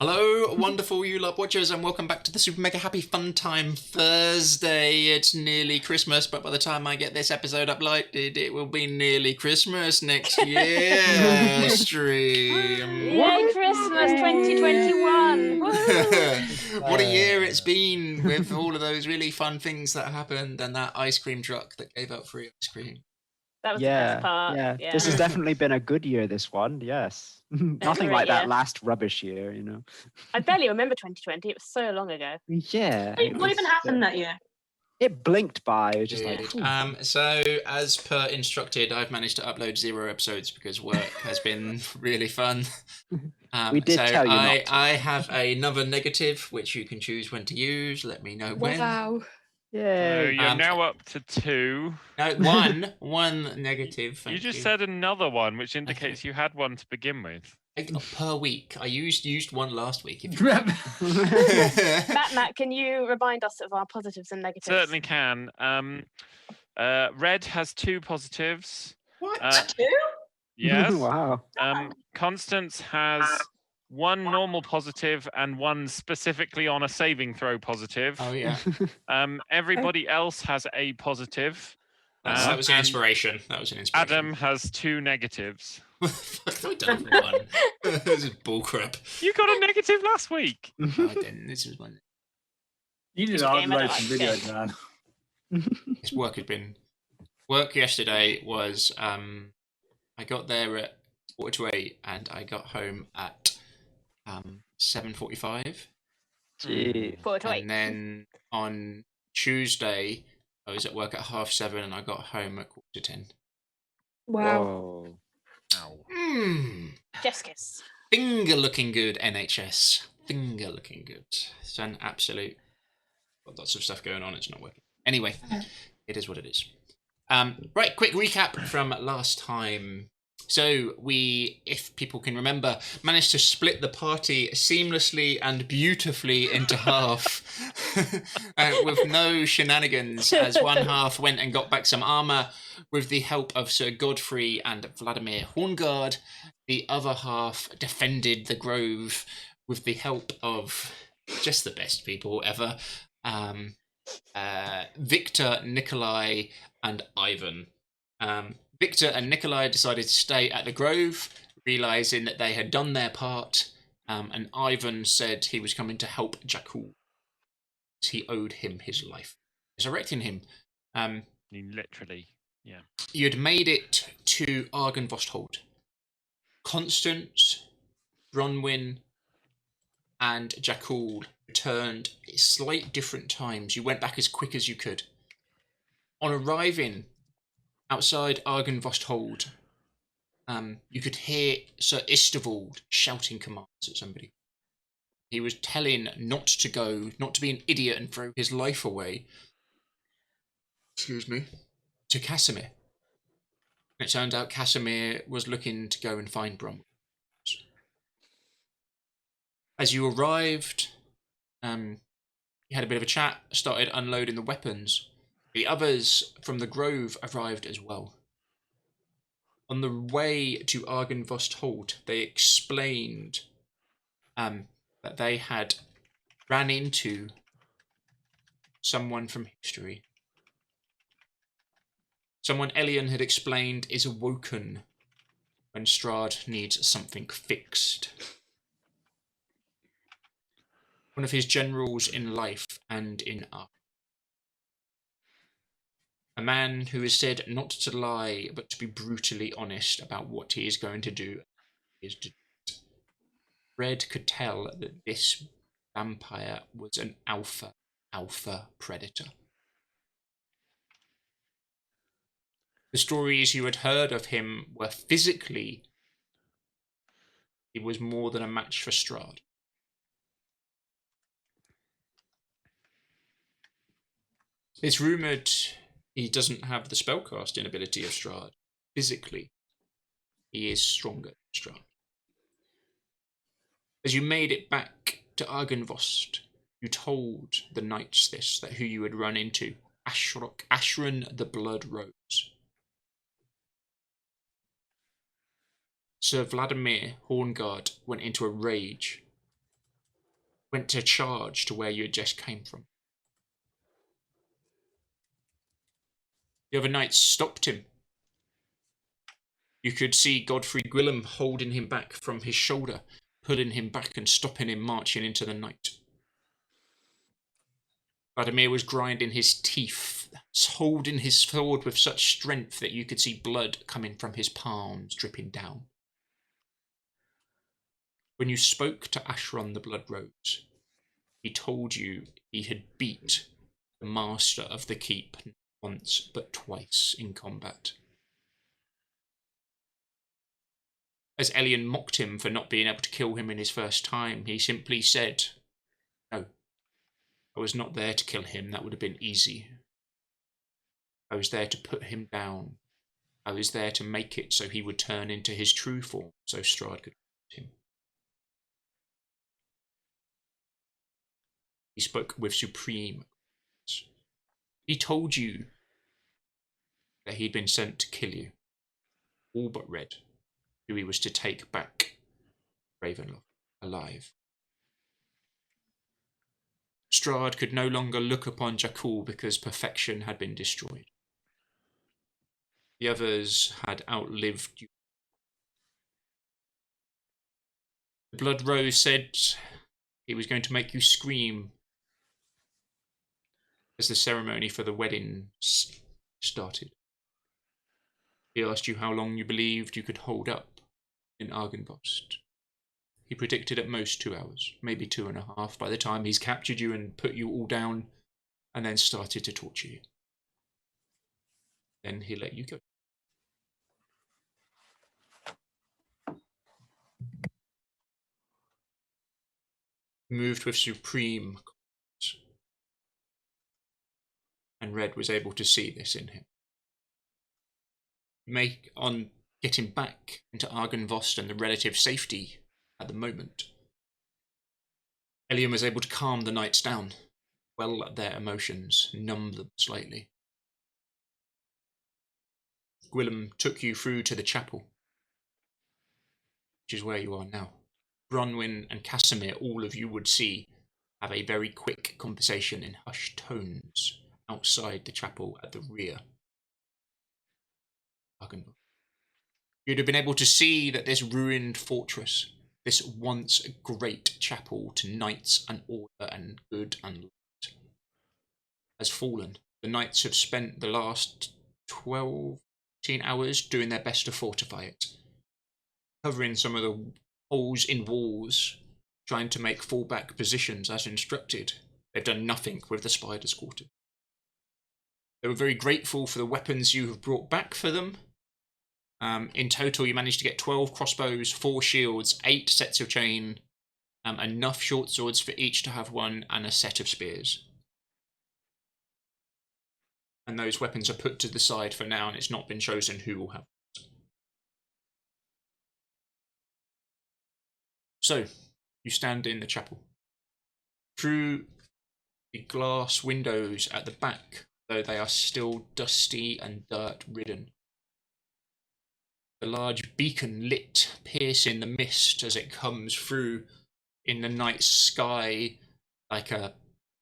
Hello, wonderful you LARP watchers, and welcome back to the Super Mega Happy Fun Time Thursday. It's nearly Christmas, but by the time I get this episode uploaded, it will be nearly Christmas next year. Stream. Yay, Christmas 2021! What a year it's been with all of those really fun things that happened and that ice cream truck that gave out free ice cream. That was the best part. Yeah, this has definitely been a good year, this one, yes. Nothing like that last rubbish year, you know. I barely remember 2020, it was so long ago. Yeah. What even happened that year? It blinked by, it was just like... So, as per instructed, I've managed to upload 0 episodes because work has been really fun. We did tell you not to. I have another negative, which you can choose when to use. Let me know when. Wow. So Yeah. you're now up to 2. No, one negative. You just said another one, which indicates you had one to begin with. Per week. I used one last week. If Matt, can you remind us of our positives and negatives? Certainly can. Red has 2 positives. What? 2? Yes. Wow. Constance has 1 normal positive and 1 specifically on a saving throw positive. Oh yeah. Everybody else has a positive. That was an inspiration. Adam has 2 negatives. I don't have one. This is bullcrap. You got a negative last week. No, I didn't. This was one. You need to upload some videos, man. This work yesterday was I got there at 7:45 and I got home at 7:45. Gee. 4:08. And then on Tuesday I was at work at 7:30 and I got home at 9:45. Wow. Whoa. Jeff's kiss. Finger looking good, NHS. Finger looking good. It's an absolute... Got lots of stuff going on, it's not working. Anyway, it is what it is. Right, quick recap from last time. So we, if people can remember, managed to split the party seamlessly and beautifully into half with no shenanigans, as one half went and got back some armour with the help of Sir Godfrey and Vladimir Horngard. The other half defended the grove with the help of just the best people ever. Victor, Nikolai and Ivan. Victor and Nikolai decided to stay at the grove, realising that they had done their part, and Ivan said he was coming to help Jakul. He owed him his life, resurrecting him. Literally, yeah. You had made it to Argynvostholt. Constance, Bronwyn, and Jakul returned at slight different times. You went back as quick as you could. On arriving outside Argynvostholt, you could hear Sir Istavold shouting commands at somebody. He was telling not to go, not to be an idiot and throw his life away. Excuse me. To Casimir. And it turned out Casimir was looking to go and find Bronwyn. As you arrived, you had a bit of a chat, started unloading the weapons. The others from the grove arrived as well. On the way to Argynvostholt, they explained that they had ran into someone from history. Someone Elian had explained is awoken when Strahd needs something fixed. One of his generals in life and in art. A man who is said not to lie, but to be brutally honest about what he is going to do. Red could tell that this vampire was an alpha predator. The stories you had heard of him were physically, he was more than a match for Strahd. It's rumoured he doesn't have the spellcasting ability of Strahd. Physically, he is stronger than Strahd. As you made it back to Argynvost, you told the knights this, that who you had run into, Ashran the Blood Rose. Sir Vladimir Horngard went into a rage went to charge to where you had just came from. The other knights stopped him. You could see Godfrey Gwillem holding him back from his shoulder, pulling him back and stopping him marching into the night. Vladimir was grinding his teeth, holding his sword with such strength that you could see blood coming from his palms dripping down. When you spoke to Ashron the Blood Rose, he told you he had beat the master of the keep not once but twice in combat. As Elian mocked him for not being able to kill him in his first time, he simply said, "No, I was not there to kill him, that would have been easy. I was there to put him down. I was there to make it so he would turn into his true form, so Strahd could fight him." He spoke with supreme confidence. He told you that he'd been sent to kill you, all but Red, who he was to take back Ravenloft alive. Strahd could no longer look upon Jakul because perfection had been destroyed. The others had outlived you. The Blood Rose said he was going to make you scream as the ceremony for the wedding started. He asked you how long you believed you could hold up in Argynvost. He predicted at most 2 hours, maybe 2.5, by the time he's captured you and put you all down, and then started to torture you. Then he let you go. Moved with supreme confidence. And Red was able to see this in him. On getting back into Argynvost and the relative safety at the moment, Elian was able to calm the knights down, quell their emotions, numb them slightly. Gwillem took you through to the chapel, which is where you are now. Bronwyn and Casimir, all of you would see, have a very quick conversation in hushed tones outside the chapel at the rear. You'd have been able to see that this ruined fortress, this once great chapel to knights and order and good and light, has fallen. The knights have spent the last 12, 15 hours doing their best to fortify it, covering some of the holes in walls, trying to make fallback positions as instructed. They've done nothing with the spiders' quarter. They were very grateful for the weapons you have brought back for them. In total, you managed to get 12 crossbows, 4 shields, 8 sets of chain, enough short swords for each to have one, and a set of spears. And those weapons are put to the side for now, and it's not been chosen who will have them. So, you stand in the chapel. Through the glass windows at the back, though they are still dusty and dirt-ridden, the large beacon lit, piercing the mist as it comes through in the night sky like a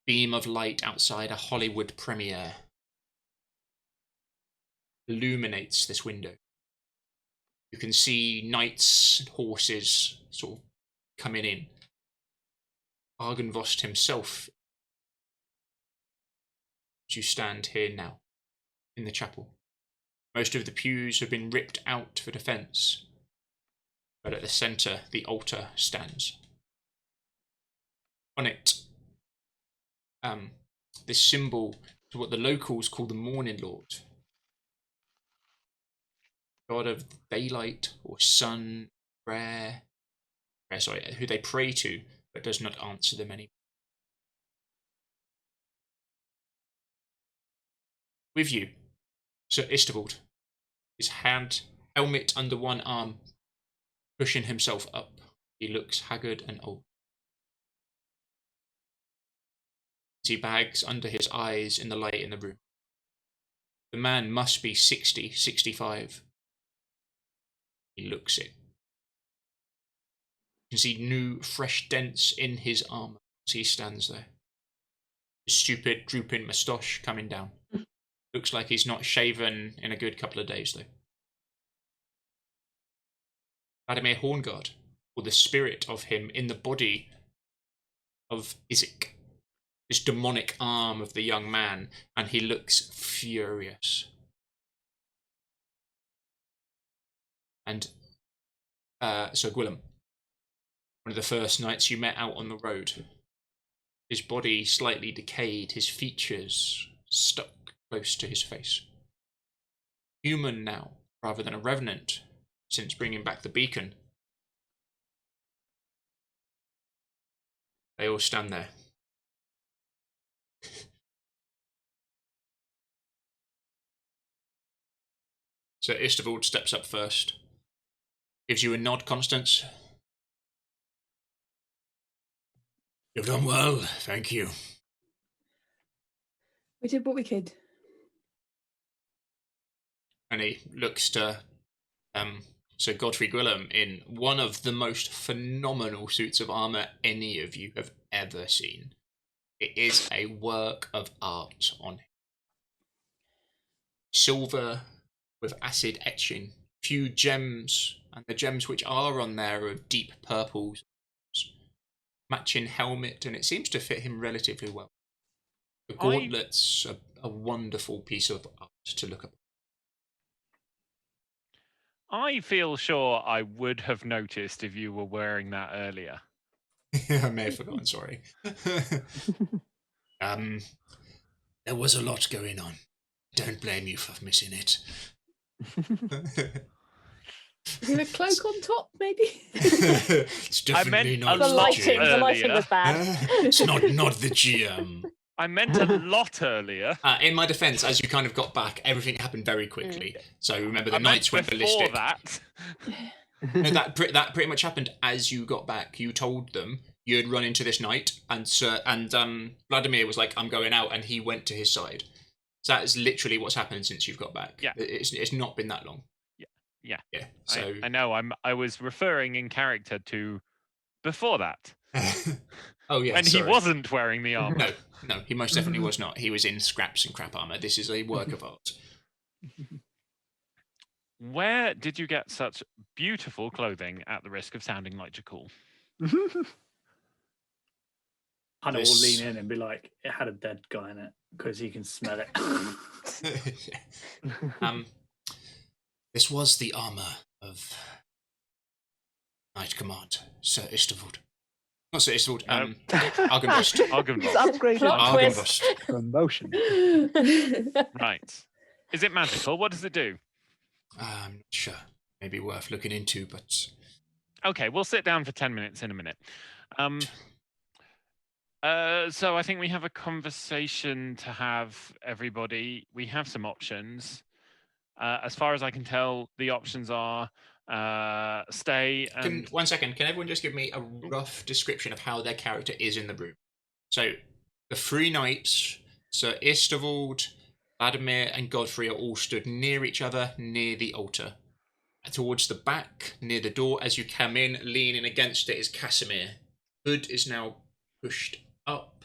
beam of light outside a Hollywood premiere, illuminates this window. You can see knights and horses sort of coming in. Argynvost himself. You stand here now, in the chapel. Most of the pews have been ripped out for defence, but at the centre the altar stands. On it, this symbol is what the locals call the Morning Lord, god of daylight or sun, who they pray to, but does not answer them anymore. With you, Sir Istibald, his helmet under one arm, pushing himself up. He looks haggard and old. He bags under his eyes in the light in the room. The man must be 60, 65. He looks it. You can see new, fresh dents in his armour, he stands there. His stupid, drooping moustache coming down. Looks like he's not shaven in a good couple of days, though. Vladimir Horngard, or the spirit of him in the body of Isaac, this demonic arm of the young man, and he looks furious. And so Gwillem, one of the first nights you met out on the road, his body slightly decayed, his features stuck close to his face. Human now, rather than a revenant, since bringing back the beacon. They all stand there. So Istavold steps up first. Gives you a nod, Constance. You've done well, thank you. We did what we could. And he looks to Sir Godfrey Gwillem in one of the most phenomenal suits of armour any of you have ever seen. It is a work of art on him. Silver with acid etching, few gems, and the gems which are on there are of deep purples. Matching helmet, and it seems to fit him relatively well. The gauntlet's a wonderful piece of art to look at. I feel sure I would have noticed if you were wearing that earlier. I may have forgotten, sorry. There was a lot going on. Don't blame you for missing it. Is there a cloak on top, maybe? It's definitely not the the lighting. GM. The lighting was bad. It's not the GM. I meant a lot earlier. In my defence, as you kind of got back, everything happened very quickly. So remember, the knights went before ballistic. that. No, that pretty much happened as you got back. You told them you had run into this knight, and Vladimir was like, "I'm going out," and he went to his side. So that is literally what's happened since you've got back. Yeah, it's not been that long. Yeah. So I know. I was referring in character to before that. Oh yeah, when he wasn't wearing the armor. No, he most definitely was not. He was in scraps and crap armor. This is a work of art. Where did you get such beautiful clothing? At the risk of sounding like Jakul. Hannah will lean in and be like, "It had a dead guy in it because he can smell it." This was the armor of Knight Command, Sir Istavold. Not Sir Istavold, Argynvost. He's upgraded. Argynvost. Promotion. Right. Is it magical? What does it do? I'm not sure. Maybe worth looking into, but... Okay, we'll sit down for 10 minutes in a minute. So I think we have a conversation to have, everybody. We have some options. As far as I can tell, the options are stay and... 1 second, can everyone just give me a rough description of how their character is in the room? So, the three knights, Sir Istavold, Vladimir and Godfrey are all stood near each other, near the altar. Towards the back, near the door, as you come in, leaning against it is Casimir. Hood is now pushed up.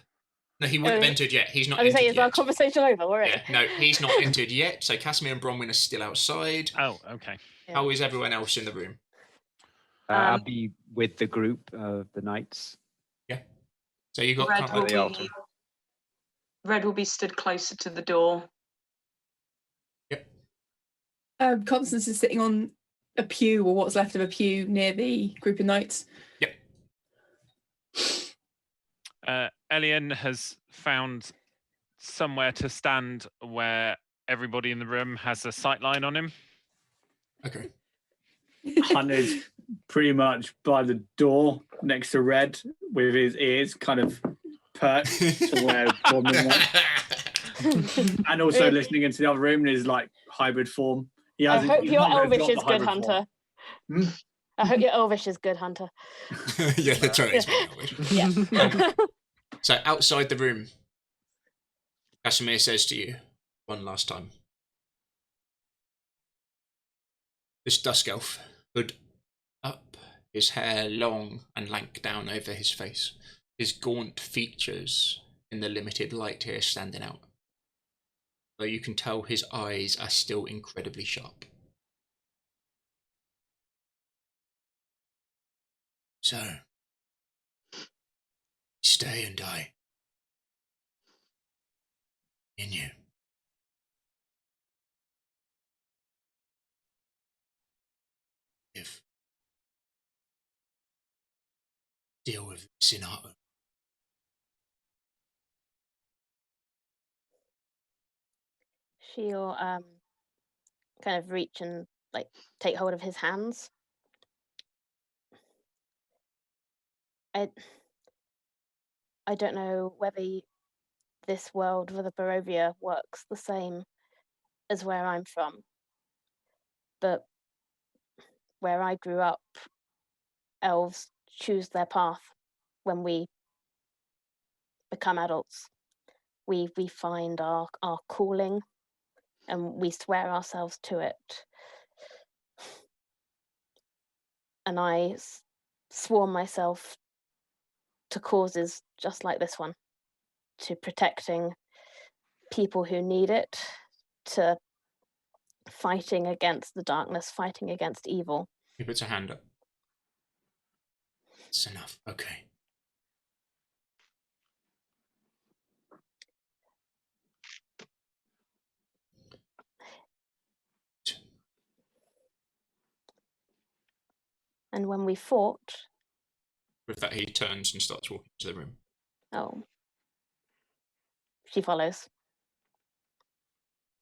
No, he wouldn't have entered yet. He's not I was entered saying, yet. is our conversation over already? Yeah, no, he's not entered yet. So Casimir and Bronwyn are still outside. Oh, okay. Yeah. How is everyone else in the room? I'll be with the group of the knights. Yeah. So you got Red will be stood closer to the door. Yep. Constance is sitting on a pew, or what's left of a pew, near the group of knights. Yep. Elian has found somewhere to stand where everybody in the room has a sight line on him. Okay. Hannah's pretty much by the door next to Red with his ears kind of perked to where Gorman went. And also listening into the other room in his like hybrid form. I hope your Elvish is good, Hunter. I hope your Elvish is good, Hunter. Yeah, that's right. It's my Elvish. Yeah. So outside the room, Casimir says to you one last time. This dusk elf, hood up, his hair long and lank down over his face, his gaunt features in the limited light here standing out. Though you can tell his eyes are still incredibly sharp. So, stay and die. In you. If deal with this in our own. She'll kind of reach and like take hold of his hands. I don't know whether this world with the Barovia works the same as where I'm from, but where I grew up, elves choose their path when we become adults. We find our calling and we swear ourselves to it. And I swore myself to causes just like this one, to protecting people who need it, to fighting against the darkness, fighting against evil. He puts a hand up. It's enough. Okay. And when we fought... With that, he turns and starts walking to the room. Oh. She follows.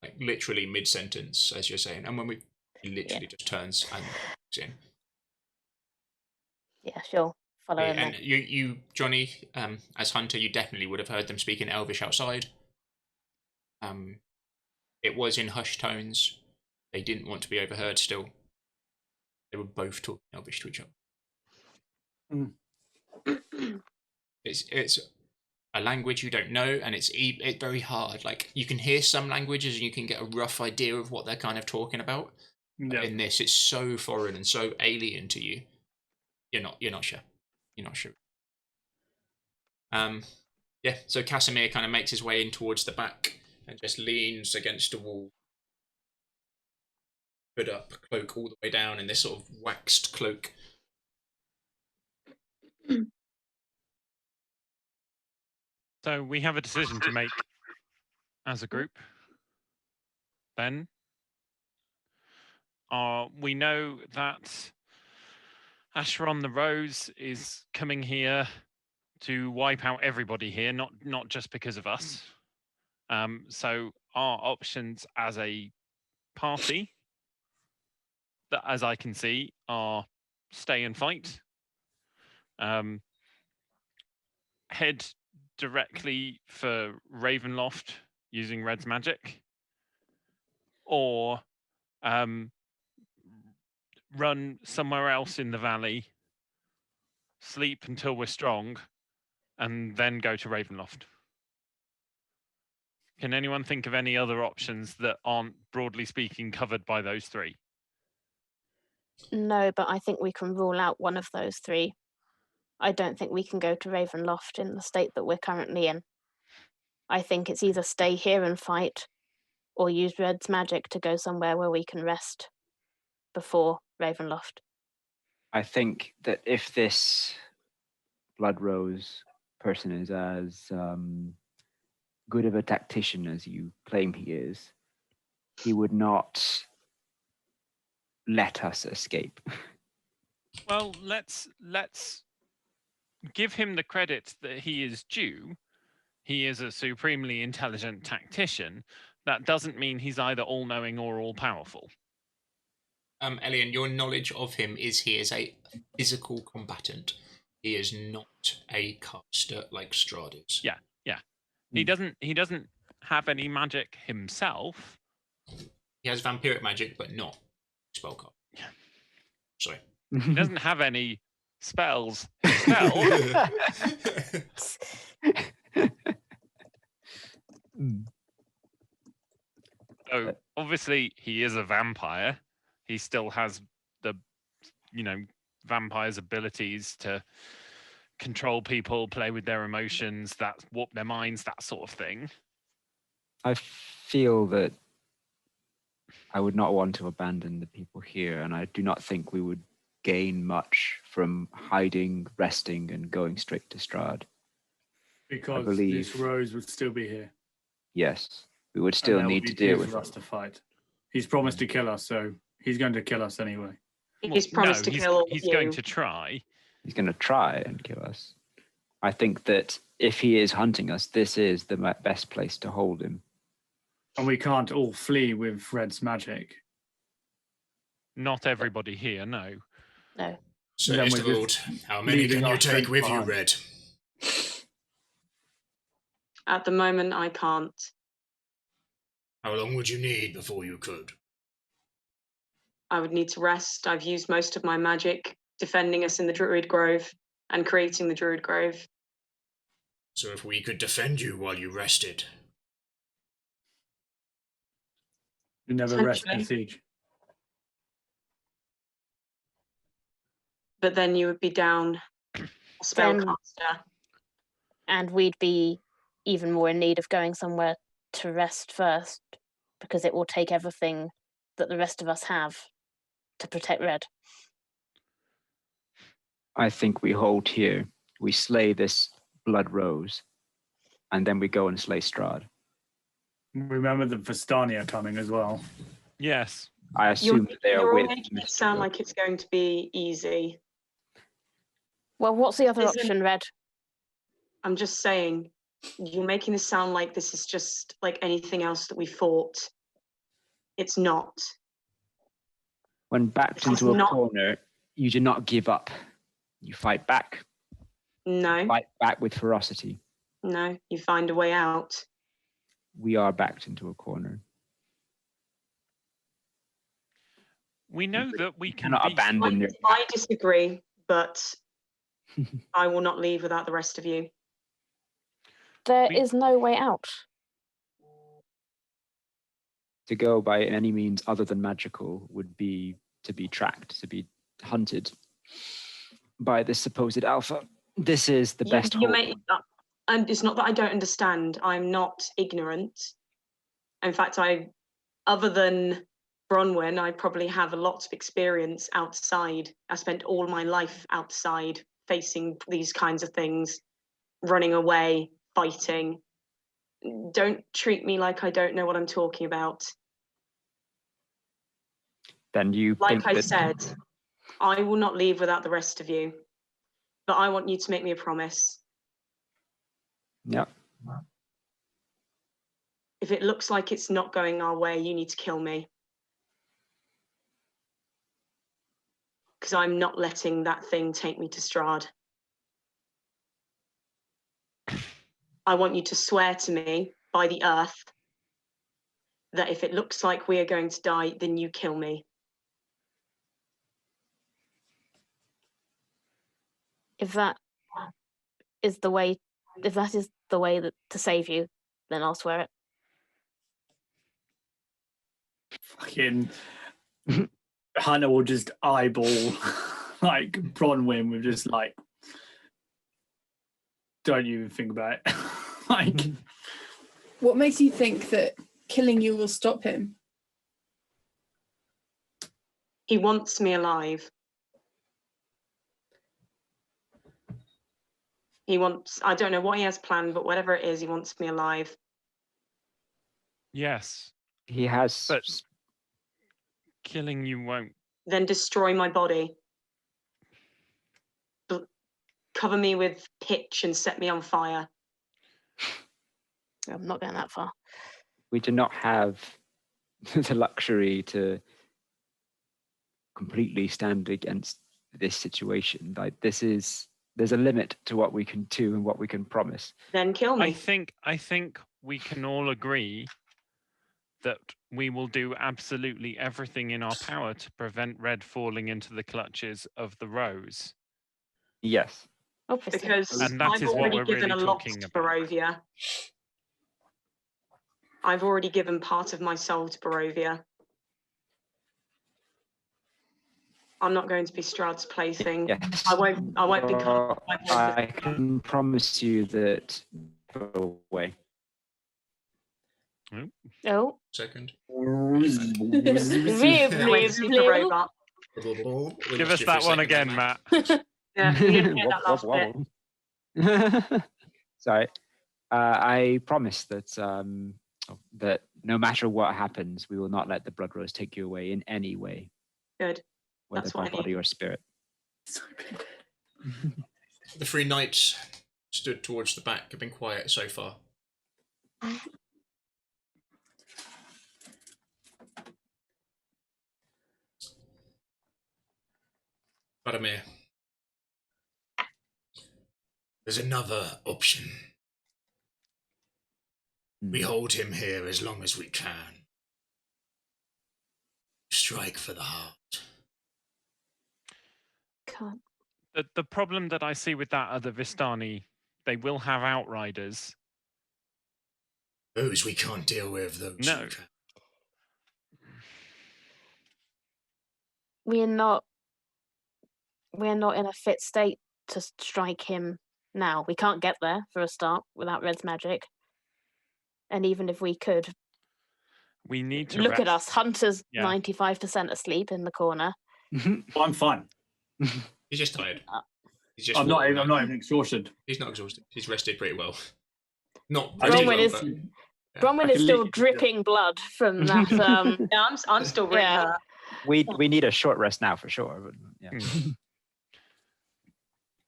Like, literally mid-sentence, as you're saying. And when he literally just turns and walks in. Yeah, she'll follow him And then. you, Johnny, as Hunter, you definitely would have heard them speak in Elvish outside. It was in hushed tones. They didn't want to be overheard still. They were both talking Elvish to each other. It's a language you don't know, and it's very hard. Like, you can hear some languages and you can get a rough idea of what they're kind of talking about. Yeah. In this, it's so foreign and so alien to you. You're not sure. You're not sure. Yeah, so Casimir kind of makes his way in towards the back and just leans against a wall. Hood up, cloak all the way down in this sort of waxed cloak. So we have a decision to make as a group. Then we know that Asheron the Rose is coming here to wipe out everybody here, not just because of us. So our options as a party, that as I can see, are stay and fight. Head directly for Ravenloft using Red's magic, or run somewhere else in the valley, sleep until we're strong, and then go to Ravenloft. Can anyone think of any other options that aren't, broadly speaking, covered by those three? No, but I think we can rule out one of those three. I don't think we can go to Ravenloft in the state that we're currently in. I think it's either stay here and fight, or use Red's magic to go somewhere where we can rest before Ravenloft. I think that if this Blood Rose person is as good of a tactician as you claim he is, he would not let us escape. Well, let's give him the credit that he is due. He is a supremely intelligent tactician. That doesn't mean he's either all-knowing or all-powerful. Elian, your knowledge of him is he is a physical combatant. He is not a caster like Strahd is. Yeah. He doesn't have any magic himself. He has vampiric magic, but not spellcast. Yeah. Sorry. He doesn't have any spells himself. So obviously he is a vampire. He still has the, vampire's abilities to control people, play with their emotions, that warp their minds, that sort of thing. I feel that I would not want to abandon the people here, and I do not think we would gain much from hiding, resting, and going straight to Strahd. Because believe- this Rose would still be here. Yes, we would And still there would need be to deal few with for us it. to fight. He's promised to kill us, so he's going to kill us anyway. He's promised to kill all he's of going you. to try. He's going to try and kill us. I think that if he is hunting us, this is the best place to hold him. And we can't all flee with Red's magic. Not everybody here, no. No. So, Then Mr. we're Lord, just how many leaving can you our take strength with you, behind. Red? At the moment, I can't. How long would you need before you could? I would need to rest. I've used most of my magic defending us in the Druid Grove and creating the Druid Grove. So if we could defend you while you rested. You never rest in Potentially. siege. But then you would be down a spellcaster. And we'd be even more in need of going somewhere to rest first, because it will take everything that the rest of us have to protect Red. I think we hold here. We slay this Blood Rose, and then we go and slay Strahd. Remember the Vistani are coming as well. Yes. I assume that they are You're with making it Mr. sound Rose. like it's going to be easy. Well, what's the other Isn't- option, Red? I'm just saying, you're making this sound like this is just like anything else that we fought. It's not. When backed This is into a not- corner, you do not give up. You fight back. No, Fight back with ferocity. no, you find a way out. We are backed into a corner. We know that we can cannot beat abandon your I disagree, but I will not leave without the rest of you. There We- is no way out. to go by any means other than magical would be to be tracked, to be hunted by this supposed alpha. This is the best You hope. may, and it's not that I don't understand. I'm not ignorant. In fact, other than Bronwyn, I probably have a lot of experience outside. I spent all my life outside facing these kinds of things, running away, fighting. Don't treat me like I don't know what I'm talking about. Then you Like think I that said, I will not leave without the rest of you. But I want you to make me a promise. yeah, If it looks like it's not going our way, you need to kill me. Because I'm not letting that thing take me to Strahd. I want you to swear to me by the earth that if it looks like we are going to die, then you kill me. If that is the way, that to save you, then I'll swear it. Fucking Hannah will just eyeball like Bronwyn with just like, don't even think about it. Like, What makes you think that killing you will stop him? He wants me alive. He wants, I don't know what he has planned, but whatever it is, he wants me alive. Yes. he has. But killing you won't. Then destroy my body. Cover me with pitch and set me on fire. I'm not going that far. We do not have the luxury to completely stand against this situation. Like there's a limit to what we can do and what we can promise. Then kill me. I think we can all agree that we will do absolutely everything in our power to prevent Red falling into the clutches of the Rose. Yes. Obviously. Because And that I've is what already we're given really a lot talking to about. Barovia. I've already given part of my soul to Barovia. I'm not going to be Strahd's plaything. Yes. I won't be Well, I can promise you that go away. Oh. Second. Bleep, Super bleep. robot. Give us that one again, Matt. Yeah, you didn't hear that last bit. Sorry. I promise that that no matter what happens, we will not let the Blood Rose take you away in any way, Good. whether That's by what I body need. or spirit. The three knights stood towards the back, have been quiet so far. Vladimir, there's another option. We hold him here as long as we can. Strike for the heart. Can't. The problem that I see with that are the Vistani. They will have outriders. Those we can't deal with, those No. we can. We're not in a fit state to strike him now. We can't get there for a start without Red's magic. And even if we could, We need to look at rest. us, Hunter's Yeah. 95% asleep in the corner. I'm fine. He's just tired. He's just I'm not worn out. even exhausted. He's not exhausted. He's rested pretty well. Not I pretty Bronwyn well, is- but Bronwyn I is can still leave- dripping blood from that. Yeah, I'm still really Yeah. hurt. We need a short rest now for sure. But, yeah.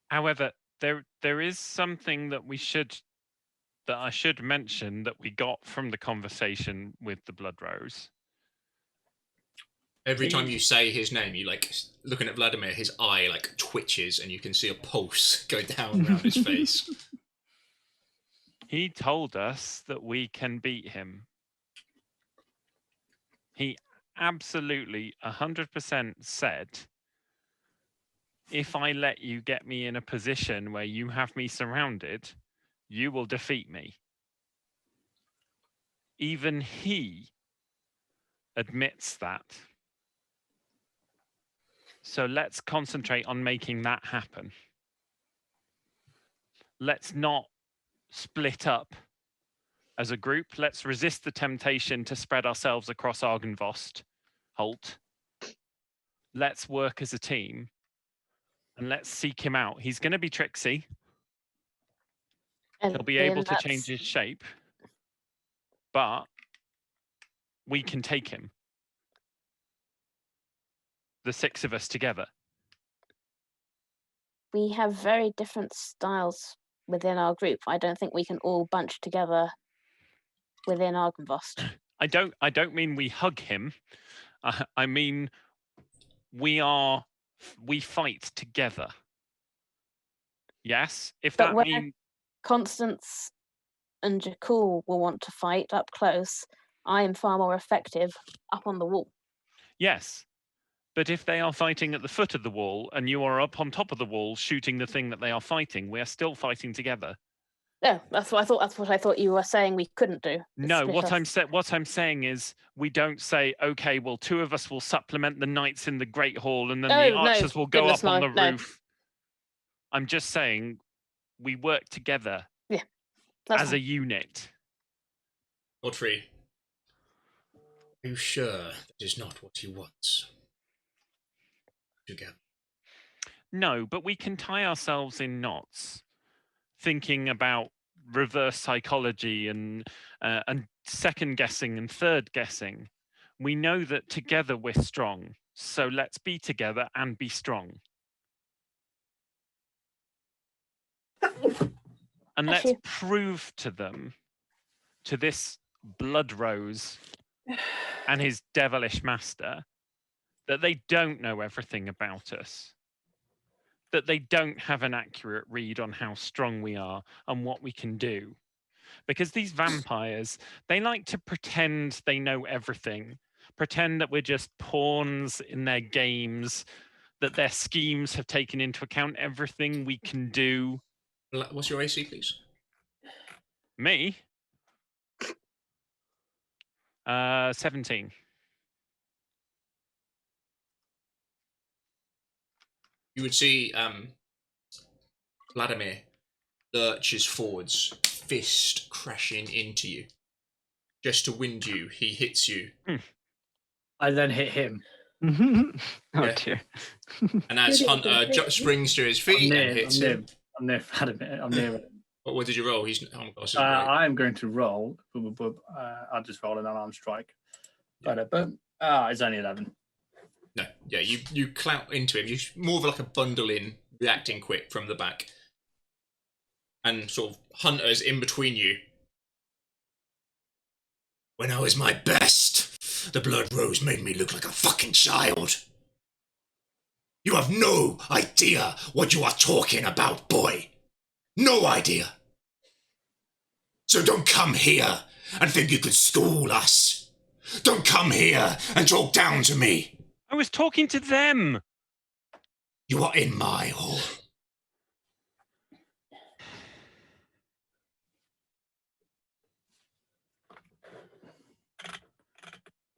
However, there is something that I should mention that we got from the conversation with the Blood Rose. every time you say his name, you looking at Vladimir, his eye twitches and you can see a pulse go down around his face. He told us that we can beat him. He absolutely 100% said, if I let you get me in a position where you have me surrounded, you will defeat me. Even he admits that. So let's concentrate on making that happen. Let's not split up as a group. Let's resist the temptation to spread ourselves across Argynvost, Holt. Let's work as a team and let's seek him out. He's going to be tricksy. He'll be able to change his shape, but we can take him. The six of us together. We have very different styles within our group. I don't think we can all bunch together within Argynvost. I don't mean we hug him. I mean we fight together. Yes, if But that where means Constance and Jakul will want to fight up close, I am far more effective up on the wall. yes. But if they are fighting at the foot of the wall and you are up on top of the wall shooting the thing that they are fighting, we are still fighting together. No, that's what I thought. That's what I thought you were saying we couldn't do. No, split what I'm saying is we don't say, okay, well, two of us will supplement the knights in the Great Hall and then the Oh, no, archers will go goodness, up on no, the no. roof. I'm just saying we work together That's as a unit. Godfrey, are you sure that is not what he wants? Together. No, but we can tie ourselves in knots, thinking about reverse psychology and second guessing and third guessing. We know that together we're strong, so let's be together and be strong. And let's Actually- prove to them, to this Blood Rose and his devilish master, that they don't know everything about us. That they don't have an accurate read on how strong we are and what we can do. Because these vampires, they like to pretend they know everything, pretend that we're just pawns in their games, that their schemes have taken into account everything we can do. What's your AC, please? Me? 17. you would see Vladimir lurches forwards, fist crashing into you. Just to wind you, he hits you. I then hit him. Oh Yeah. dear. And as Good Hunter idea. springs to his feet and hits him. I'm near Vladimir. I'm near him. What did you roll? He's oh my gosh, it's great. I am going to roll. I'll just roll an unarmed strike. It's only 11. No, yeah, you clout into him. You more of like a bundle in, reacting quick from the back. And sort of Hunter's in between you. When I was my best, the Blood Rose made me look like a fucking child. You have no idea what you are talking about, boy. No idea. So don't come here and think you can school us. Don't come here and talk down to me. I was talking to them. You are in my hall.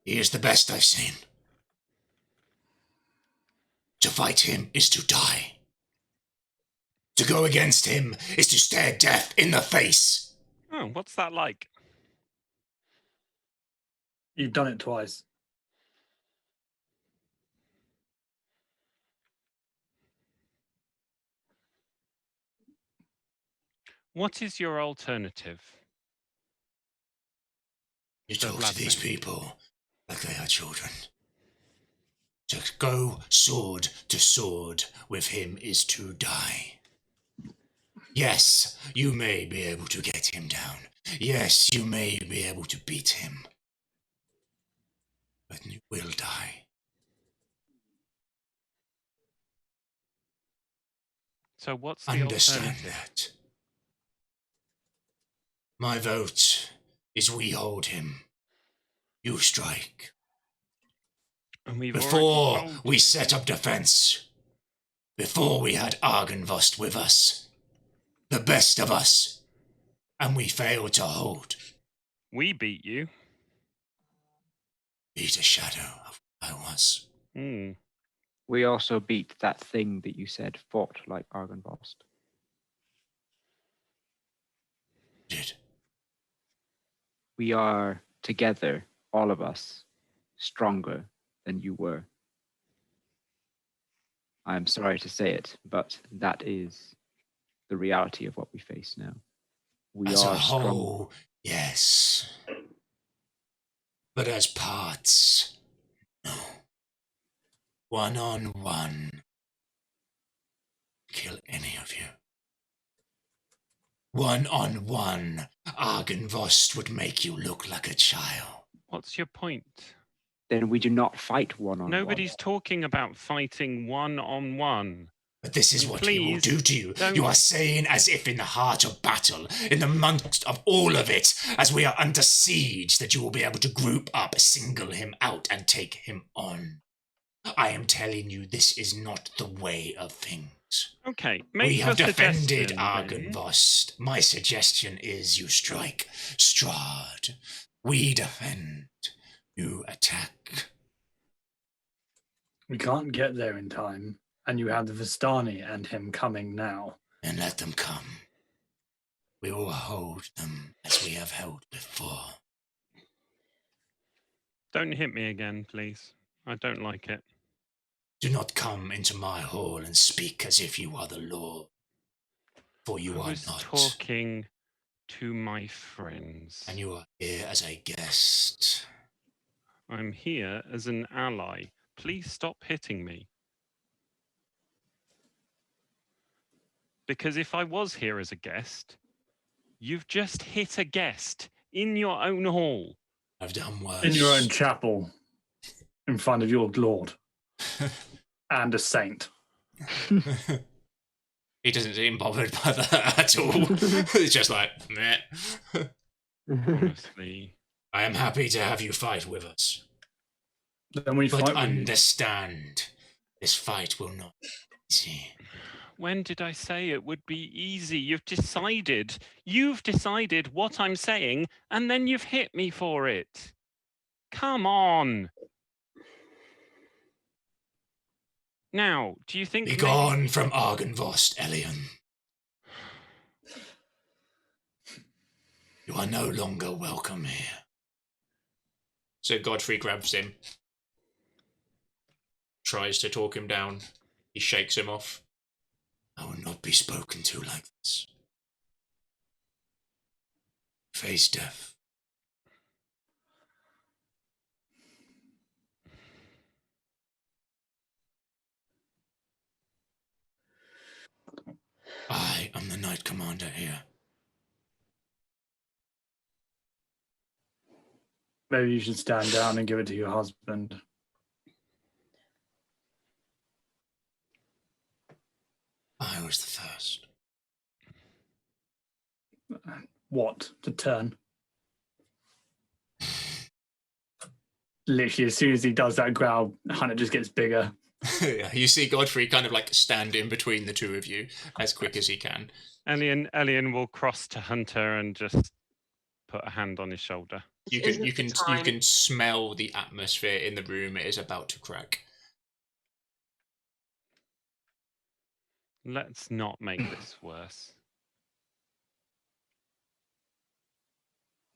He is the best I've seen. To fight him is to die. To go against him is to stare death in the face. Oh, what's that like? You've done it twice. What is your alternative? You So talk to these Vladimir. people like they are children. To go sword to sword with him is to die. Yes, you may be able to get him down. Yes, you may be able to beat him. But you will die. So what's the Understand alternative? that. My vote is we hold him. You strike. And we've Before already told we you. set up defense, before we had Argynvost with us, the best of us, and we failed to hold, We beat you. beat a shadow of what I was. Hmm. We also beat that thing that you said fought like Argynvost. Did. We are together, all of us, stronger than you were. I'm sorry to say it, but that is the reality of what we face now. We As a are strong. whole, yes. But as parts, no. 1-on-1. Kill any of you. 1-on-1, Argynvost would make you look like a child. What's your point? Then we do not fight one-on-one. Nobody's talking about fighting one-on-one. But this is And what we will please, do to you. don't- You are saying as if in the heart of battle, in the midst of all of it, as we are under siege, that you will be able to group up, single him out, and take him on. I am telling you, this is not the way of things. Okay, make We your have defended suggestion, then. Argynvost. My suggestion is you strike Strahd. We defend. You attack. We can't get there in time, and you have the Vistani and him coming now. And let them come. We will hold them as we have held before. Don't hit me again, please. I don't like it. Do not come into my hall and speak as if you are the Lord, for you I are was not. talking to my friends. And you are here as a guest. I'm here as an ally. Please stop hitting me. Because if I was here as a guest, you've just hit a guest in your own hall. I've done worse. In your own chapel, in front of your lord and a saint. He doesn't seem bothered by that at all. He's just like, meh. Honestly. I am happy to have you fight with us. Then we But fight with you. understand, this fight will not be easy. When did I say it would be easy? You've decided what I'm saying, and then you've hit me for it. Come on. Now, do you think Be maybe- gone from Argynvost, Elion. You are no longer welcome here. So Godfrey grabs him, tries to talk him down. He shakes him off. I will not be spoken to like this. Face death. I am the Knight Commander here. Maybe you should stand down and give it to your husband. I was the first. What? To turn? Literally, as soon as he does that growl, Hannah just gets bigger. Yeah, you see Godfrey kind of like stand in between the two of you as quick as he can. Elian will cross to Hunter and just put a hand on his shoulder. You can smell the atmosphere in the room. It is about to crack. Let's not make this worse.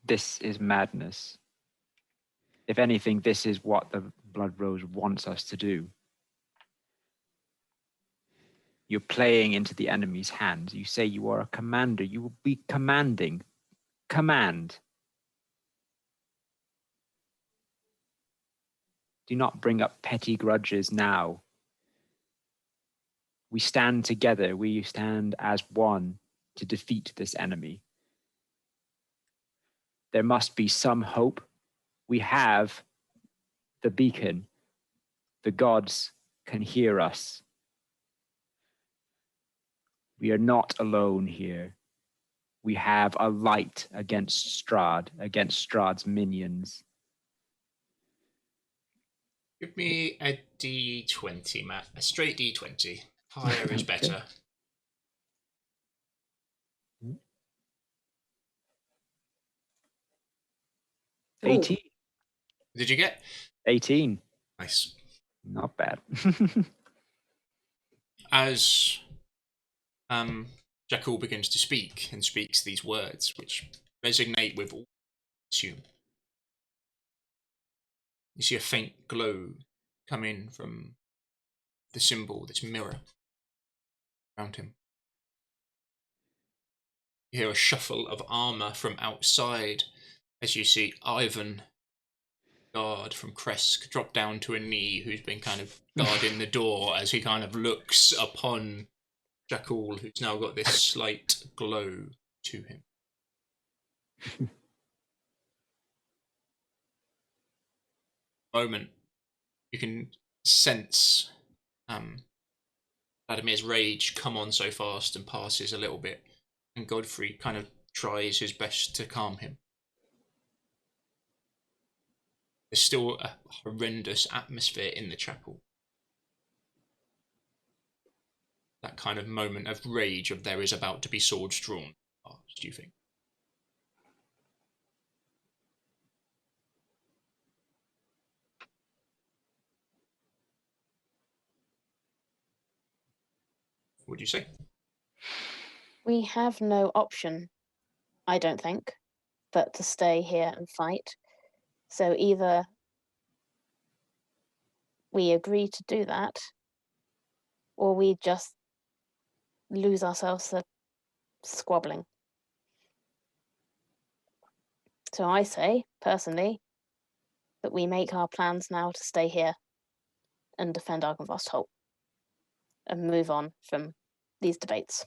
This is madness. If anything, this is what the Blood Rose wants us to do. You're playing into the enemy's hands. You say you are a commander. You will be commanding. Command. Do not bring up petty grudges now. We stand together. We stand as one to defeat this enemy. There must be some hope. We have the beacon. The gods can hear us. We are not alone here. We have a light against Strahd, against Strahd's minions. Give me a D20, Matt. A straight D20. Higher is better. Ooh. 18. Did you get? 18. Nice. Not bad. As Jakul begins to speak and speaks these words, which resonate with all, assume. You see a faint glow come in from the symbol, this mirror around him. You hear a shuffle of armour from outside as you see Ivan, guard from Kresk, drop down to a knee, who's been kind of guarding the door as he kind of looks upon Jakul, who's now got this slight glow to him. Moment, you can sense Vladimir's rage come on so fast and passes a little bit, and Godfrey kind of tries his best to calm him. There's still a horrendous atmosphere in the chapel. That kind of moment of rage of there is about to be swords drawn. Do you think? What would you say? We have no option, I don't think, but to stay here and fight. So either we agree to do that, or we just lose ourselves to squabbling. So I say, personally, that we make our plans now to stay here and defend Argynvost Holt and move on from these debates.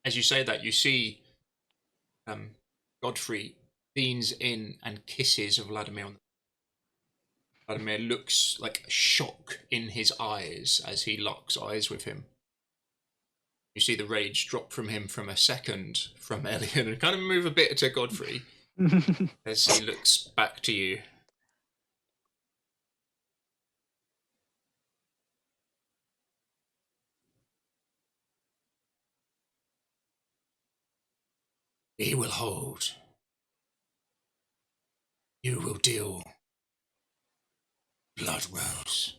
As you say that, you see Godfrey leans in and kisses Vladimir. Vladimir looks like shock in his eyes as he locks eyes with him. You see the rage drop from him from a second from Elian and kind of move a bit to Godfrey as he looks back to you. He will hold. You will deal. Blood Rose.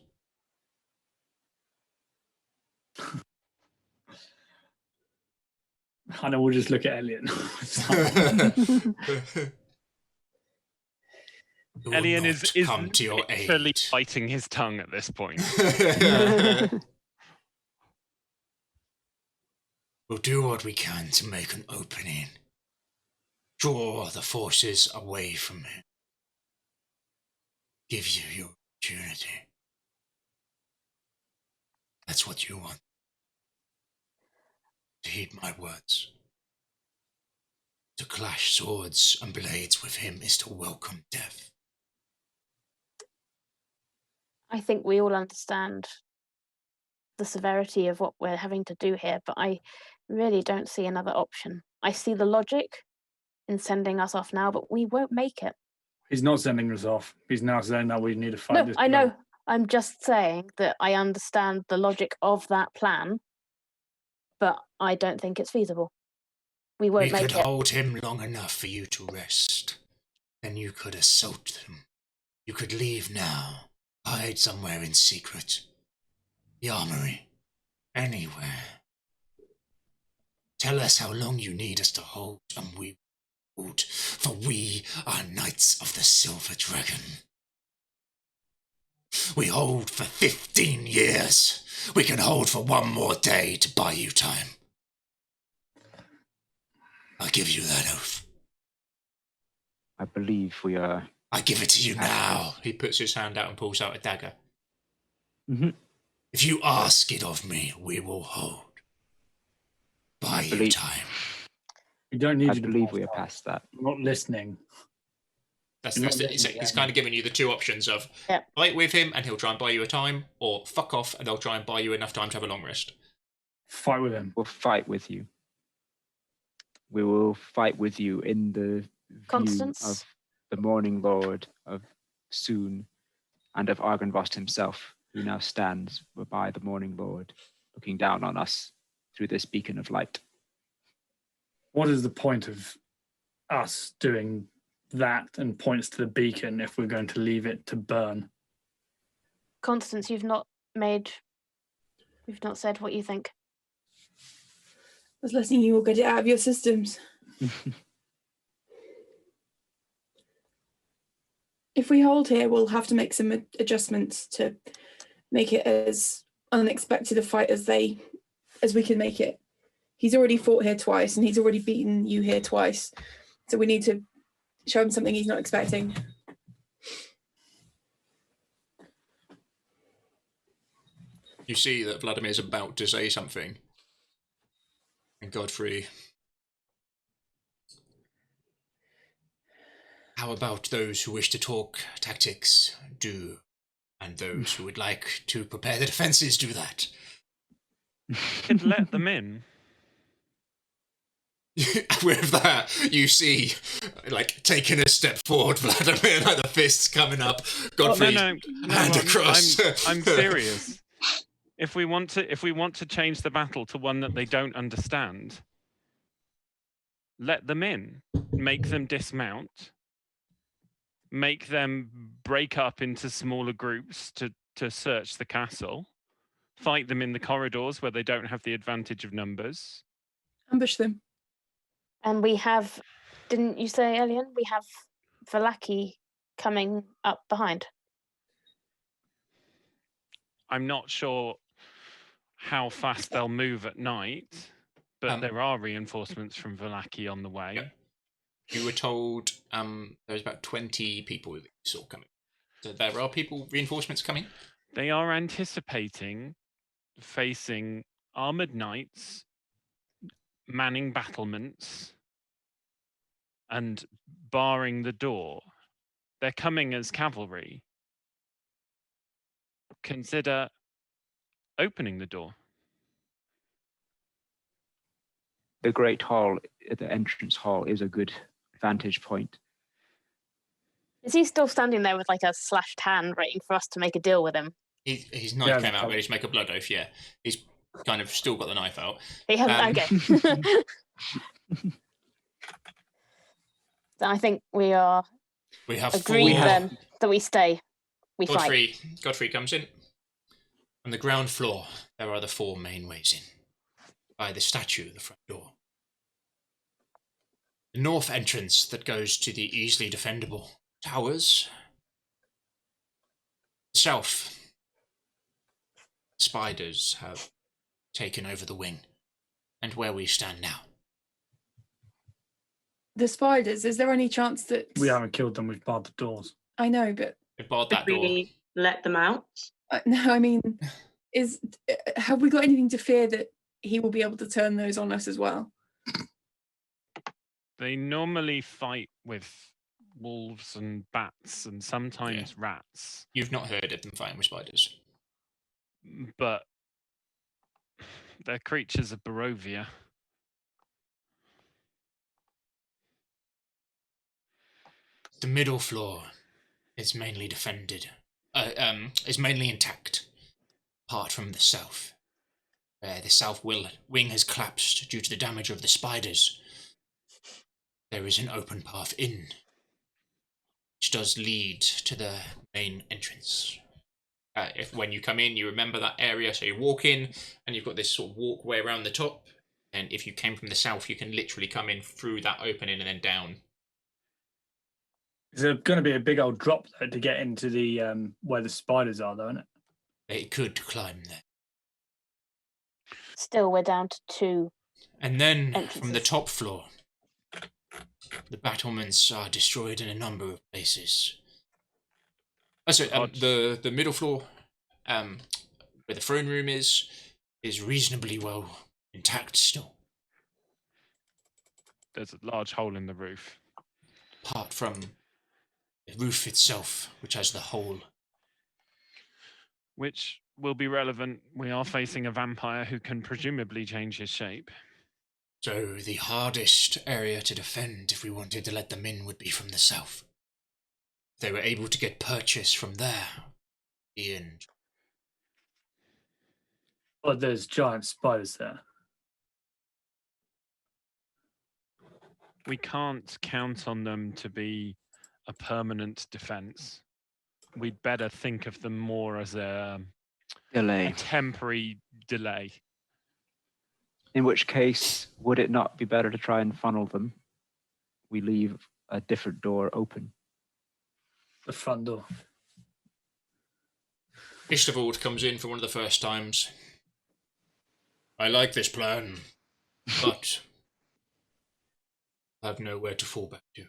Hannah will just look at Elliot. Who will Elian not is come to your literally aid. biting his tongue at this point. We'll do what we can to make an opening. Draw the forces away from him. Give you your opportunity. That's what you want. To heed my words. To clash swords and blades with him is to welcome death. I think we all understand the severity of what we're having to do here, but I really don't see another option. I see the logic in sending us off now, but we won't make it. He's not sending us off. He's now saying that we need to fight No, this. I know. I'm just saying that I understand the logic of that plan, but I don't think it's feasible. We won't We make could it. hold him long enough for you to rest. Then you could assault him. You could leave now. Hide somewhere in secret. The armory. Anywhere. Tell us how long you need us to hold, and we hold, for we are Knights of the Silver Dragon. We hold for 15 years. We can hold for one more day to buy you time. I'll give you that oath. I believe we are. I give it to you now. He puts his hand out and pulls out a dagger. Mm-hmm. If you ask it of me, we will hold. Buy you time. We don't need I you to believe pass we are that. past that. I'm not listening. He's kind of giving you the two options of fight with him and he'll try and buy you a time, or fuck off and they'll try and buy you enough time to have a long rest. Fight with him. We'll fight with you. We will fight with you in the Constance? view of the Morning Lord of Soon and of Argynvost himself, who now stands by the Morning Lord, looking down on us through this beacon of light. What is the point of us doing that, and points to the beacon, if we're going to leave it to burn? Constance, you've not said what you think. I was letting you all get it out of your systems. If we hold here, we'll have to make some adjustments to make it as unexpected a fight as we can make it. He's already fought here twice, and he's already beaten you here twice. So we need to show him something he's not expecting. You see that Vladimir's about to say something. And Godfrey... How about those who wish to talk tactics do, and those who would like to prepare the defences do that? Could let them in. With that, you see, like, taking a step forward, Vladimir, like the fists coming up, Godfrey hand across. I'm serious. If we want to change the battle to one that they don't understand, let them in, make them dismount, make them break up into smaller groups to search the castle, fight them in the corridors where they don't have the advantage of numbers. Ambush them. And we have, didn't you say, Elian, we have Valaki coming up behind? I'm not sure how fast they'll move at night, but there are reinforcements from Valaki on the way. Yeah. You were told there's about 20 people that you saw coming. So there are reinforcements coming? They are anticipating facing armoured knights, manning battlements, and barring the door. They're coming as cavalry. Consider opening the door. The Great Hall, the entrance hall, is a good vantage point. Is he still standing there with like a slashed hand waiting for us to make a deal with him? His knife came out ready to make a blood oath, yeah. He's kind of still got the knife out. He hasn't, okay. So I think we have agreed then that we stay. We fight. Godfrey comes in. On the ground floor, there are the 4 main ways in. By the statue, the front door. The north entrance that goes to the easily defendable towers. The south. Spiders have taken over the wing, and where we stand now. The spiders, is there any chance that... We haven't killed them, we've barred the doors. I know, but... We barred Did that door. we let them out? No, I mean, have we got anything to fear that he will be able to turn those on us as well? They normally fight with wolves and bats and sometimes rats, You've not heard of them fighting with spiders. but they're creatures of Barovia. The middle floor is mainly defended, is mainly intact, apart from the south, where the south wing has collapsed due to the damage of the spiders. There is an open path in, which does lead to the main entrance. If when you come in, you remember that area, so you walk in, and you've got this sort of walkway around the top, and if you came from the south, you can literally come in through that opening and then down. There's going to be a big old drop though to get into the where the spiders are, though, isn't it? They could climb there. Still, we're down to 2. And then, from Entrances. the top floor, the battlements are destroyed in a number of places. The middle floor, where the throne room is reasonably well intact still. There's a large hole in the roof. Apart from the roof itself, which has the hole. Which will be relevant. We are facing a vampire who can presumably change his shape. So the hardest area to defend if we wanted to let them in would be from the south. If they were able to get purchase from there, the end. But there's giant spiders there. We can't count on them to be a permanent defense. We'd better think of them more as a Delay. temporary delay. In which case, would it not be better to try and funnel them? We leave a different door open. The front door. Ishtavold comes in for one of the first times. I like this plan, but I have nowhere to fall back to.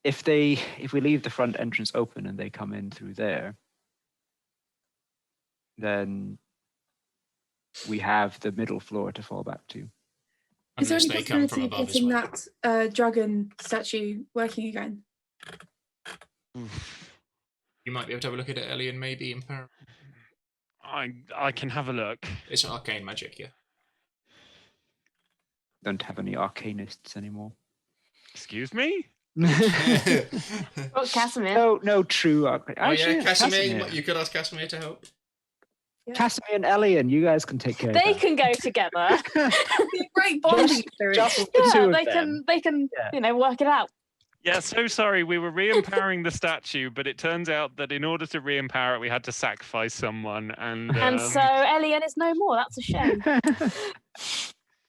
If we leave the front entrance open and they come in through there, then we have the middle floor to fall back to. Is there Unless any they come from possibility of above as getting well. that dragon statue working again? You might be able to have a look at it, Ellie, and maybe impair. I can have a look. It's arcane magic, yeah. Don't have any arcanists anymore. Excuse me? Oh, Casimir. No true arcane. Oh Actually, yeah, Casimir. Casimir. You could ask Casimir to help. Casimir and Elian, you guys can take care They of can go together. Great bonding experience. just the two Yeah, of them. they can, Yeah. work it out. Yeah, so sorry. We were re-empowering the statue, but it turns out that in order to re-empower it, we had to sacrifice someone. And And so Elian is no more. That's a shame.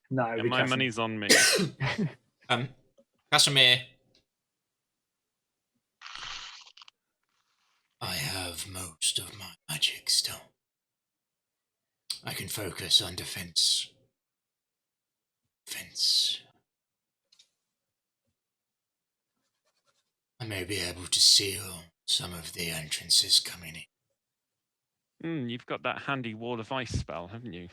No, yeah, we my can't. money's on me. Casimir. I have most of my magic still. I can focus on defense. I may be able to seal some of the entrances coming in. You've got that handy wall of ice spell, haven't you?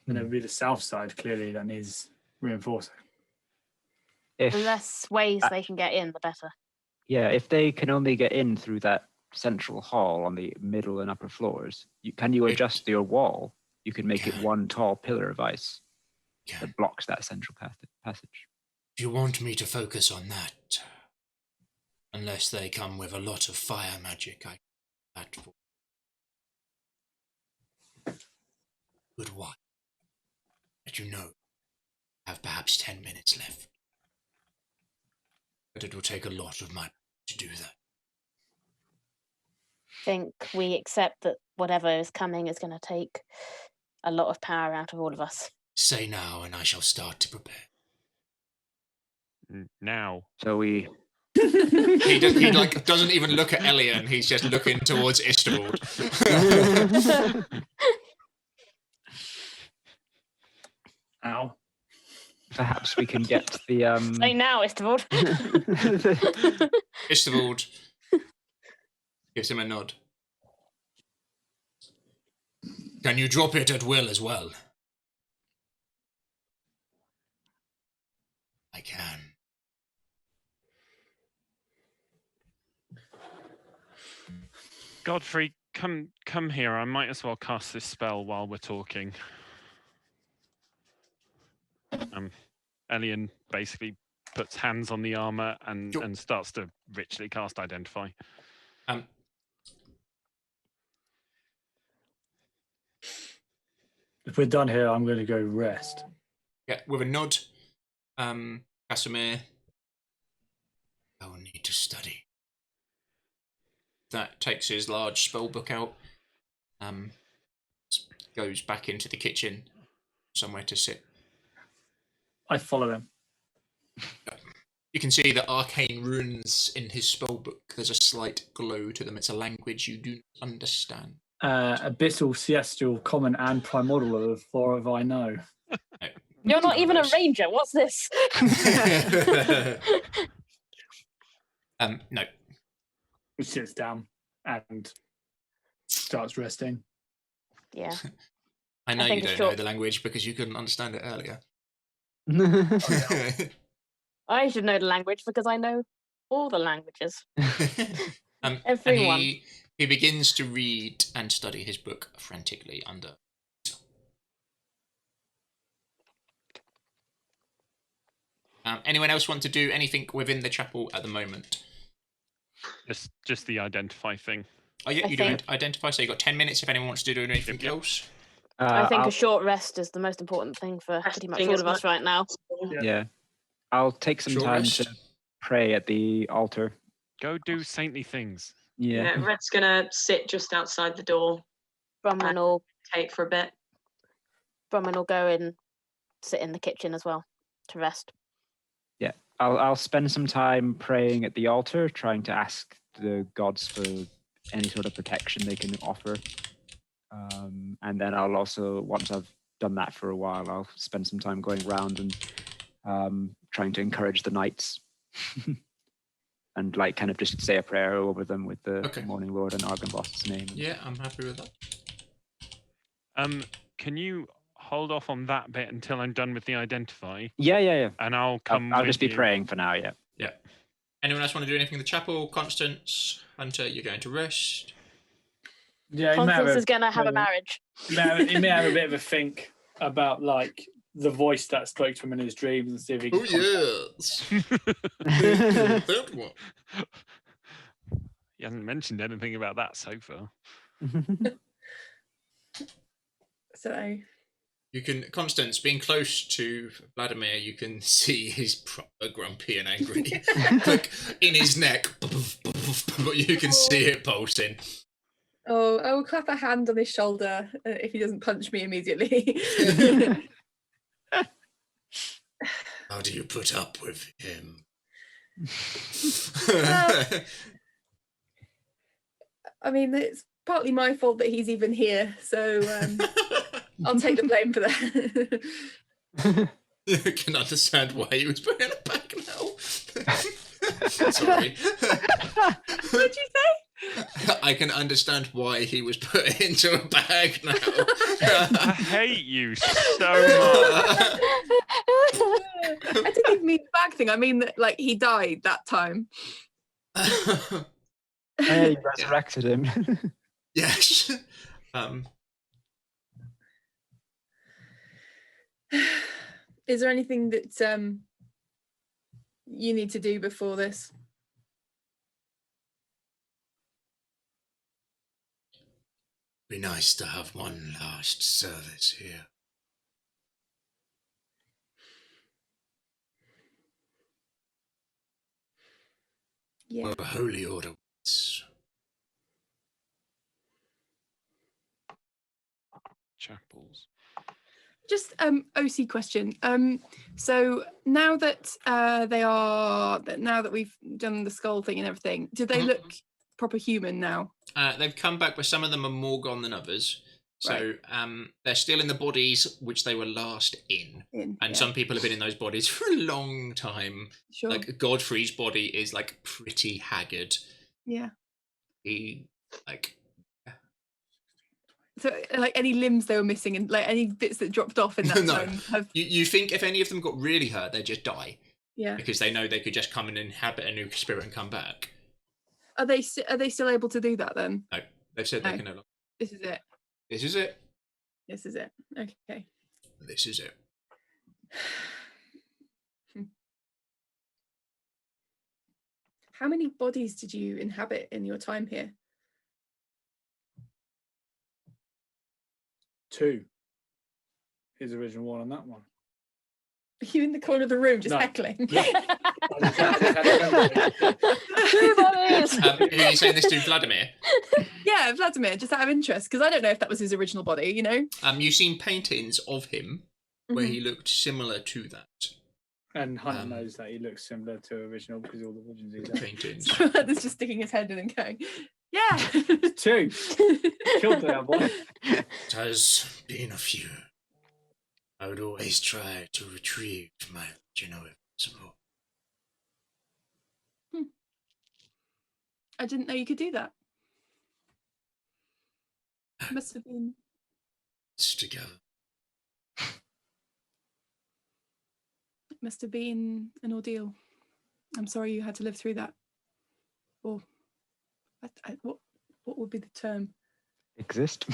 And it would be the south side, clearly, that needs reinforcing. If The less ways they can get in, the better. if they can only get in through that central hall on the middle and upper floors, can you adjust your wall? You can make it one tall pillar of ice that blocks that central passage. If you want me to focus on that, unless they come with a lot of fire magic, I that for good while. But you know, I have perhaps 10 minutes left. But it will take a lot of money to do that. Think we accept that whatever is coming is going to take a lot of power out of all of us. Say now, and I shall start to prepare. Now. So we. He doesn't even look at Elian. He's just looking towards Istibald. Ow. Perhaps we can get the. Say now, Istibald. Istibald gives him a nod. Can you drop it at will as well? I can. Godfrey, come here. I might as well cast this spell while we're talking. Elian basically puts hands on the armor and starts to ritually cast Identify. If we're done here, I'm going to go rest. Yeah, with a nod, Casimir, I will need to study. That takes his large spell book out, goes back into the kitchen, somewhere to sit. I follow him. You can see the arcane runes in his spell book. There's a slight glow to them. It's a language you do not understand. Abyssal, Celestial, Common, and Primordial are the four I know. No. You're not even a ranger. What's this? No. He sits down and starts resting. Yeah. I know I you think don't it's know short. the language because you couldn't understand it earlier. I should know the language because I know all the languages. And Everyone. he begins to read and study his book frantically under. Anyone else want to do anything within the chapel at the moment? Just the Identify thing. Oh yeah, I you think- do Identify. So you got 10 minutes if anyone wants to do anything Yep. else. I think I'll, a short rest is the most important thing for pretty much Resting all as of us right now. yeah, I'll take some Short time rest. to pray at the altar. Go do saintly things. Yeah. Yeah, Red's gonna sit just outside the door, Bronwyn will take for a bit. go and sit in the kitchen as well to rest. I'll spend some time praying at the altar, trying to ask the gods for any sort of protection they can offer. And then I'll also, once I've done that for a while, I'll spend some time going around and trying to encourage the knights. And like kind of just say a prayer over them with the Okay. Morning Lord and Argynvost's name. Yeah, I'm happy with that. Can you hold off on that bit until I'm done with the Identify? Yeah. And I'll come I'll with just be you. praying for now, yeah. Yeah. Anyone else want to do anything in the chapel? Constance, Hunter, you're going to rest. Yeah, he may have Constance a- is going to have a marriage. he may have a bit of a think about like the voice that spoke to him in his dreams and see if he can. yes. That one. He hasn't mentioned anything about that so far. So You can, Constance, being close to Vladimir, you can see he's proper grumpy and angry. Like in his neck, but you can see it pulsing. oh, I will clap a hand on his shoulder if he doesn't punch me immediately. How do you put up with him? I mean, it's partly my fault that he's even here, so I'll take the blame for that. You can understand why he was put in a bag now. Sorry. What did you say? I can understand why he was put into a bag now. I hate you so much. I didn't even mean the bag thing. I mean that, like, he died that time. Hey, you resurrected him. Yes. Is there anything that you need to do before this? Be nice to have one last service here. Yeah. Where the Holy Order was. Chapels. Just OC question. So now that now that we've done the skull thing and everything, do they look proper human now? They've come back, but some of them are more gone than others. So they're still in the bodies which they were last in. And some people have been in those bodies for a long time. Sure. Like Godfrey's body is like pretty haggard. Yeah. He like. So, like any limbs they were missing and like any bits that dropped off in that No. time have. You think if any of them got really hurt, they'd just die. Yeah. Because they know they could just come and inhabit a new spirit and come back. Are they still able to do that then? No, they've said they can no longer. This is it. This is it. This is it. Okay. This is it. How many bodies did you inhabit in your time here? 2. His original one and that one. Are you in the corner of the room just No. heckling? Yeah. 2 bodies. Are you saying this to Vladimir? Yeah, Vladimir, just out of interest, because I don't know if that was his original body, you know? You've seen paintings of him where Mhm. he looked similar to that. And Hunter knows that he looks similar to original because all the visions he's had. Paintings. That's just sticking his head in and going, yeah. 2. Killed that boy. It has been a few. I would always try to retrieve my original principle. I didn't know you could do that. Must have been. It's together. It must have been an ordeal. I'm sorry you had to live through that. Or what would be the term? Exist.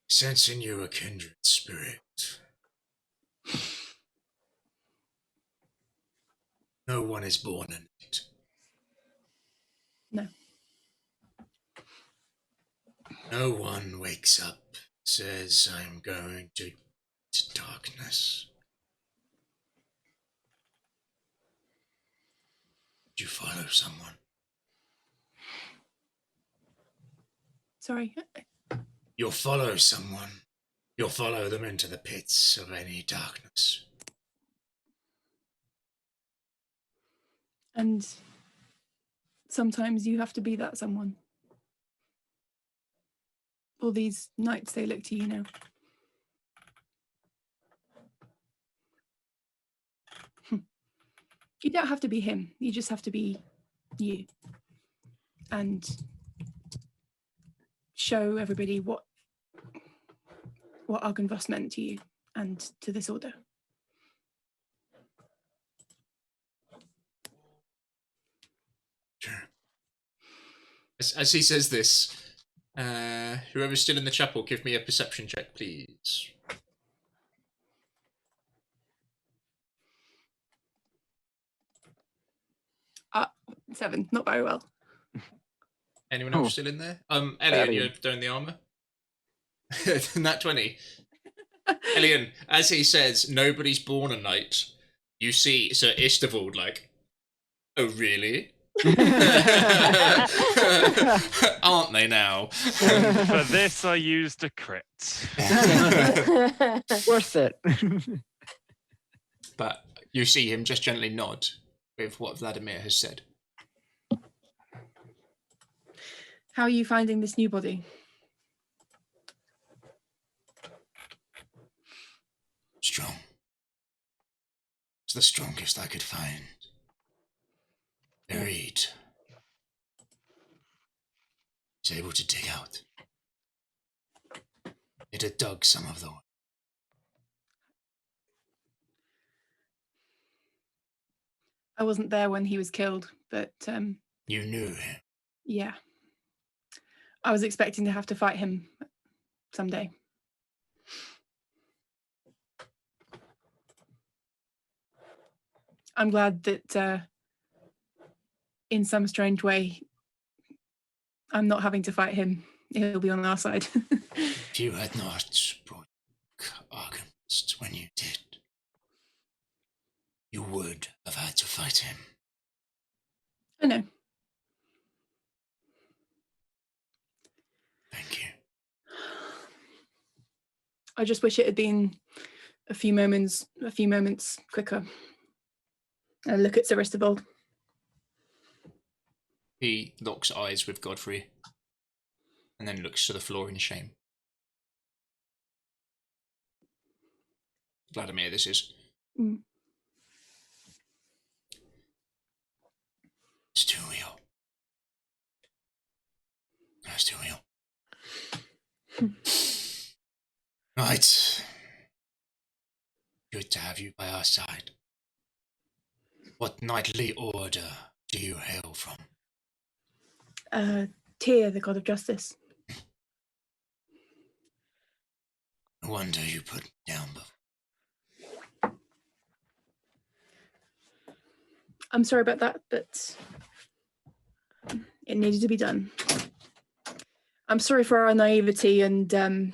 Sense in you a kindred spirit. No one is born in it. No. No one wakes up, says, I'm going to darkness. Did you follow someone? Sorry. You'll follow someone. You'll follow them into the pits of any darkness. And sometimes you have to be that someone. All these nights they look to you now. You don't have to be him. You just have to be you. And show everybody what Argynvost meant to you and to this order. Sure. As he says this, whoever's still in the chapel, give me a perception check, please. — 7, not very well. Anyone else still in there? Elian, you're doing the armor? Nat 20. Elian, as he says, nobody's born a knight. You see Sir Istavold like, oh really? Aren't they now? For this, I used a crit. Worth it. But you see him just gently nod with what Vladimir has said. How are you finding this new body? Strong. It's the strongest I could find. Buried. He's able to dig out. It had dug some of the... I wasn't there when he was killed, but You knew him. yeah. I was expecting to have to fight him someday. I'm glad that in some strange way, I'm not having to fight him. He'll be on our side. If you had not brought Argynvost when you did, you would have had to fight him. I know. Thank you. I just wish it had been a few moments quicker. I look at Sir Istavold. He locks eyes with Godfrey and then looks to the floor in shame. Vladimir, this is. Mm. It's too real. That's too real. Right. Good to have you by our side. What knightly order do you hail from? Tyr, the god of justice. No wonder you put me down before. I'm sorry about that, but it needed to be done. I'm sorry for our naivety and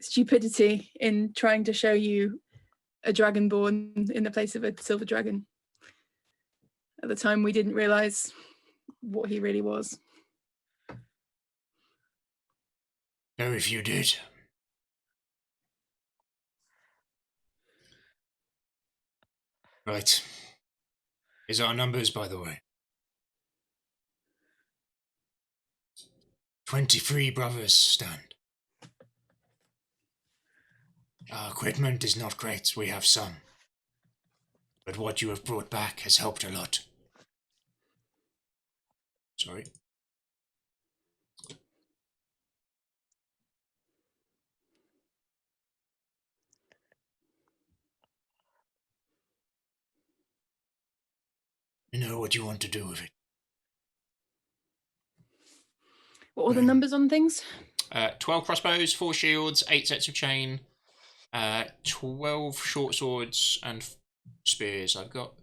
stupidity in trying to show you a dragonborn in the place of a silver dragon. At the time, we didn't realize what he really was. Very few did. Right. Here's our numbers, by the way. 23 brothers stand. Our equipment is not great, we have some. But what you have brought back has helped a lot. Sorry. You know what you want to do with it. What were the numbers on things? 12 crossbows, 4 shields, 8 sets of chain, 12 short swords, and spears. I've got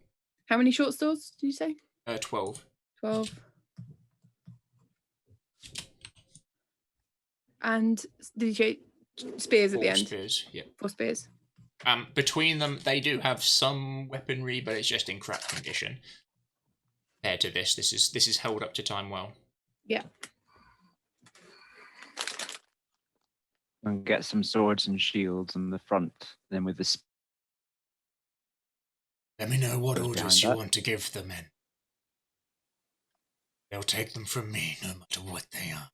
How many short swords did you say? 12. 12. And did you say spears at the 4 end? spears, yeah. 4 spears. Between them, they do have some weaponry, but it's just in crap condition. Compared to this is held up to time well. Yeah. And get some swords and shields on the front, then with the Let me know what Goes orders behind you that. want to give the men. They'll take them from me, no matter what they are.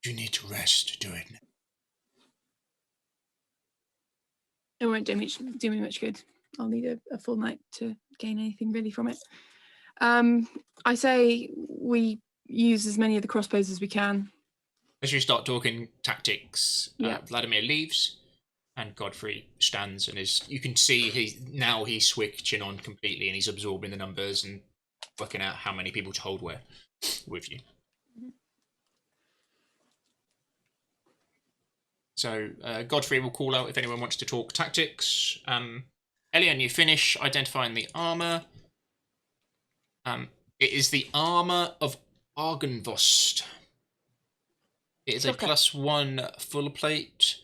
You need to rest, do it now. It won't do me much good. I'll need a full night to gain anything really from it. I say we use as many of the crossbows as we can. As you start talking tactics, Yeah. Vladimir leaves, and Godfrey stands and is. You can see he's switching on completely, and he's absorbing the numbers and working out how many people to hold where with you. So Godfrey will call out if anyone wants to talk tactics. Elian, you finish identifying the armor. It is the armor of Argynvost. It is a +1 full plate.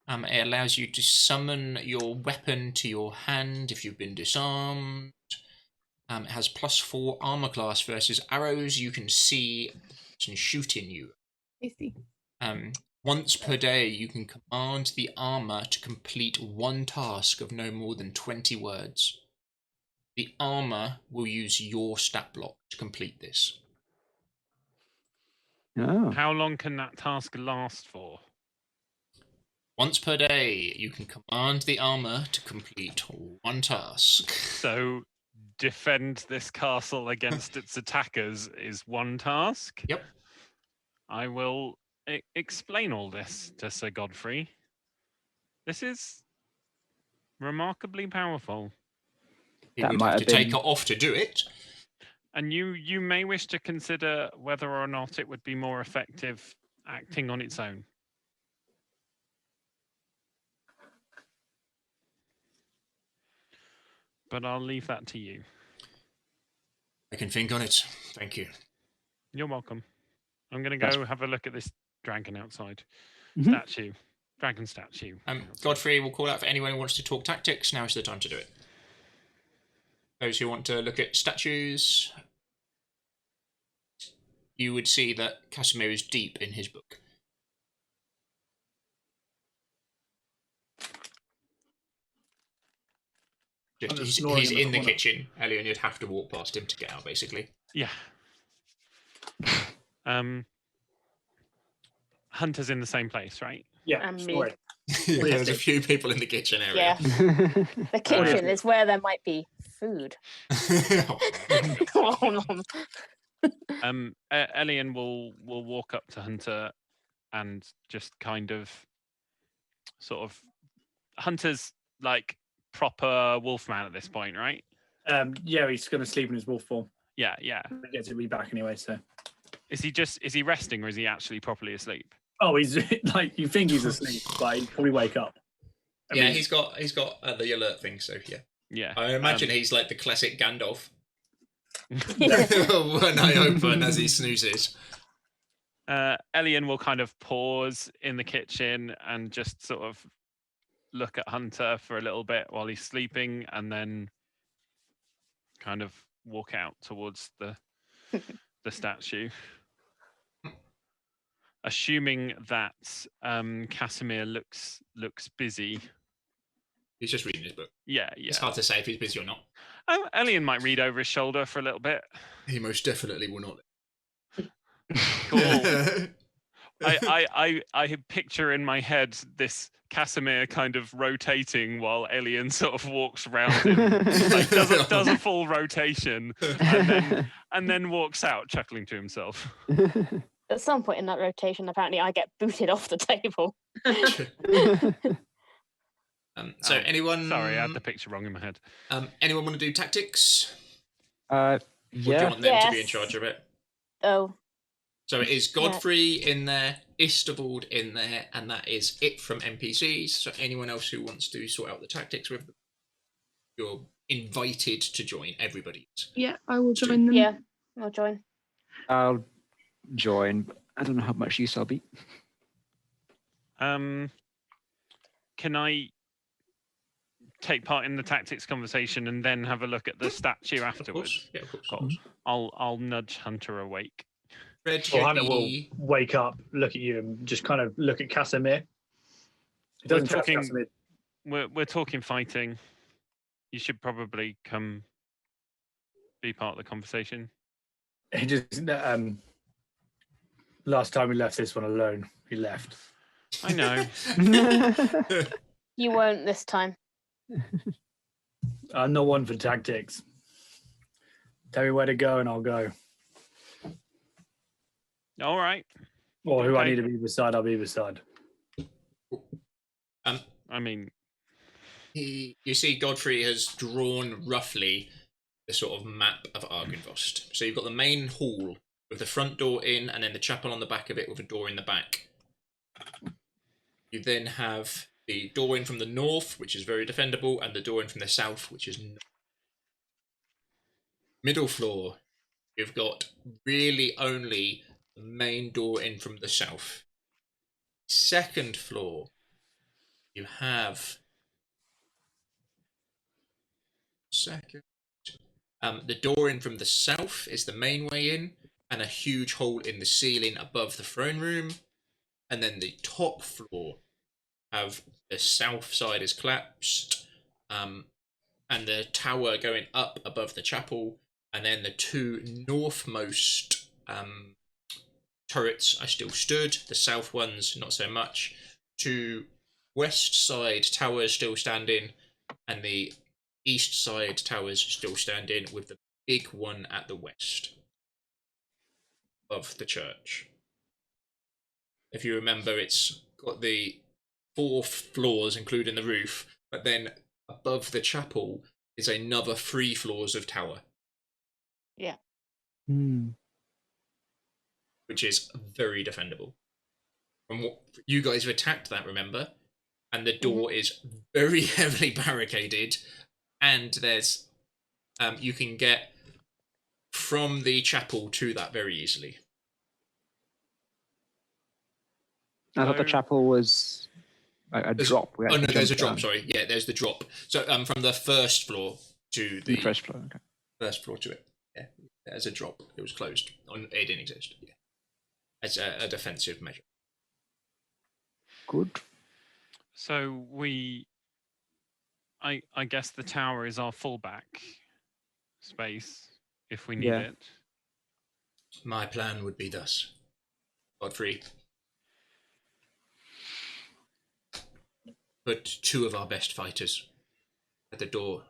It allows you to summon your weapon to your hand if you've been disarmed. It has +4 armor class versus arrows you can see and shooting you. Tasty. Once per day, you can command the armor to complete one task of no more than 20 words. The armor will use your stat block to complete this. Oh. How long can that task last for? Once per day, you can command the armor to complete one task. So, defend this castle against its attackers is one task? Yep. I will explain all this to Sir Godfrey. This is remarkably powerful. He That would might have have to take been- it off to do it. And you may wish to consider whether or not it would be more effective acting on its own. But I'll leave that to you. I can think on it. Thank you. You're welcome. I'm going to That's- go have a look at this dragon outside. Mhm. Statue. dragon statue. Godfrey will call out for anyone who wants to talk tactics. Now is the time to do it. Those who want to look at statues, you would see that Casimir is deep in his book. He's in the kitchen, Ellie, and you'd have to walk past him to get out, basically. Yeah. Hunter's in the same place, right? Yeah, And me. sorry. There's a few people in the kitchen area. Yeah. The kitchen is where there might be food. Elian will walk up to Hunter and just kind of sort of Hunter's like proper wolfman at this point, right? Yeah, he's going to sleep in his wolf form. Yeah. He gets to be back anyway, so. Is he resting or is he actually properly asleep? Oh, he's like, you think he's asleep, but he'll probably wake up. I mean, he's got the alert thing, so yeah. Yeah. I imagine he's like the classic Gandalf. One eye open as he snoozes. Elian will kind of pause in the kitchen and just sort of look at Hunter for a little bit while he's sleeping, and then kind of walk out towards the statue. Assuming that Casimir looks busy. He's just reading his book. Yeah. It's hard to say if he's busy or not. Elian might read over his shoulder for a little bit. He most definitely will not. Cool. I picture in my head this Casimir kind of rotating while Elian sort of walks around him, like does a full rotation, and then walks out chuckling to himself. At some point in that rotation, apparently, I get booted off the table. So anyone? Sorry, I had the picture wrong in my head. Anyone want to do tactics? Yeah. Or do you want them to be in charge of it? Oh. So it is Godfrey in there, Istavold in there, and that is it from NPCs. So anyone else who wants to sort out the tactics with them, you're invited to join. Everybody. Yeah, I will join them. Yeah, I'll join. I'll join. But I don't know how much use I'll be. Can I take part in the tactics conversation and then have a look at the statue afterwards? Yeah, of course. Cool. I'll nudge Hunter awake. Hunter will wake up, look at you, and just kind of look at Casimir. He doesn't trust Casimir. We're talking fighting. You should probably come be part of the conversation. He just last time we left this one alone, he left. I know. You won't this time. I'm not one for tactics. Tell me where to go and I'll go. All right. Or who I need to be beside, I'll be beside. I mean, you see Godfrey has drawn roughly the sort of map of Argynvost. So you've got the main hall with the front door in, and then the chapel on the back of it with a door in the back. You then have the door in from the north, which is very defendable, and the door in from the south, which is not. Middle floor, you've got really only the main door in from the south. Second floor, you have the door in from the south is the main way in, and a huge hole in the ceiling above the throne room. And then the top floor have the south side is collapsed, and the tower going up above the chapel, and then the two northmost turrets are still stood. The south ones not so much. Two west side towers still standing, and the east side towers still standing, with the big one at the west of the church. If you remember, it's got the 4 floors, including the roof, but then above the chapel is another 3 floors of tower. Yeah. Which is very defendable. From what you guys have attacked that, remember? And the door is very heavily barricaded, and there's you can get from the chapel to that very easily. I thought the chapel was A drop. We Oh no, actually there's a jumped drop. down. Sorry, yeah, there's the drop. So from the first floor to The first floor. Okay. first floor to it. Yeah, there's a drop. It was closed. It didn't exist. Yeah, as a defensive measure. Good. So I guess the tower is our fallback space if we need Yeah. it. My plan would be thus: Godfrey, put 2 of our best fighters at the door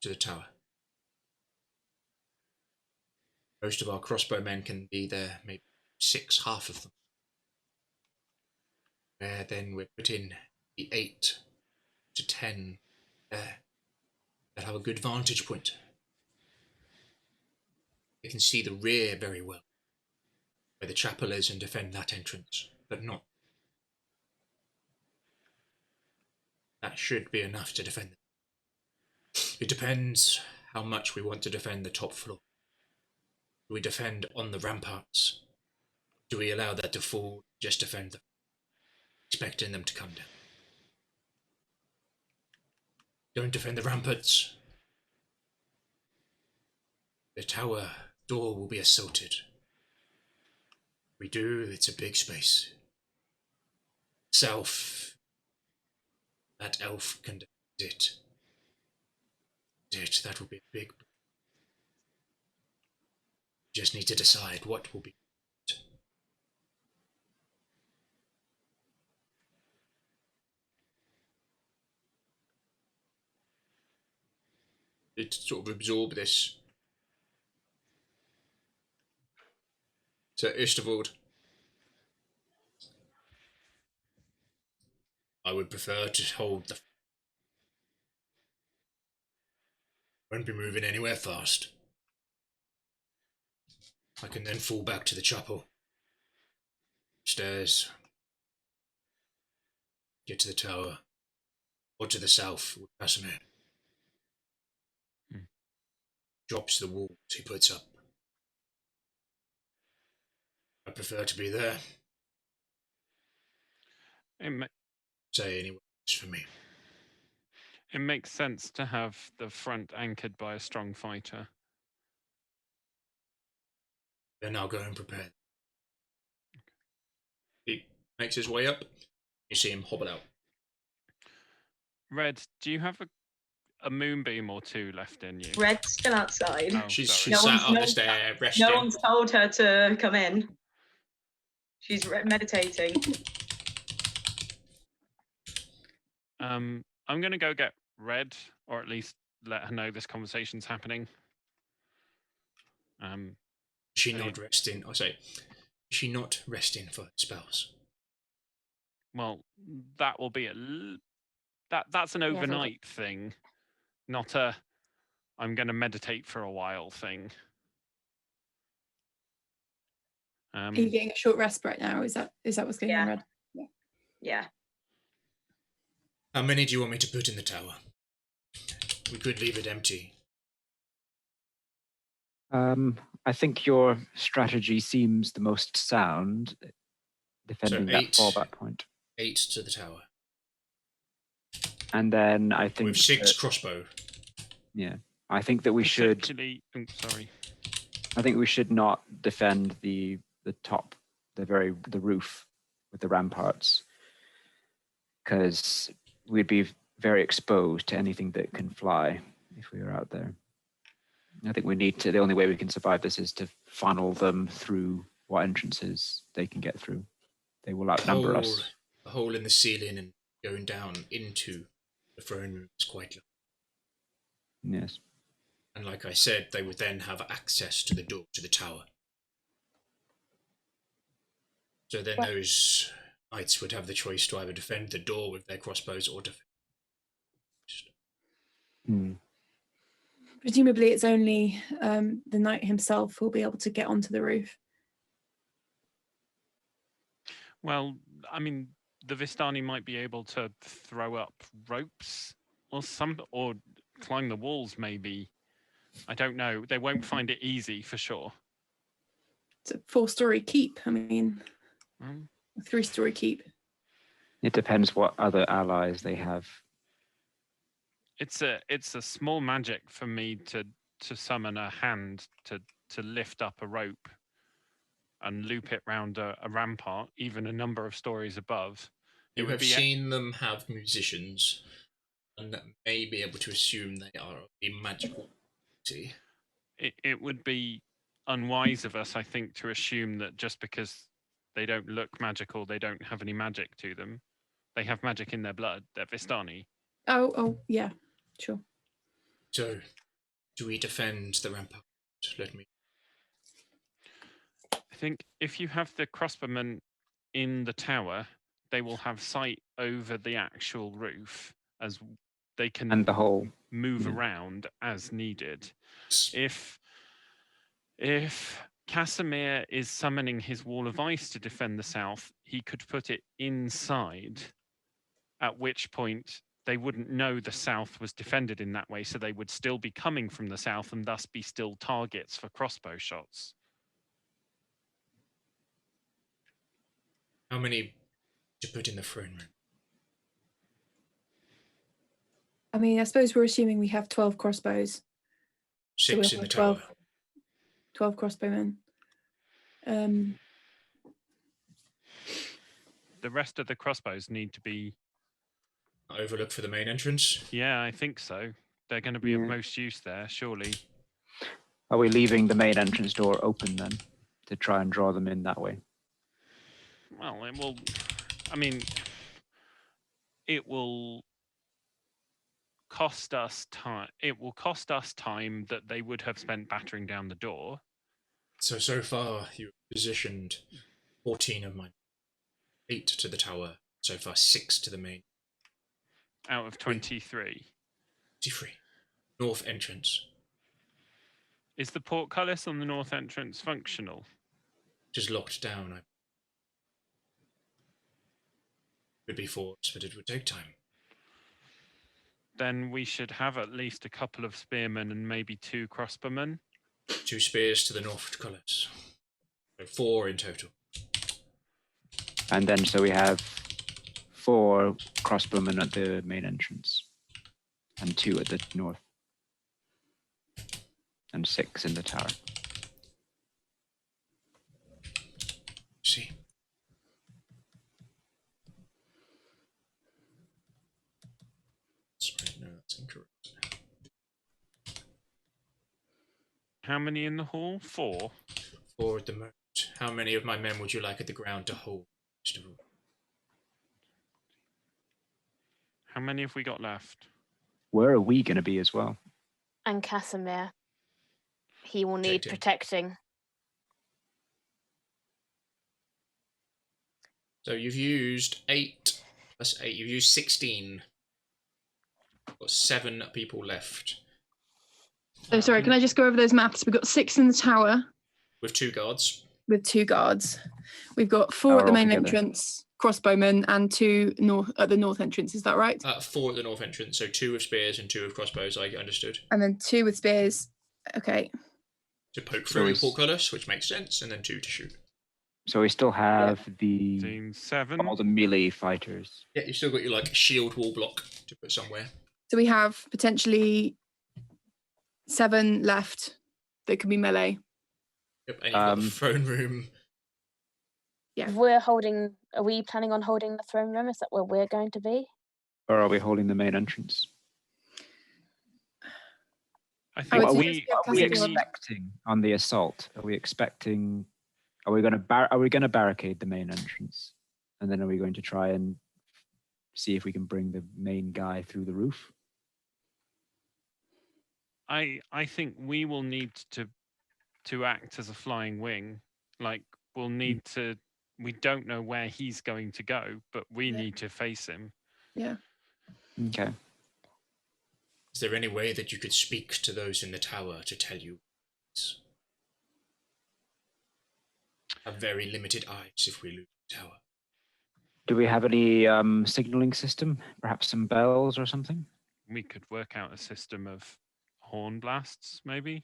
to the tower. Most of our crossbowmen can be there, maybe 6, half of them. Where then we're putting the 8 to 10 there. They'll have a good vantage point. They can see the rear very well, where the chapel is, and defend that entrance, but not. That should be enough to defend them. It depends how much we want to defend the top floor. Do we defend on the ramparts? Do we allow that to fall, just defend them, expecting them to come down? Don't defend the ramparts. The tower door will be assaulted. If we do, it's a big space. South, that elf can defend it. That will be a big. Just need to decide what will be. To sort of absorb this. So Istavold, I would prefer to hold the. Won't be moving anywhere fast. I can then fall back to the chapel. Stairs. Get to the tower. Or to the south with Casimir. Drops the walls he puts up. I prefer to be there. Say anywhere else for me. It makes sense to have the front anchored by a strong fighter. Then I'll go and prepare. He makes his way up. You see him hobble out. Red, do you have a moonbeam or 2 left in you? Red's still outside. Oh, She's sorry. sat on the stair, resting. No one's told her to come in. She's meditating. I'm going to go get Red, or at least let her know this conversation's happening. Is she not resting? I say, is she not resting for spells? Well, that will be that's an overnight thing, not a I'm going to meditate for a while thing. Are you getting a short rest right now? Is that what's going on, Red? Yeah. How many do you want me to put in the tower? We could leave it empty. I think your strategy seems the most sound, defending that fallback point. 8 to the tower. And then I think with 6 crossbow. Yeah, I think that we should. Actually, sorry. I think we should not defend the top, the roof with the ramparts, because we'd be very exposed to anything that can fly if we were out there. I think we need to. The only way we can survive this is to funnel them through what entrances they can get through. They will outnumber us. The hole in the ceiling and going down into the throne room is quite low. Yes. And like I said, they would then have access to the door to the tower. So then those knights would have the choice to either defend the door with their crossbows or defend. Presumably, it's only the knight himself who'll be able to get onto the roof. Well, I mean, the Vistani might be able to throw up ropes or climb the walls, maybe. I don't know. They won't find it easy for sure. It's a 4-story keep. I mean, a 3-story keep. It depends what other allies they have. It's a small magic for me to summon a hand to lift up a rope and loop it round a rampart, even a number of stories above. You have seen them have musicians, and may be able to assume they are of a magical ability. It would be unwise of us, I think, to assume that just because they don't look magical, they don't have any magic to them. They have magic in their blood. They're Vistani. Oh, yeah, sure. So, do we defend the rampart? Let me. I think if you have the crossbowmen in the tower, they will have sight over the actual roof as they can And the whole move around as needed. If Casimir is summoning his wall of ice to defend the south, he could put it inside, at which point they wouldn't know the south was defended in that way, so they would still be coming from the south and thus be still targets for crossbow shots. How many to put in the throne room? I mean, I suppose we're assuming we have 12 crossbows. 6 So in the 12, tower. 12 crossbowmen. The rest of the crossbows need to be overlook for the main entrance. Yeah, I think so. They're going to be of most use there, surely. Are we leaving the main entrance door open then to try and draw them in that way? Well, it will. I mean, it will cost us time. It will cost us time that they would have spent battering down the door. So far, you've positioned 14 of mine. 8 to the tower. So far, 6 to the main. Out of 23. 23. North entrance. Is the portcullis on the north entrance functional? Just locked down. Could be forced, but it would take time. Then we should have at least a couple of spearmen and maybe 2 crossbowmen. 2 spears to the north colours. So 4 in total. And then so we have 4 crossbowmen at the main entrance and 2 at the north and 6 in the tower. See. Sorry, no, that's incorrect. How many in the hall? 4. 4 at the moment. How many of my men would you like at the ground to hold? How many have we got left? Where are we going to be as well? And Casimir. He will need protecting. So you've used 8 plus 8. You've used 16. Got 7 people left. Oh, sorry, can I just go over those maths? We've got 6 in the tower. With 2 guards. With 2 guards. We've got 4 at the main entrance, crossbowmen, and 2 at the north entrance. Is that right? 4 at the north entrance, so 2 with spears and 2 with crossbows, I understood. And then 2 with spears. Okay. To poke through the portcullis, which makes sense, and then 2 to shoot. So we still have the 7. all the melee fighters. Yeah, you've still got your shield wall block to put somewhere. So we have potentially 7 left that could be melee. Yep, and you've got the throne room. Yeah. Are we planning on holding the throne room? Is that where we're going to be? Or are we holding the main entrance? I think are we expecting on the assault? Are we expecting? Are we going to barricade the main entrance, and then are we going to try and see if we can bring the main guy through the roof? I think we will need to act as a flying wing. Like we'll need to. We don't know where he's going to go, but we need to face him. Yeah. Okay. Is there any way that you could speak to those in the tower to tell you? Have very limited eyes if we lose the tower. Do we have any signaling system? Perhaps some bells or something? We could work out a system of horn blasts, maybe.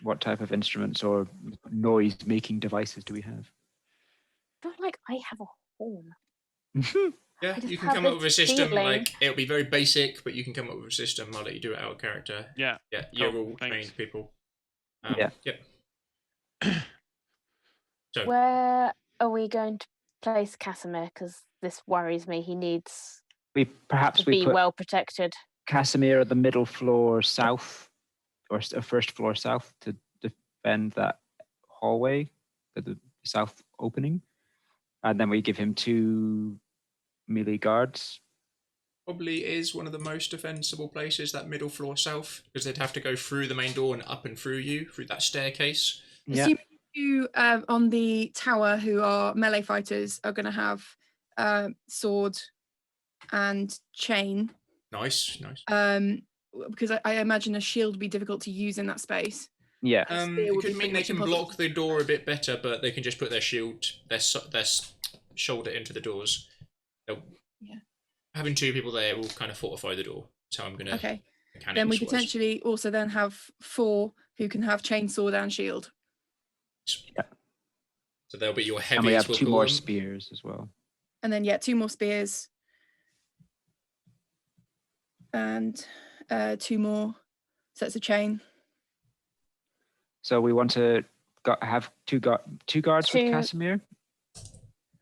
What type of instruments or noise-making devices do we have? I feel like I have a horn. Yeah, just you can have come up with a this system, feeling. like, it'll be very basic, but you can come up with a system. I'll let you do it out of character. Yeah. Yeah, you're Cool, all thanks. trained people. Yeah. Yep. So, Where are we going to place Casimir? Because this worries me. He needs We to be put well protected. Casimir at the middle floor south, or first floor south, to defend that hallway, the south opening, and then we give him 2 melee guards. probably is one of the most defensible places, that middle floor south, because they'd have to go through the main door and up and through you, through that staircase. Yeah. Assuming you on the tower who are melee fighters are going to have sword and chain. Nice. Because I imagine a shield would be difficult to use in that space. Yeah. It could mean they can block the door a bit better, but they can just put their shield, their shoulder into the doors. Having 2 people there will kind of fortify the door. That's how I'm going to. Okay. Then we potentially also then have 4 who can have chain, sword, and shield. Yeah. So they'll be your heavies. And we have we'll 2 call more them. spears as well. And then 2 more spears. And 2 more sets of chain. So we want to have two guards with Casimir.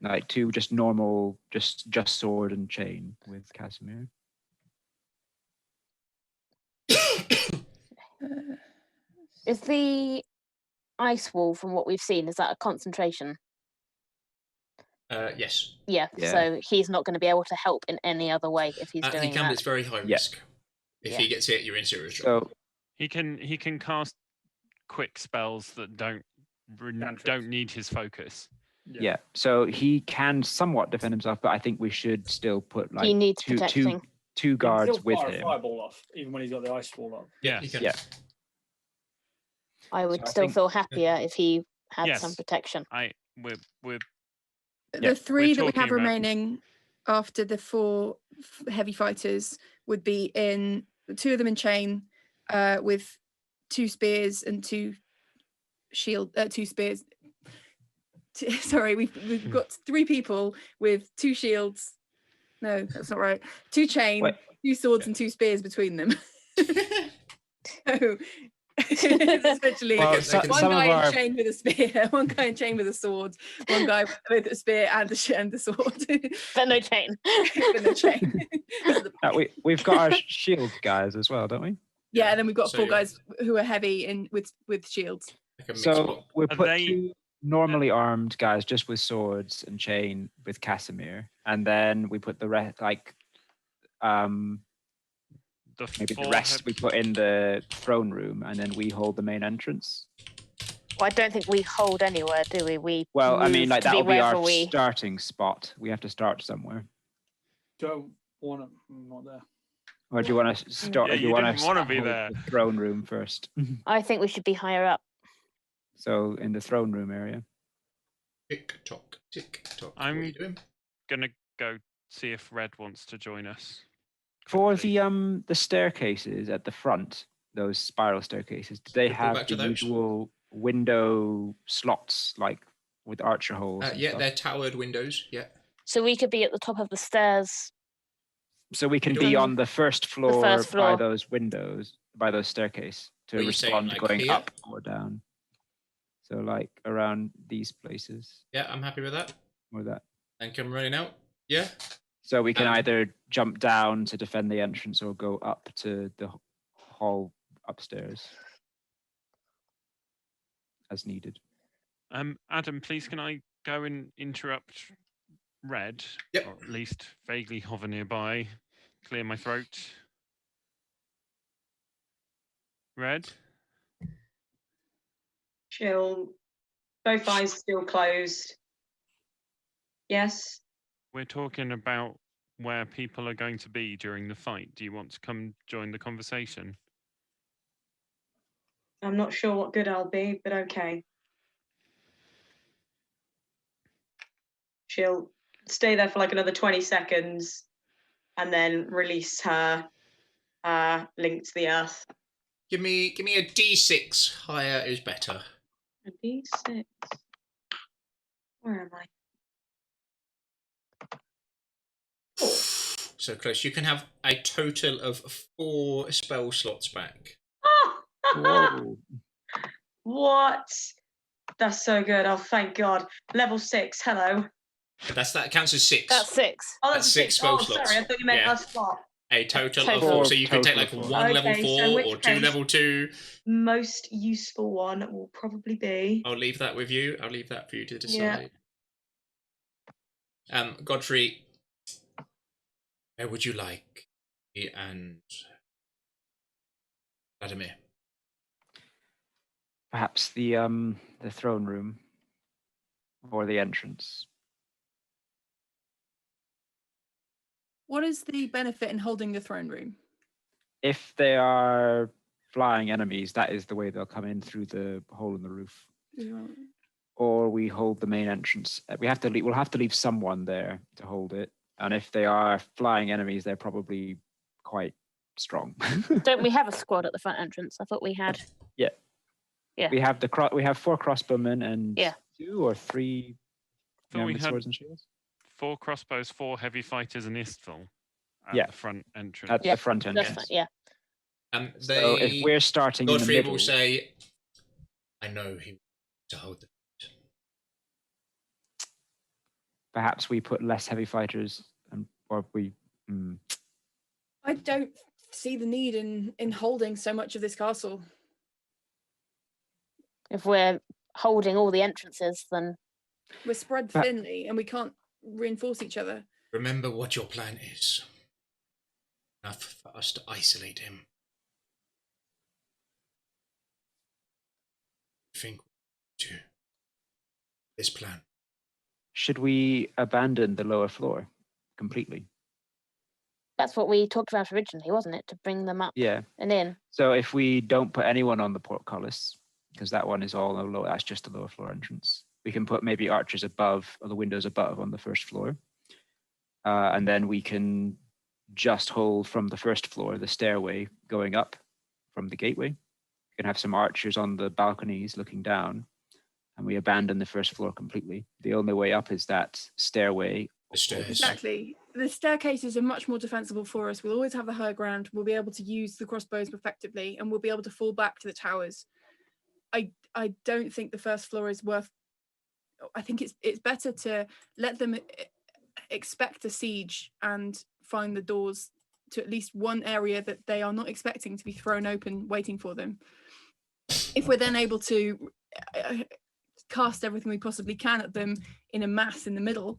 Like 2 just normal, just sword and chain with Casimir. Is the ice wall, from what we've seen, is that a concentration? Yes. Yeah. So he's not going to be able to help in any other way if he's doing he can, that. but it's very high risk. If he gets hit, you're in serious trouble. So he can cast quick spells that don't need his focus. Yeah. So he can somewhat defend himself, but I think we should still put like he needs protecting. two guards with fire him. A fireball off, even when he's got the ice wall up. Yeah. Yeah. I would So I still think- feel happier if he had some Yes. protection. We're The 3 that we talking have about- remaining after the 4 heavy fighters would be in 2 of them in chain, with 2 spears and 2 shield. 2 spears. Sorry, we've got 3 people with 2 shields. No, that's not right. 2 chain, Wait. 2 swords, and 2 spears between them. So it's essentially Well, Okay, some one guy of our in chain with a spear, one guy in chain with a sword, one guy with a spear and the sword. But no chain. With a chain. we've got our shield guys as well, don't we? Yeah, and then we've got So 4 you're- guys who are heavy with shields. Like a mixed So lot. we Are put they- 2 normally armed guys just with swords and chain with Casimir, and then we put the rest maybe the rest we put in the throne room, and then we hold the main entrance. Well, I don't think we hold anywhere, do we? Well, I mean, move like to that'll be wherever our we. starting spot. We have to start somewhere. Don't want to. I'm not there. Or do you want to start? Yeah, do you you want didn't wanna be there. The throne room first. I think we should be higher up. So in the throne room area. Tick tock, tick tock. I'm- What are you doing? gonna go see if Red wants to join us. For quickly. the staircases at the front, those spiral staircases, do they Should we go have back to the those? usual window slots like with archer holes? and Yeah, stuff? they're towered windows. Yeah. So we could be at the top of the stairs. So we can You be don't- on the first floor, first by floor. those windows, by those staircase to What are you saying, respond like going here? up or down. So like around these places Yeah, I'm happy with that. or that. And come running out. Yeah. So we can And- either jump down to defend the entrance or go up to the hall upstairs as needed. Adam, please can I go and interrupt Red? Yep. Or at least vaguely hover nearby, clear my throat. Red? Chill. Both eyes still closed. Yes. We're talking about where people are going to be during the fight. Do you want to come join the conversation? I'm not sure what good I'll be, but okay. She'll stay there for like another 20 seconds and then release her link to the earth. Give me a D6. Higher is better. A D6. Where am I? So close. You can have a total of 4 spell slots back. Whoa. What? That's so good. Oh, thank God. Level 6. Hello. That counts as 6. That's 6. Oh, That's that's a 6 6. spell Oh, slots. sorry. I thought you meant Yeah. a slot. A total of Total. 4. So you could take Total like of 1 4. level Okay, 4 so in which or 2 case- level 2. Most useful one will probably be. I'll leave that with you. I'll leave that for you to Yeah. decide. Godfrey, where would you like me and Vladimir? Perhaps the throne room or the entrance. What is the benefit in holding the throne room? If they are flying enemies, that is the way they'll come in through the hole in the roof. Or we hold the main entrance. We'll have to leave someone there to hold it. And if they are flying enemies, they're probably quite strong. Don't we have a squad at the front entrance? I thought we had. Yeah. Yeah. We have we have 4 crossbowmen and Yeah. 2 or 3 Thought we with had swords and shields. 4 crossbows, 4 heavy fighters, and Istval at Yeah. the front entrance. At the front That's entrance. fine. Yeah. So if we're starting in the Godfrey middle, will say, I know he wants to hold the perhaps we put less heavy fighters, or we. I don't see the need in holding so much of this castle. If we're holding all the entrances, then We're spread But- thinly and we can't reinforce each other. Remember what your plan is. Enough for us to isolate him. Think to this plan. Should we abandon the lower floor completely? that's what we talked about originally, wasn't it? To bring them up Yeah. and in. So if we don't put anyone on the portcullis, because that one is all low, that's just a lower floor entrance. We can put maybe archers above or the windows above on the first floor. And then we can just hold from the first floor, the stairway going up from the gateway. We can have some archers on the balconies looking down, and we abandon the first floor completely. The only way up is that stairway. The stairs. Exactly. The staircases are much more defensible for us. We'll always have the high ground. We'll be able to use the crossbows effectively, and we'll be able to fall back to the towers. I don't think the first floor is worth. I think it's better to let them expect a siege and find the doors to at least one area that they are not expecting to be thrown open, waiting for them. If we're then able to cast everything we possibly can at them in a mass in the middle,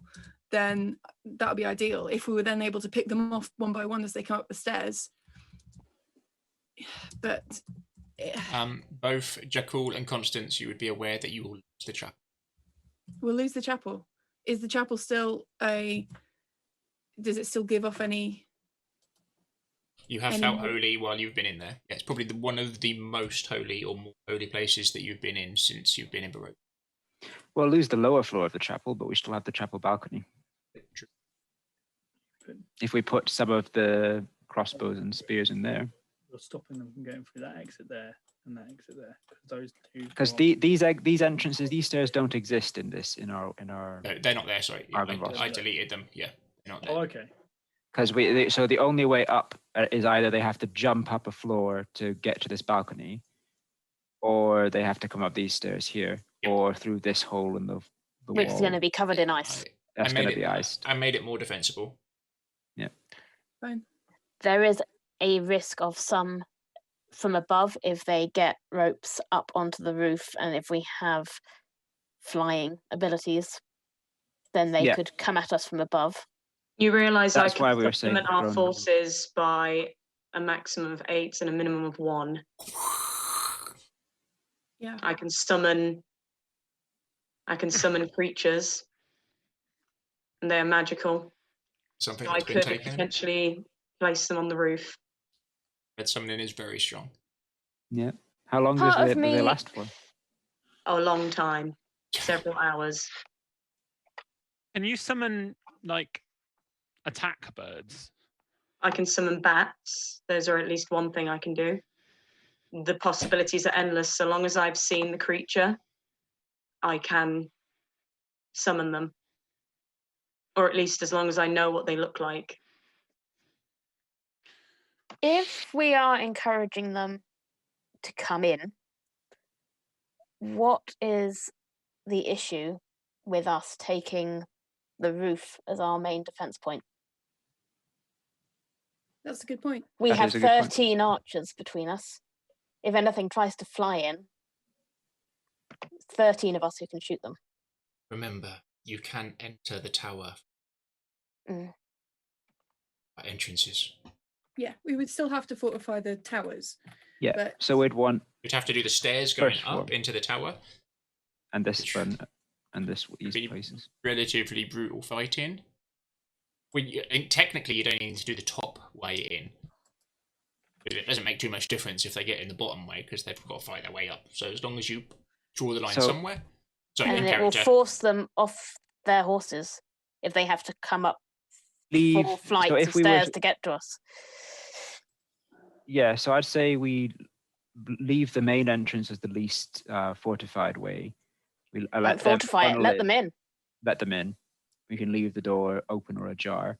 then that would be ideal. If we were then able to pick them off one by one as they come up the stairs. But both Jakul and Constance, you would be aware that you will lose the chapel. we'll lose the chapel. Is the chapel still does it still give off any? You have Any felt more? holy while you've been in there. Yeah, it's probably one of the most holy or more holy places that you've been in since you've been in Barovia. We'll lose the lower floor of the chapel, but we still have the chapel balcony. True. If we put some of the crossbows and spears in there. You're stopping them from going through that exit there and that exit there. Those two. Because these entrances, these stairs don't exist in our. No, they're not there. Sorry, Argon Ross. I deleted them. Yeah, they're not there. Oh, okay. Because so the only way up is either they have to jump up a floor to get to this balcony, or they have to come up these stairs here, Yep. or through this hole in the Which wall. is going to be covered in ice. That's going to be iced. I made it more defensible. Fine. There is a risk of some from above if they get ropes up onto the roof, and if we have flying abilities, then they Yeah. could come at us from above. You realise I That's why can we were saying supplement our drone. forces by a maximum of 8 and a minimum of 1. Yeah. I can summon creatures, and they are magical. Something So I that's been could taken. potentially place them on the roof. Red summoning is very strong. Yeah. How long Part does of they me- last for? Oh, a long time, several hours. Can you summon like attack birds? I can summon bats. Those are at least one thing I can do. The possibilities are endless. So long as I've seen the creature, I can summon them. or at least as long as I know what they look like. If we are encouraging them to come in, what is the issue with us taking the roof as our main defense point? That's a good point. We That have is a good point. 13 archers between us. If anything tries to fly in, 13 of us who can shoot them. Remember, you can enter the tower Mm. by entrances. Yeah, we would still have to fortify the towers. Yeah. But So we'd want You'd have to do the stairs going First up floor. into the tower. and this Which- one and this these Be- places. Relatively brutal fighting. And technically, you don't need to do the top way in. But it doesn't make too much difference if they get in the bottom way because they've got to fight their way up. So as long as you draw the line So- somewhere. Sorry, And in it will character. force them off their horses if they have to come up Leave. 4 flights so of if we stairs were, to get to us. yeah, so I'd say we leave the main entrance as the least fortified way. We let them Fortify it, funnel let them in. Let them in. We can leave the door open or ajar.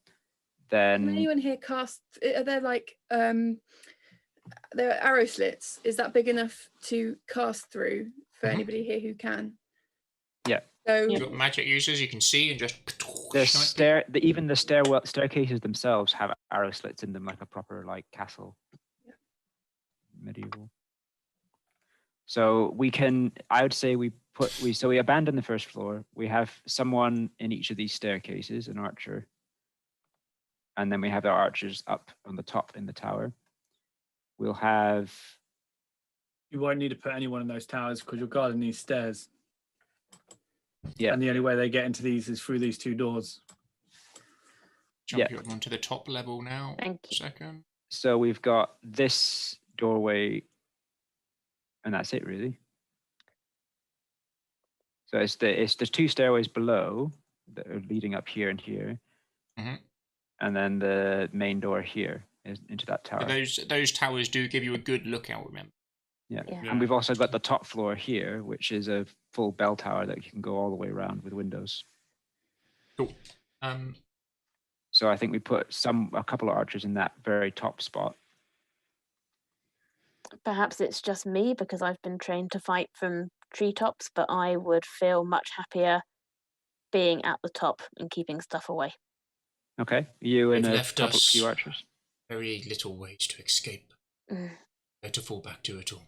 can Then anyone here cast? Are there like there are arrow slits? Is that big enough to cast through for Mhm. anybody here who can? Yeah. So You've got magic users you can see and just. even the staircases themselves have arrow slits in them, like a proper like castle. Yeah. Medieval. So we can. I would say we abandon the first floor. We have someone in each of these staircases, an archer, and then we have our archers up on the top in the tower. We'll have. You won't need to put anyone in those towers because you're guarding these stairs. Yeah. And the only way they get into these is through these 2 doors. Jump Yeah. you onto the top level now. Thank you. Second. So we've got this doorway, and that's it really. So there's 2 stairways below that are leading up here and here, Mhm. and then the main door here is into that tower. So those towers do give you a good lookout, remember? Yeah. Yeah. And we've also got the top floor here, which is a full bell tower that you can go all the way around with windows. Cool. So I think we put a couple of archers in that very top spot. Perhaps it's just me because I've been trained to fight from treetops, but I would feel much happier being at the top and keeping stuff away. Okay. You and They've a left couple us few archers. very little ways to escape. Mm. Where to fall back to at all.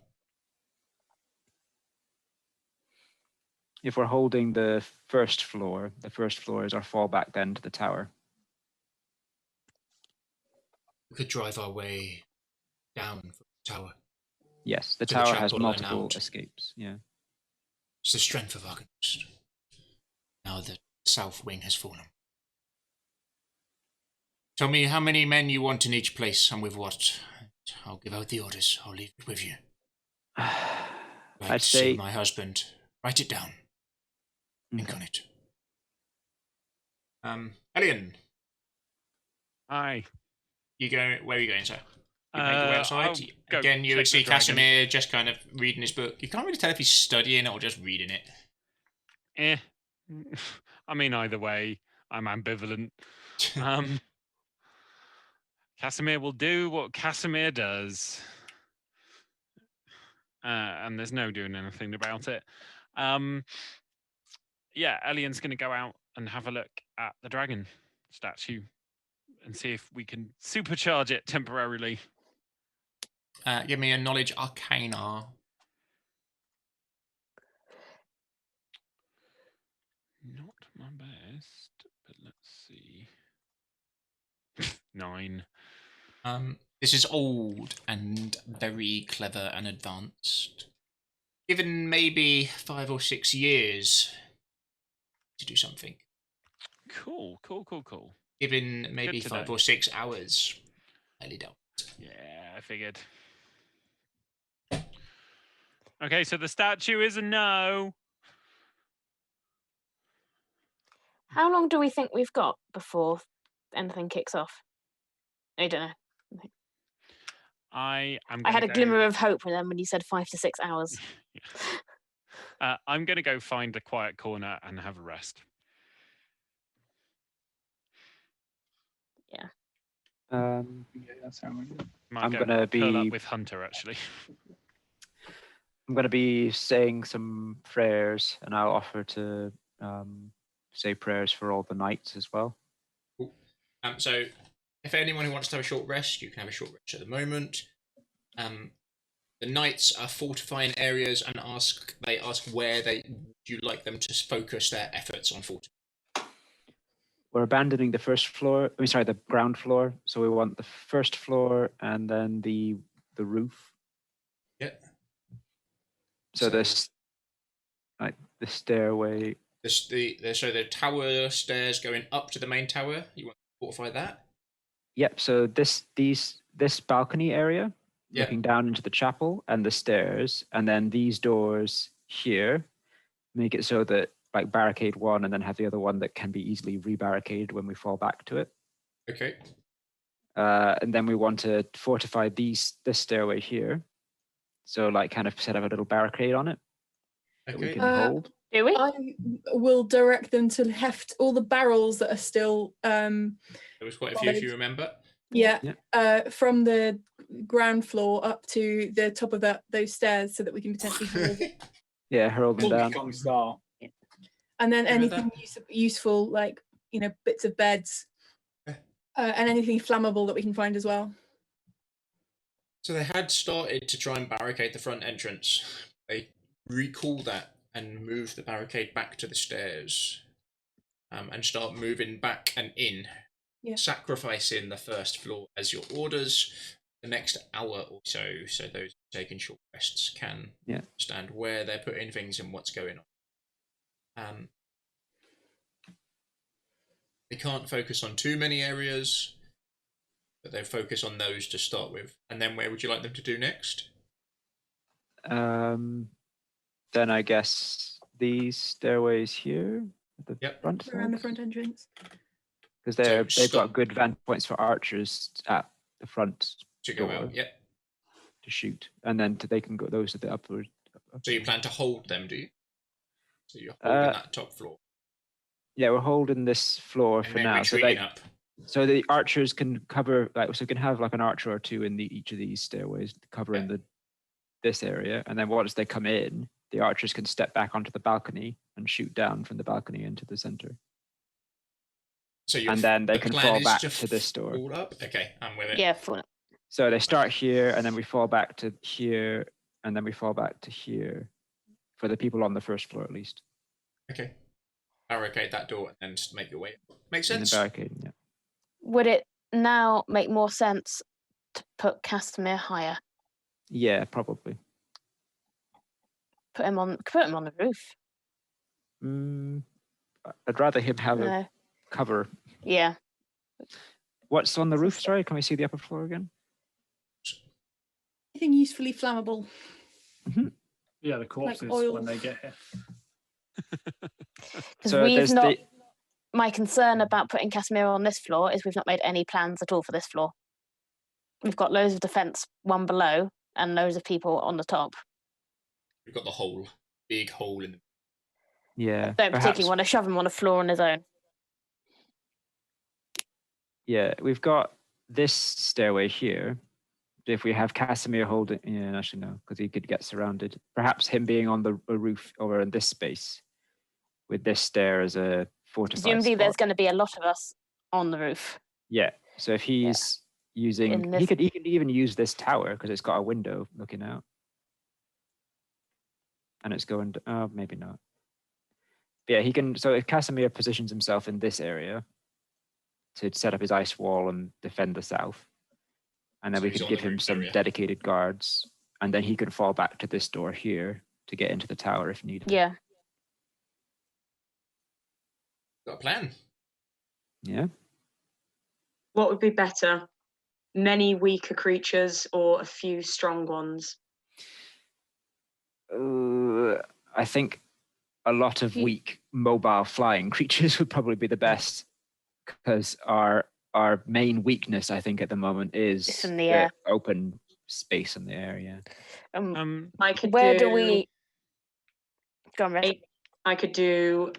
If we're holding the first floor is our fallback then to the tower. We could drive our way down from the tower. Yes, the To the tower trap has or line multiple out. escapes. Yeah. It's the strength of our ghost. Now the south wing has fallen. Tell me how many men you want in each place and with what. I'll give out the orders. I'll leave it with you. I'd See say my husband. Write it down. Think on it. Elian, Aye. you go. Where are you going, sir? You make your way I'll outside. go Again, you would check see the dragon. Casimir just kind of reading his book. You can't really tell if he's studying it or just reading it. I mean, either way, I'm ambivalent. Casimir will do what Casimir does. And there's no doing anything about it. Yeah, Elian's going to go out and have a look at the dragon statue and see if we can supercharge it temporarily. Give me a knowledge arcana. Not my best, but let's see. 9. This is old and very clever and advanced. Given maybe 5 or 6 years to do something. Cool. Given maybe to 5 know. or 6 hours. Highly doubt. Yeah, I figured. Okay, so the statue is a no. How long do we think we've got before anything kicks off? I don't know. I I had a glimmer of hope when you said 5 to 6 hours. I'm going to go find a quiet corner and have a rest. Um, Yeah, that's how we do. Might I'm go gonna curl up be- with Hunter actually. I'm going to be saying some prayers, and I'll offer to say prayers for all the knights as well. Cool. So, if anyone who wants to have a short rest, you can have a short rest at the moment. The knights are fortifying areas and ask where you'd like them to focus their efforts on fortifying. We're abandoning the first floor. The ground floor. So we want the first floor and then the roof. Yeah. So this, like the stairway. So the tower stairs going up to the main tower. You want to fortify that? Yep. So this balcony area, Yeah. looking down into the chapel, and the stairs, and then these doors here, make it so that like barricade one, and then have the other one that can be easily rebarricaded when we fall back to it. Okay. And then we want to fortify this stairway here. So like kind of set up a little barricade on it that we Okay. can hold. Do we? I will direct them to heft all the barrels that are still There was quite a few, if you solid. remember. from the ground floor up to the top of those stairs so that we can potentially hold it. Yeah, hurl them Donkey down. Kong style. And then Agree with anything useful, like bits of beds, and anything flammable that we can find as well. So they had started to try and barricade the front entrance. They recalled that and moved the barricade back to the stairs, and start moving back and in, sacrificing the first floor as your orders. The next hour or so those taking short rests can understand where they're putting things and what's going on. They can't focus on too many areas, but they focus on those to start with. And then where would you like them to do next? Then I guess these stairways here at the front Around the sides? front entrance. Because they've stop. got good vantage points for archers at the front To go door out, yep. to shoot, and then they can go. Those are the upward. So you plan to hold them, do you? So you're holding that top floor. Yeah, we're holding this floor And for then now. retreating up. So the archers can cover, so we can have like an archer or two in each of these stairways covering this area, and then once they come in, the archers can step back onto the balcony and shoot down from the balcony into the center. So and then they the can plan fall is back to to this door. Fall up? Okay, I'm with it. Yeah, fall up. So they start here, and then we fall back to here, and then we fall back to here, for the people on the first floor at least. Okay. Barricade that door and then just make your way. Makes And sense? the barricade, yeah. Would it now make more sense to put Castamere higher? Yeah, probably. Put him on the roof. I'd rather him have a No. cover. Yeah. What's on the roof? Sorry, can we see the upper floor again? Anything usefully flammable. Yeah, the corpses oil. when they get here. Because So we've there's not. My concern about putting Casimir on this floor is we've not made any plans at all for this floor. We've got loads of defense one below and loads of people on the top. We've got the hole, big hole in the. Yeah. Don't perhaps- particularly want to shove him on a floor on his own. Yeah, we've got this stairway here. If we have Casimir holding, yeah, actually no, because he could get surrounded. Perhaps him being on the roof over in this space, with this stair as a fortified Presumably, spot. there's going to be a lot of us on the roof. Yeah. So if he's using, In he this- could even use this tower because it's got a window looking out, and it's going. Maybe not. But yeah, he can. So if Casimir positions himself in this area to set up his ice wall and defend the south, and then So we he's could on give the him roof some area. dedicated guards, and then he can fall back to this door here to get into the tower if needed. Yeah. Got a plan. Yeah. What would be better? Many weaker creatures or a few strong ones? I think a lot of weak, mobile flying creatures would probably be the best, because our main weakness, I think, at the moment is It's in the air. open space in the air. Yeah. I could Where do do we? Go on, Rez. I could do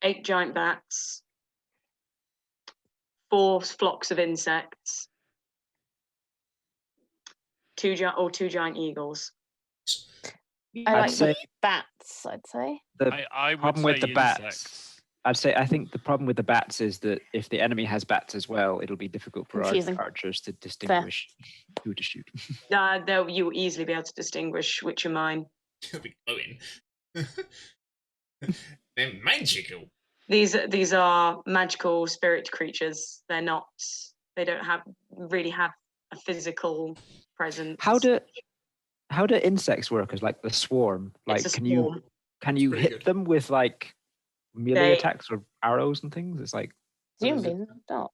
8 giant bats, 4 flocks of insects. 2 giant eagles. I I'd like say the bats, I'd say. the I would problem say with the bats. insects. I think the problem with the bats is that if the enemy has bats as well, it'll be difficult for our Confusing. archers to distinguish who to shoot. You'll easily be able to distinguish which are mine. He'll be glowing. They're magical. These are magical spirit creatures. They're not. They don't really have a physical presence. How do insects work? As like the swarm? Like, It's a can you swarm. Pretty hit good. them with like melee They- attacks or arrows and things? It's like Presumably not.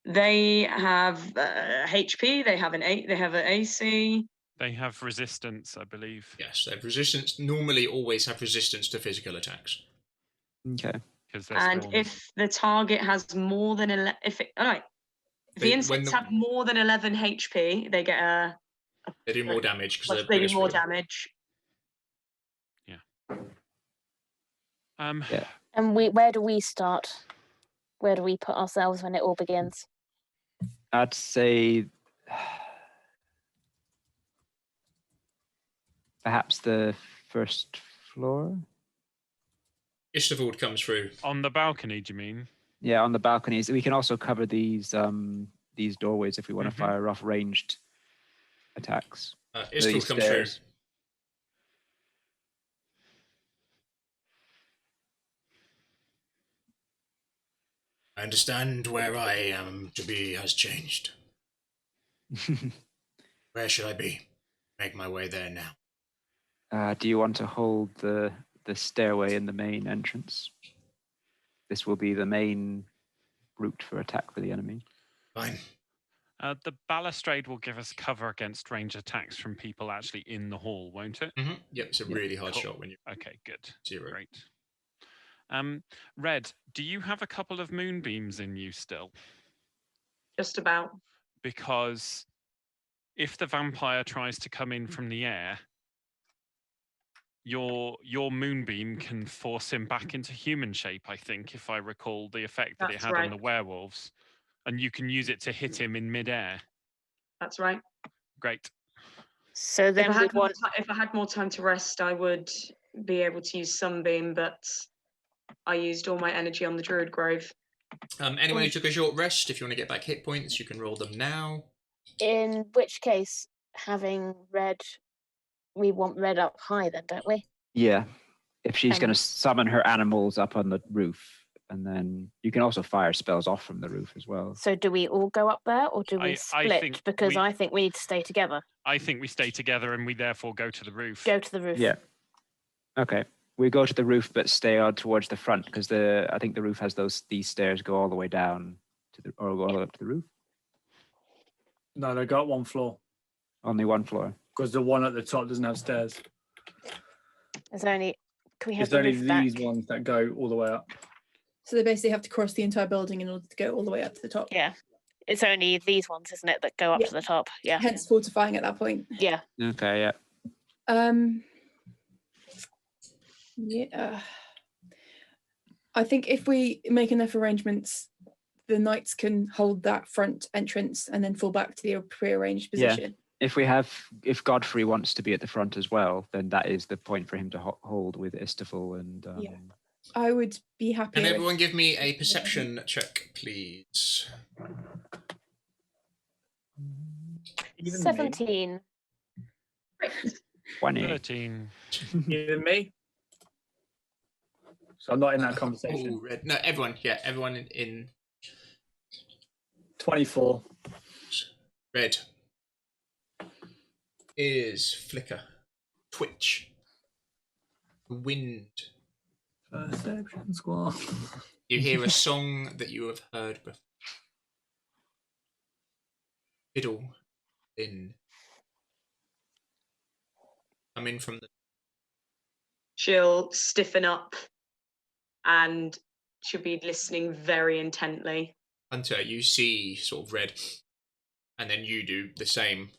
They have HP. They have an AC. They have resistance, I believe. Yes, they have resistance. Normally, always have resistance to physical attacks. okay. Because they're And spawns. if the target has more than 11, if the insects have more than 11 HP, they get They do more damage because they're they do bigger more swarm. damage. Yeah. And where do we start? Where do we put ourselves when it all begins? I'd say perhaps the first floor. Istavold comes through. On the balcony, do you mean? Yeah, on the balconies. We can also cover these doorways if we want to Mhm. fire off ranged attacks. Istavold These comes stairs. through. I understand where I am to be has changed. Where should I be? Make my way there now. Do you want to hold the stairway in the main entrance? This will be the main route for attack for the enemy. Fine. The balustrade will give us cover against range attacks from people actually in the hall, won't it? Mm-hmm. Yep, it's a really hard Cool. shot when you Okay, good. 0. Great. Red, do you have a couple of moonbeams in you still? Just about. Because if the vampire tries to come in from the air, your moonbeam can force him back into human shape, I think, if I recall the effect that it That's had on right. the werewolves. And you can use it to hit him in midair. That's right. Great. So If then I, we'd want. if I had more time to rest, I would be able to use Sunbeam, but I used all my energy on the Druid Grove. Anyone who took a short rest, if you want to get back hit points, you can roll them now. In which case, having red, we want red up high then, don't we? Yeah. If she's going Um, to summon her animals up on the roof, and then you can also fire spells off from the roof as well. So do we all go up there or do we I split? think Because we- I think we need to stay together. I think we stay together and we therefore go to the roof. Go to the roof. Yeah. Okay. We go to the roof, but stay on towards the front because I think the roof has these stairs go all the way down or go all the way up to the roof. No, they got one floor Only one floor. because the one at the top doesn't have stairs. There's only. Can we have It's the only roof these back? ones that go all the way up. So they basically have to cross the entire building in order to go all the way up to the top. Yeah. It's only these ones, isn't it, that go up Yeah. to the top? Yeah. Hence fortifying at that point. Yeah. Okay, yeah. Yeah. I think if we make enough arrangements, the knights can hold that front entrance and then fall back to the prearranged Yeah. position. If Godfrey wants to be at the front as well, then that is the point for him to hold with Istafel and. Yeah. I would be happy. Can with- everyone give me a perception check, please? Even 17. 20. 13. me. Even me. So I'm not in that conversation. Oh, red. No, everyone. Yeah, everyone in 24. red is flicker, twitch, wind. Perception squad. You hear a song that you have heard before. Fiddle in. Coming from the. She'll stiffen up and she'll be listening very intently. Hunter, you see sort of red, and then you do the same.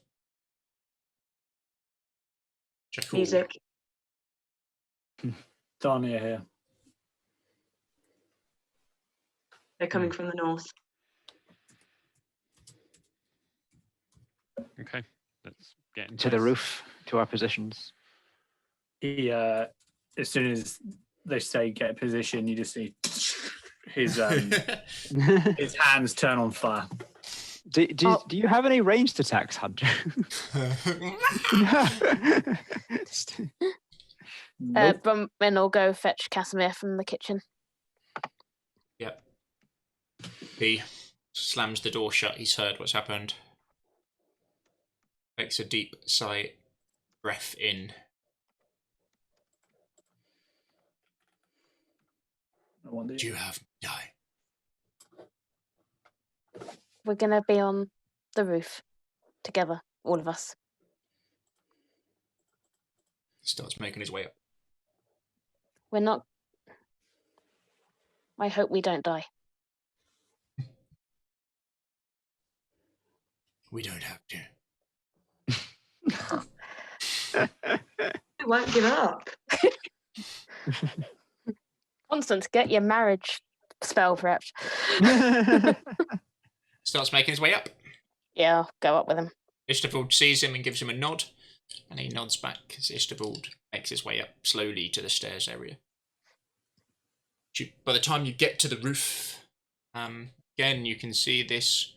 Jakul. Music. Dania here. They're coming from the north. Okay, let's get in To the place. roof, to our positions. He, as soon as they say get a position, you just see his hands turn on fire. Do you have any ranged attacks, Hunter? Nope. Bronwyn will go fetch Casimir from the kitchen. Yep. He slams the door shut. He's heard what's happened. Takes a deep sigh, breath in. Would You have died. We're gonna be on the roof together, all of us. He starts making his way up. We're not. I hope we don't die. We don't have to. I won't give up. Constance, get your marriage spell prepped. Starts making his way up. Yeah, I'll go up with him. Istavold sees him and gives him a nod, and he nods back as Istavold makes his way up slowly to the stairs area. By the time you get to the roof, again you can see this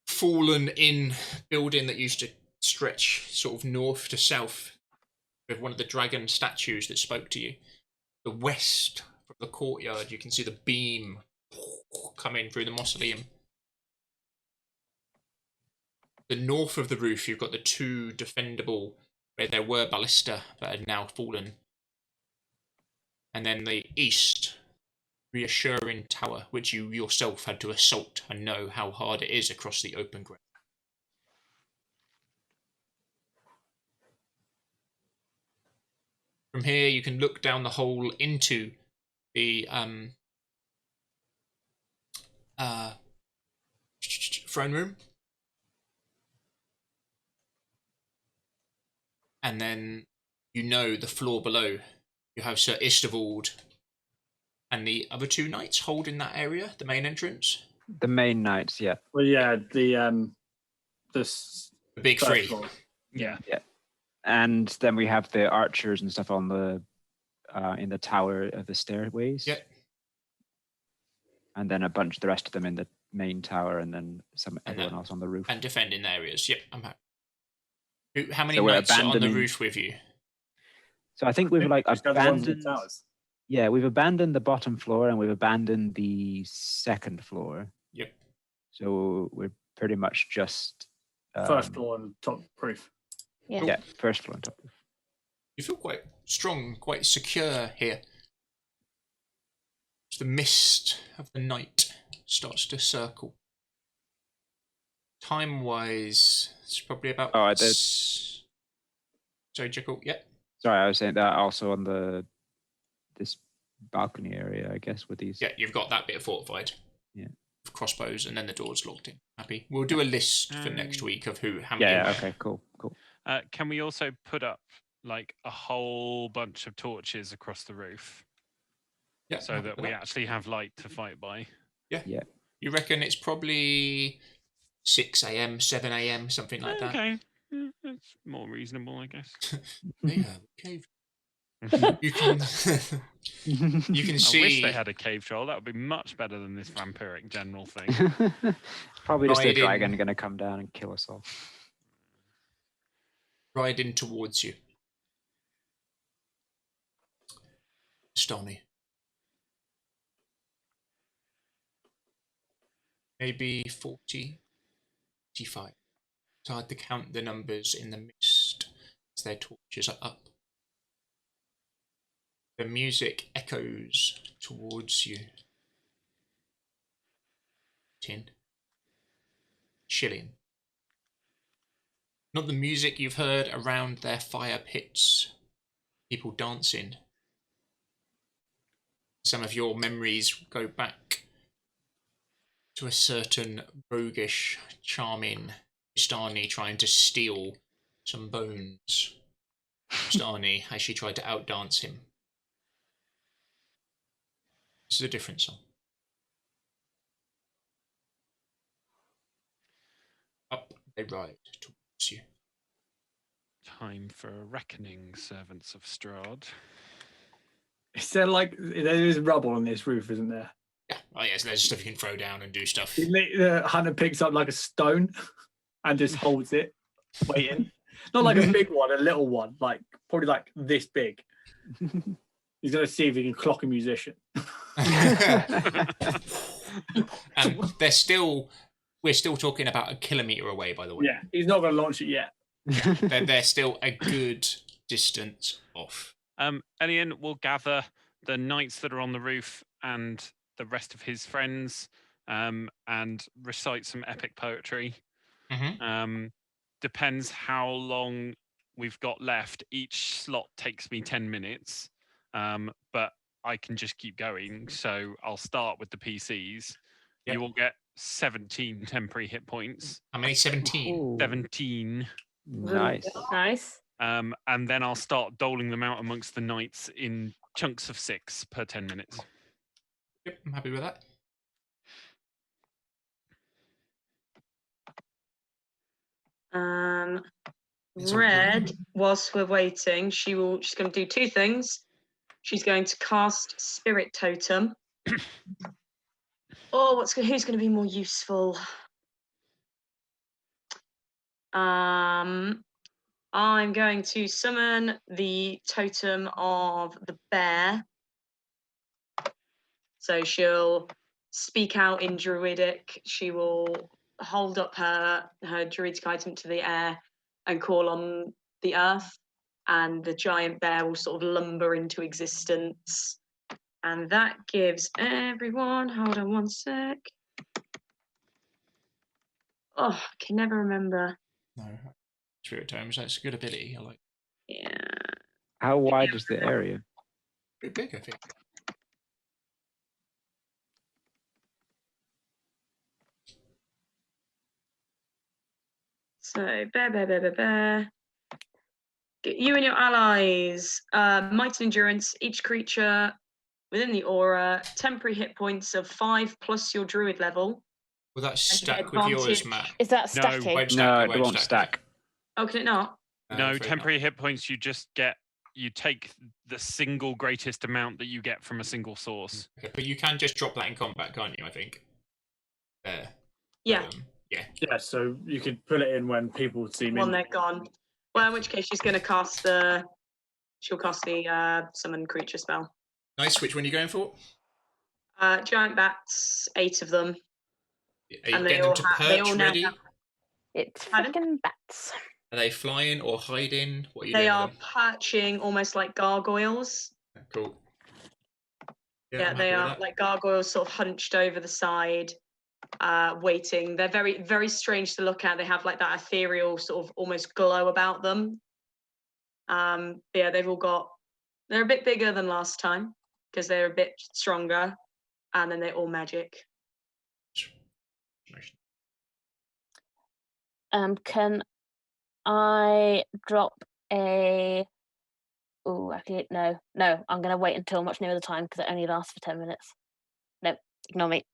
fallen in building that used to stretch sort of north to south with one of the dragon statues that spoke to you. The west from the courtyard, you can see the beam coming through the mausoleum. The north of the roof, you've got the two defendable, where there were ballista but had now fallen. And then the east, reassuring tower, which you yourself had to assault and know how hard it is across the open ground. From here, you can look down the hole into the throne room. And then you know the floor below. You have Sir Istavold and the other two knights holding that area, the main entrance. The main knights, yeah. Well, yeah, The big first three. floor. Yeah. And then we have the archers and stuff on the in the tower of the stairways. Yep. And then a bunch of the rest of them in the main tower, and then everyone else on the roof. And defending the areas. Yep, I'm happy. How many So we're knights are on the abandoning- roof with you? So I think we've like Just got the ones in the abandoned. towers. Yeah, we've abandoned the bottom floor and we've abandoned the second floor. Yep. So we're pretty much just First floor and top roof. Yeah. Yeah, first floor and top roof. You feel quite strong, quite secure here. The mist of the night starts to circle. Time-wise, it's probably about... Oh, Sorry, Jekyll, yeah. Sorry, I was saying that also on this balcony area, I guess, with these. Yeah, you've got that bit fortified. Yeah. With crossbows, and then the door's locked in. Happy. We'll do a list for next week of how many. Yeah, okay, cool. Can we also put up like a whole bunch of torches across the roof Yeah, so that we actually have light to fight by? Yeah. Yeah. You reckon it's probably 6 a.m., 7 a.m., something like that? Okay. That's more reasonable, I guess. Yeah, cave. You can you can see. I wish they had a cave troll. That would be much better than this vampiric general thing. Probably just a Riding- dragon going to come down and kill us all. riding towards you. Stony. Maybe 40, 45. It's hard to count the numbers in the mist as their torches are up. The music echoes towards you. Chilling. Not the music you've heard around their fire pits. People dancing. Some of your memories go back to a certain roguish, charming Stani trying to steal some bones. Stani, as she tried to outdance him. This is a different song. They ride towards you. Time for a reckoning, servants of Strahd. Is there there is rubble on this roof, isn't there? Yeah. Oh, yes. There's stuff you can throw down and do stuff. The hunter picks up like a stone and just holds it, waiting. Not like a big one, a little one, like probably like this big. He's gonna see if he can clock a musician. And we're still talking about a kilometre away, by the way. Yeah, he's not gonna launch it yet. They're still a good distance off. Elian will gather the knights that are on the roof and the rest of his friends, and recite some epic poetry. Depends how long we've got left. Each slot takes me 10 minutes, but I can just keep going. So I'll start with the PCs. Yep. You will get 17 temporary hit points. How many? 17? 17. Nice. Nice. And then I'll start doling them out amongst the knights in chunks of 6 per 10 minutes. Yep, I'm happy with that. Red, whilst we're waiting, she's going to do 2 things. She's going to cast Spirit Totem. Who's going to be more useful? I'm going to summon the totem of the bear. So she'll speak out in Druidic. She will hold up her Druidic item to the air and call on the earth. And the giant bear will sort of lumber into existence. And that gives everyone, hold on one sec. Oh, I can never remember. No. Spirit Tomes, that's a good ability. I like. Yeah. How wide is the area? Pretty big, I think. So, bear. You and your allies, might and endurance, each creature within the aura, temporary hit points of 5 plus your druid level. Will that stack with yours, Matt? Is that No. stacking? Won't stack, No, it it won't stack. Oh, can it not? No, afraid temporary hit points, you take the single greatest amount that you get from a single source. Okay, but you can just drop that in combat, can't you, I think? There. Yeah. Yeah. Yeah, so you could put it in when people seem When in. they're gone. Well, in which case she's going to cast the summon creature spell. Nice. Which one are you going for? Giant bats, 8 of them. Are you And they getting them all to have- they perch all now ready? have- It's Pardon? freaking bats. Are they flying or hiding? What are you They doing are with them? perching almost like gargoyles. Cool. Yeah, I'm they happy with are that. like gargoyles sort of hunched over the side, waiting. They're very, very strange to look at. They have like that ethereal sort of almost glow about them. Yeah, they're a bit bigger than last time because they're a bit stronger, and then they're all magic. Can I drop a? Oh, actually, no. I'm gonna wait until much nearer the time because it only lasts for 10 minutes. No, ignore me.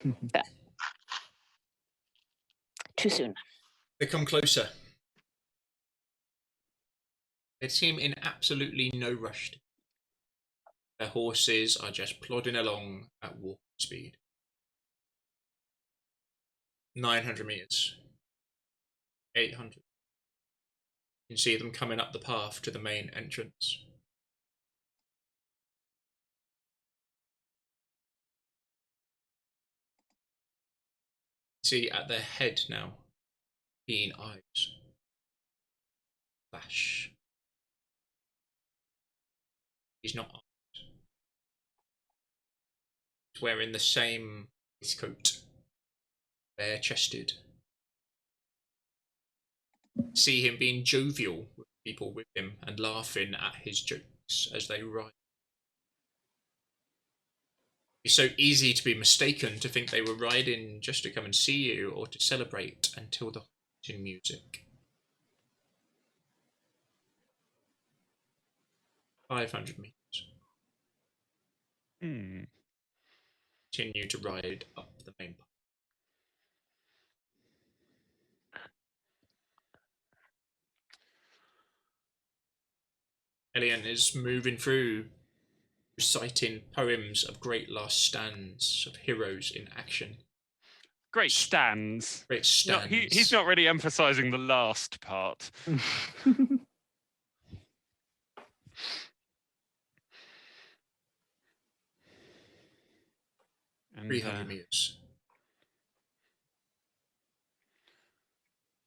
Yeah. Too soon. They come closer. They seem in absolutely no rush. Their horses are just plodding along at walk speed. 900 meters. 800. You can see them coming up the path to the main entrance. See at their head now, keen eyes. Flash. He's not armed. He's wearing the same coat, bare chested. See him being jovial with people with him and laughing at his jokes as they ride. It's so easy to be mistaken to think they were riding just to come and see you or to celebrate until the haunting music. 500 meters. Continue to ride up the main path. Elian is moving through, reciting poems of great last stands of heroes in action. Great stands. Great No, stands. he's not really emphasizing the last part. And, 300 meters.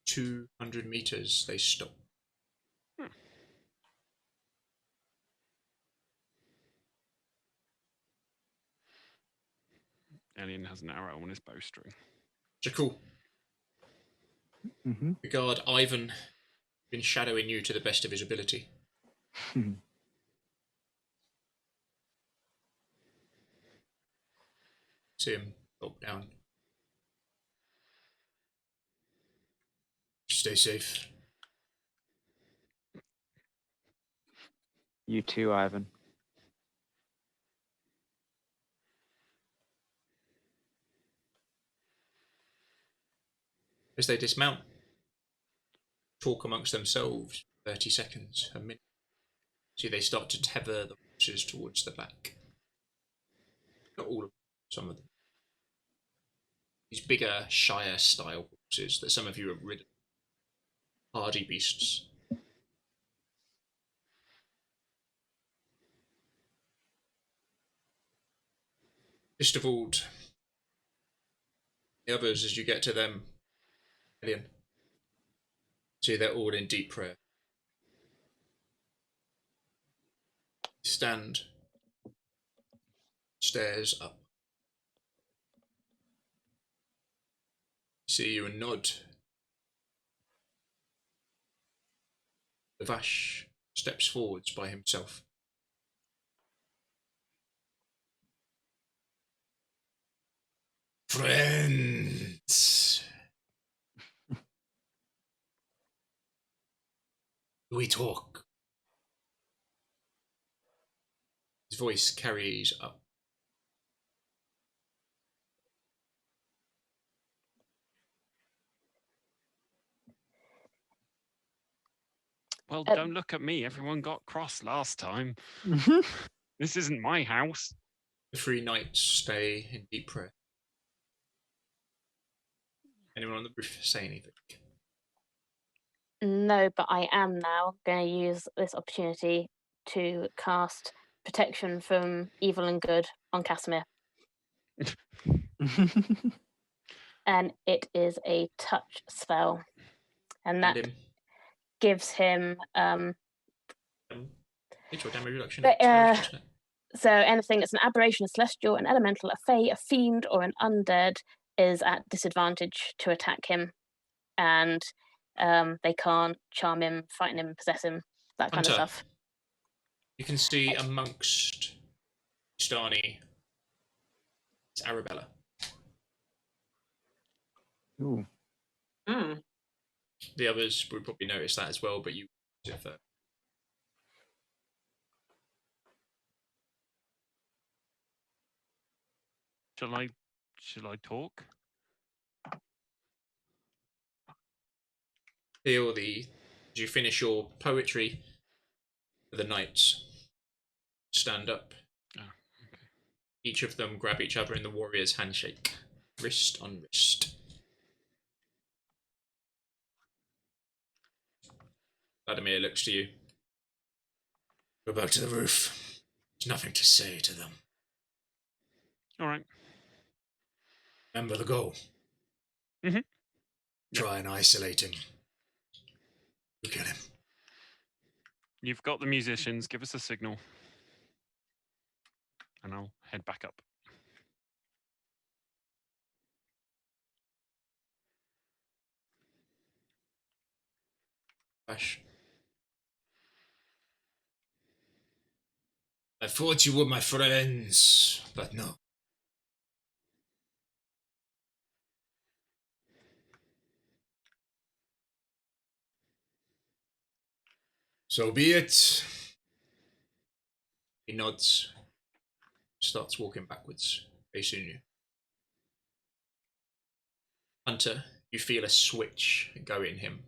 200 meters, they stop. Alien has an arrow on his bowstring. Jakul, Mm-hmm. regard Ivan been shadowing you to the best of his ability. See him gulp down. Stay safe. You too, Ivan. As they dismount, talk amongst themselves 30 seconds, a minute. See, they start to tether the horses towards the back. Not all of them, some of them. These bigger, Shire style horses that some of you have ridden. Hardy beasts. Just of all, the others, as you get to them, Alien, see they're all in deep prayer. Stand, stares up. See you and nod. The Vash steps forwards by himself. Friends, we talk. His voice carries up. Well, don't look at me. Everyone got cross last time. This isn't my house. The 3 knights stay in deep prayer. Anyone on the roof say anything? No, but I am now going to use this opportunity to cast protection from evil and good on Casimir. And it is a touch spell. And that gives him Nature damage reduction. so anything that's an aberration, a celestial, an elemental, a fae, a fiend, or an undead is at disadvantage to attack him. And they can't charm him, frighten him, possess him, that kind of stuff. You can see amongst Stani, it's Arabella. Ooh. Mm. The others would probably notice that as well, but you Shall I talk? feel the as you finish your poetry, the knights stand up. Oh, okay. Each of them grab each other in the warrior's handshake, wrist on wrist. Vladimir looks to you. Go back to the roof. There's nothing to say to them. All right. Remember the goal. Mm-hmm. Try and isolate him. Look at him. You've got the musicians. Give us a signal. And I'll head back up. Ash. I thought you were my friends, but no. So be it. He nods, starts walking backwards, facing you. Hunter, you feel a switch go in him.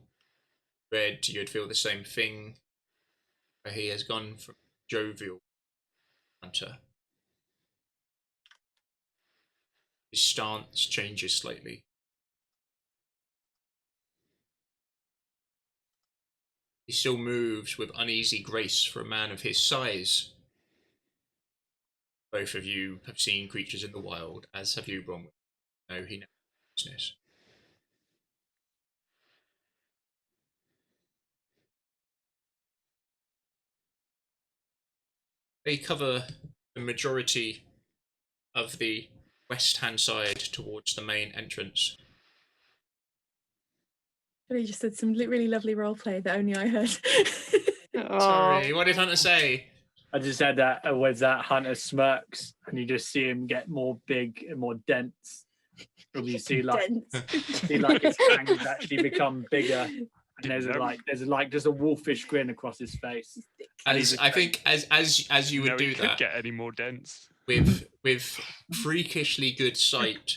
Red, you'd feel the same thing. where he has gone from jovial hunter. His stance changes slightly. He still moves with uneasy grace for a man of his size. Both of you have seen creatures in the wild, as have you, Bronwyn. No, he knows business. They cover the majority of the west-hand side towards the main entrance. You just said some really lovely role play that only I heard. Sorry, what did Hunter say? I just said that was that Hunter smirks, and you just see him get more big and more dense. Or you see like his fangs actually become bigger, and there's just a wolfish grin across his face. As I think, as you would do that, get any more dense with freakishly good sight,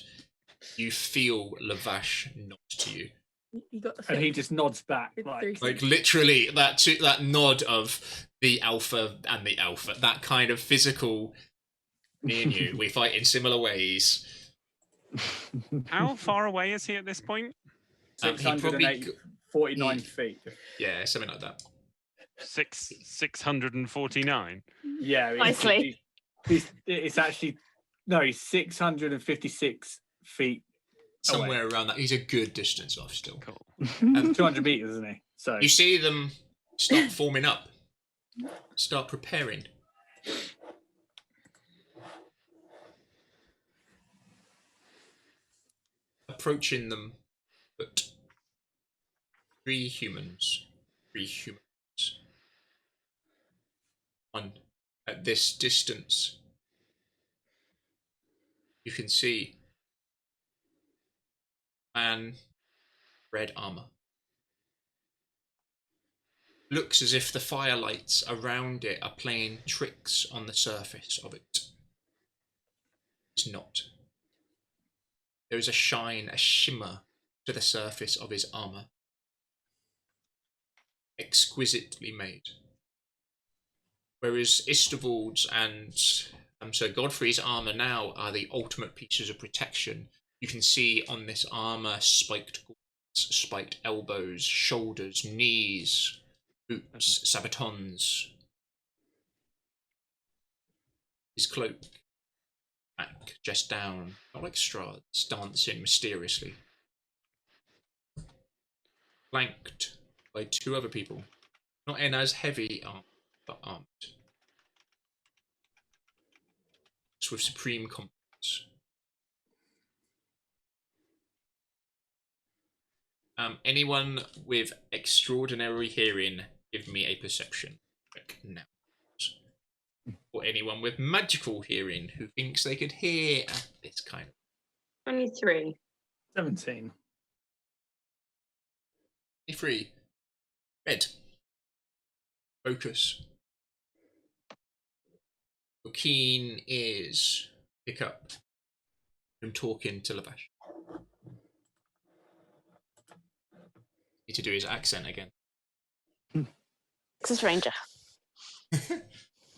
you feel Lavash nod to you. You got the and he just nods back, like literally that nod of the alpha and the alpha, that kind of physical. Me and you, we fight in similar ways. How far away is he at this point? 649 feet. Yeah, something like that. 649. Yeah, nicely. It's actually he's 656 feet. Somewhere away. around that. He's a good distance off still. Cool. 200 meters, isn't he? So you see them start forming up, start preparing. Approaching them, but three humans. On at this distance, you can see man, red armor. Looks as if the firelights around it are playing tricks on the surface of it. It's not. There is a shine, a shimmer to the surface of his armor. Exquisitely made. Whereas Istevald's and Sir Godfrey's armor now are the ultimate pieces of protection. You can see on this armor spiked gauntlets, spiked elbows, shoulders, knees, boots, sabatons. His cloak, back, just down, not like Strahd's, dancing mysteriously. Flanked by two other people, not in as heavy armor, but armed. With supreme confidence. Anyone with extraordinary hearing, give me a perception check now. Or anyone with magical hearing who thinks they could hear at this kind of. 23. 17. 23. Red. Focus. Your keen ears pick up him talking to Lavash. Need to do his accent again. Texas Ranger.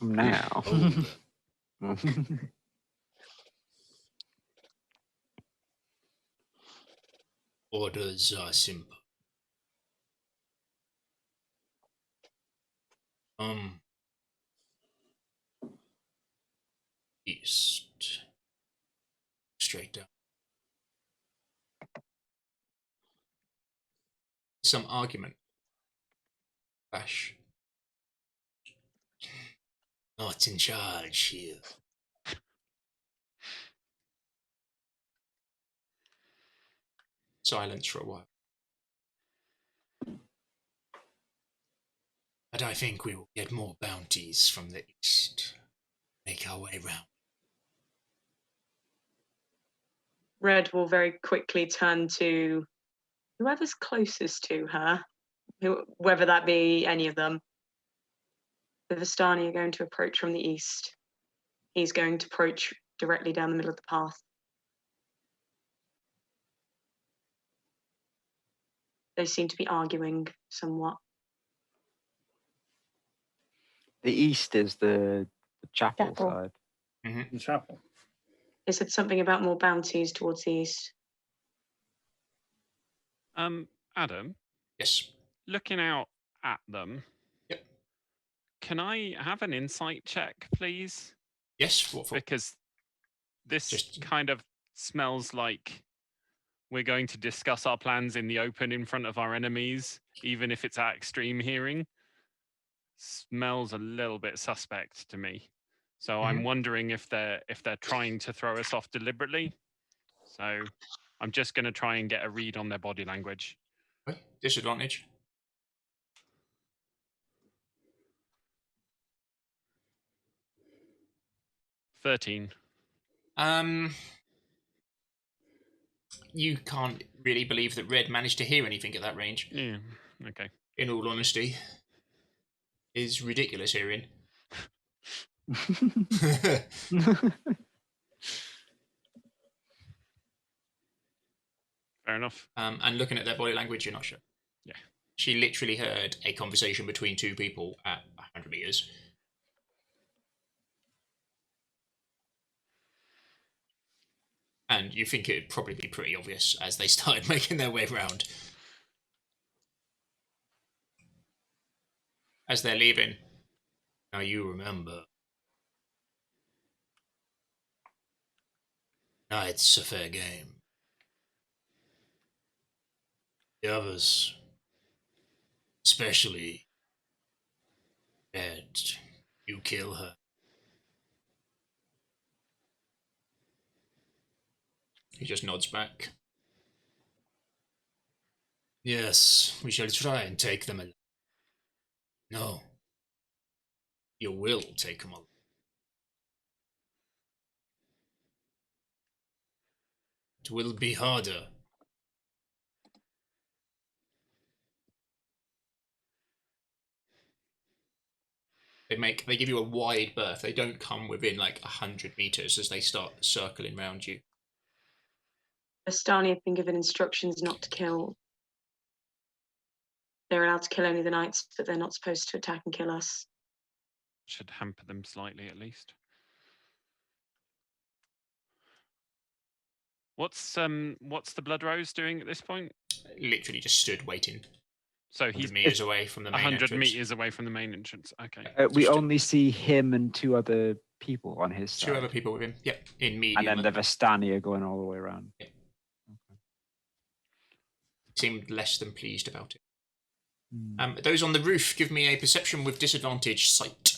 Now. Orders are simple. East. Straight down. Some argument. Bash. Not in charge here. Silence for a while. But I think we will get more bounties from the east. Make our way round. Red will very quickly turn to whoever's closest to her, whether that be any of them. The Vistani are going to approach from the east. He's going to approach directly down the middle of the path. They seem to be arguing somewhat. The east is the chapel, Chapel. side. The chapel. They said something about more bounties towards the east. Adam, Yes. looking out at them. Yep. Can I have an insight check, please? Yes. What for? Because this Just- kind of smells like we're going to discuss our plans in the open in front of our enemies, even if it's at extreme hearing. Smells a little bit suspect to me. So I'm wondering if they're trying to throw us off deliberately. So I'm just going to try and get a read on their body language. Okay. Disadvantage. $13. You can't really believe that Red managed to hear anything at that range. Yeah. Okay. In all honesty, is ridiculous hearing. Fair enough. And looking at their body language, you're not sure. Yeah. She literally heard a conversation between two people at 100 meters. And you think it'd probably be pretty obvious as they started making their way round. As they're leaving. Now you remember. Now it's a fair game. The others, especially Ed, you kill her. He just nods back. Yes, we shall try and take them alive. No. You will take them alive. It will be harder. They give you a wide berth. They don't come within like 100 meters as they start circling round you. Astani have been given instructions not to kill. They're allowed to kill only the knights, but they're not supposed to attack and kill us. Should hamper them slightly at least. What's the Blood Rose doing at this point? Literally just stood waiting. So he's 100 meters away from the main 100 entrance. meters away from the main entrance. Okay. We Just- only see him and two other people on his side. Two other people with him. Yep, in medium. And then the Vistani going all the way around. Yeah. Seemed less than pleased about it. Those on the roof, give me a perception with disadvantage sight.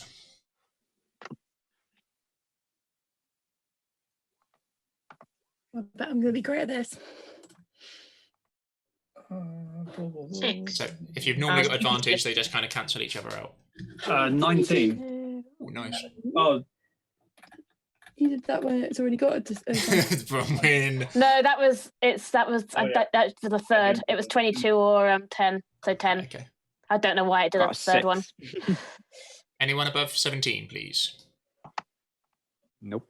I bet I'm going to be great at this. 6. So if you've normally got advantage, they just kind of cancel each other out. 19. Oh, nice. Oh, You did that when it's already got a Bronwyn. No, that was Oh, yeah. that's the third. It was 22 or 10. So 10. Okay. I don't know why it did Got a third one. 6. Anyone above 17, please? Nope.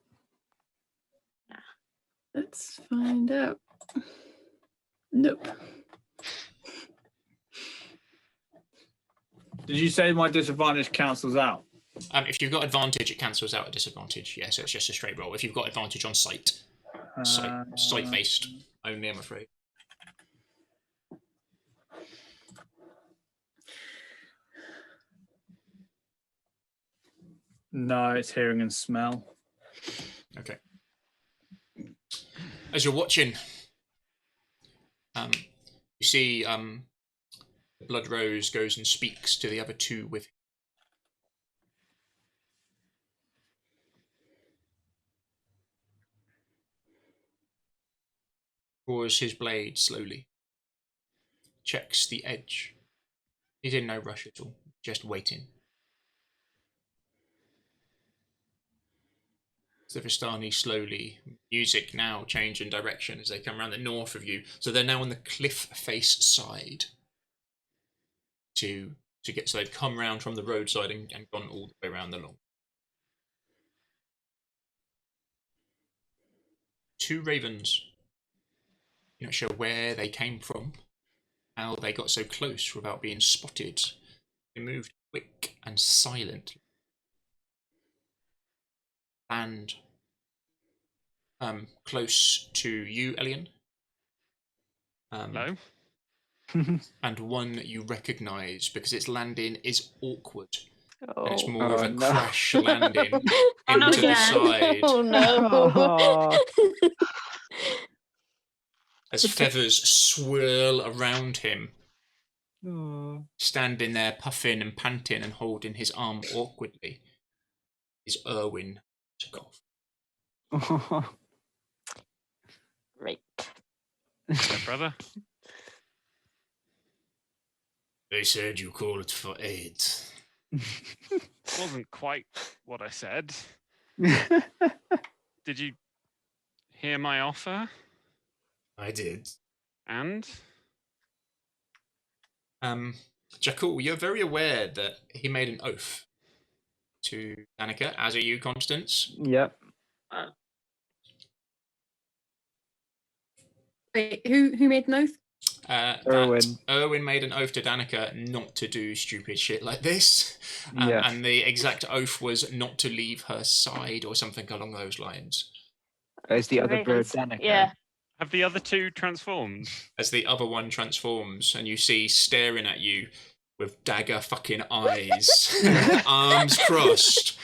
Let's find out. Nope. did you say my disadvantage cancels out? If you've got advantage, it cancels out a disadvantage. Yeah, so it's just a straight roll. If you've got advantage on sight, sight-based only, I'm afraid. No, it's hearing and smell. Okay. As you're watching, you see the Blood Rose goes and speaks to the other two with him. Draws his blade slowly. Checks the edge. He's in no rush at all, just waiting. The Vistani slowly, music now changing direction as they come around the north of you. So they're now on the cliff face side. So they've come round from the roadside and gone all the way around the long. Two ravens. You're not sure where they came from, how they got so close without being spotted. They moved quick and silent. land close to you, Elian. Hello? And one that you recognise because its landing is awkward. Oh, And it's more of Oh, a no. crash landing Oh, not into the again. side oh no. as feathers swirl around him, Oh. standing there puffing and panting and holding his arm awkwardly is Erwin Chekov. Right. Yeah, brother? They said you called for aid. Wasn't quite what I said. Did you hear my offer? I did. And? Jakul, you're very aware that he made an oath to Danica, as are you, Constance. Yep. Wait, who made an oath? Erwin. Erwin made an oath to Danica not to do stupid shit like this. Yes. And the exact oath was not to leave her side or something along those lines. Is the other bird Ravens. Danica? Yeah. Have the other two transformed? As the other one transforms and you see staring at you with dagger fucking eyes, arms crossed,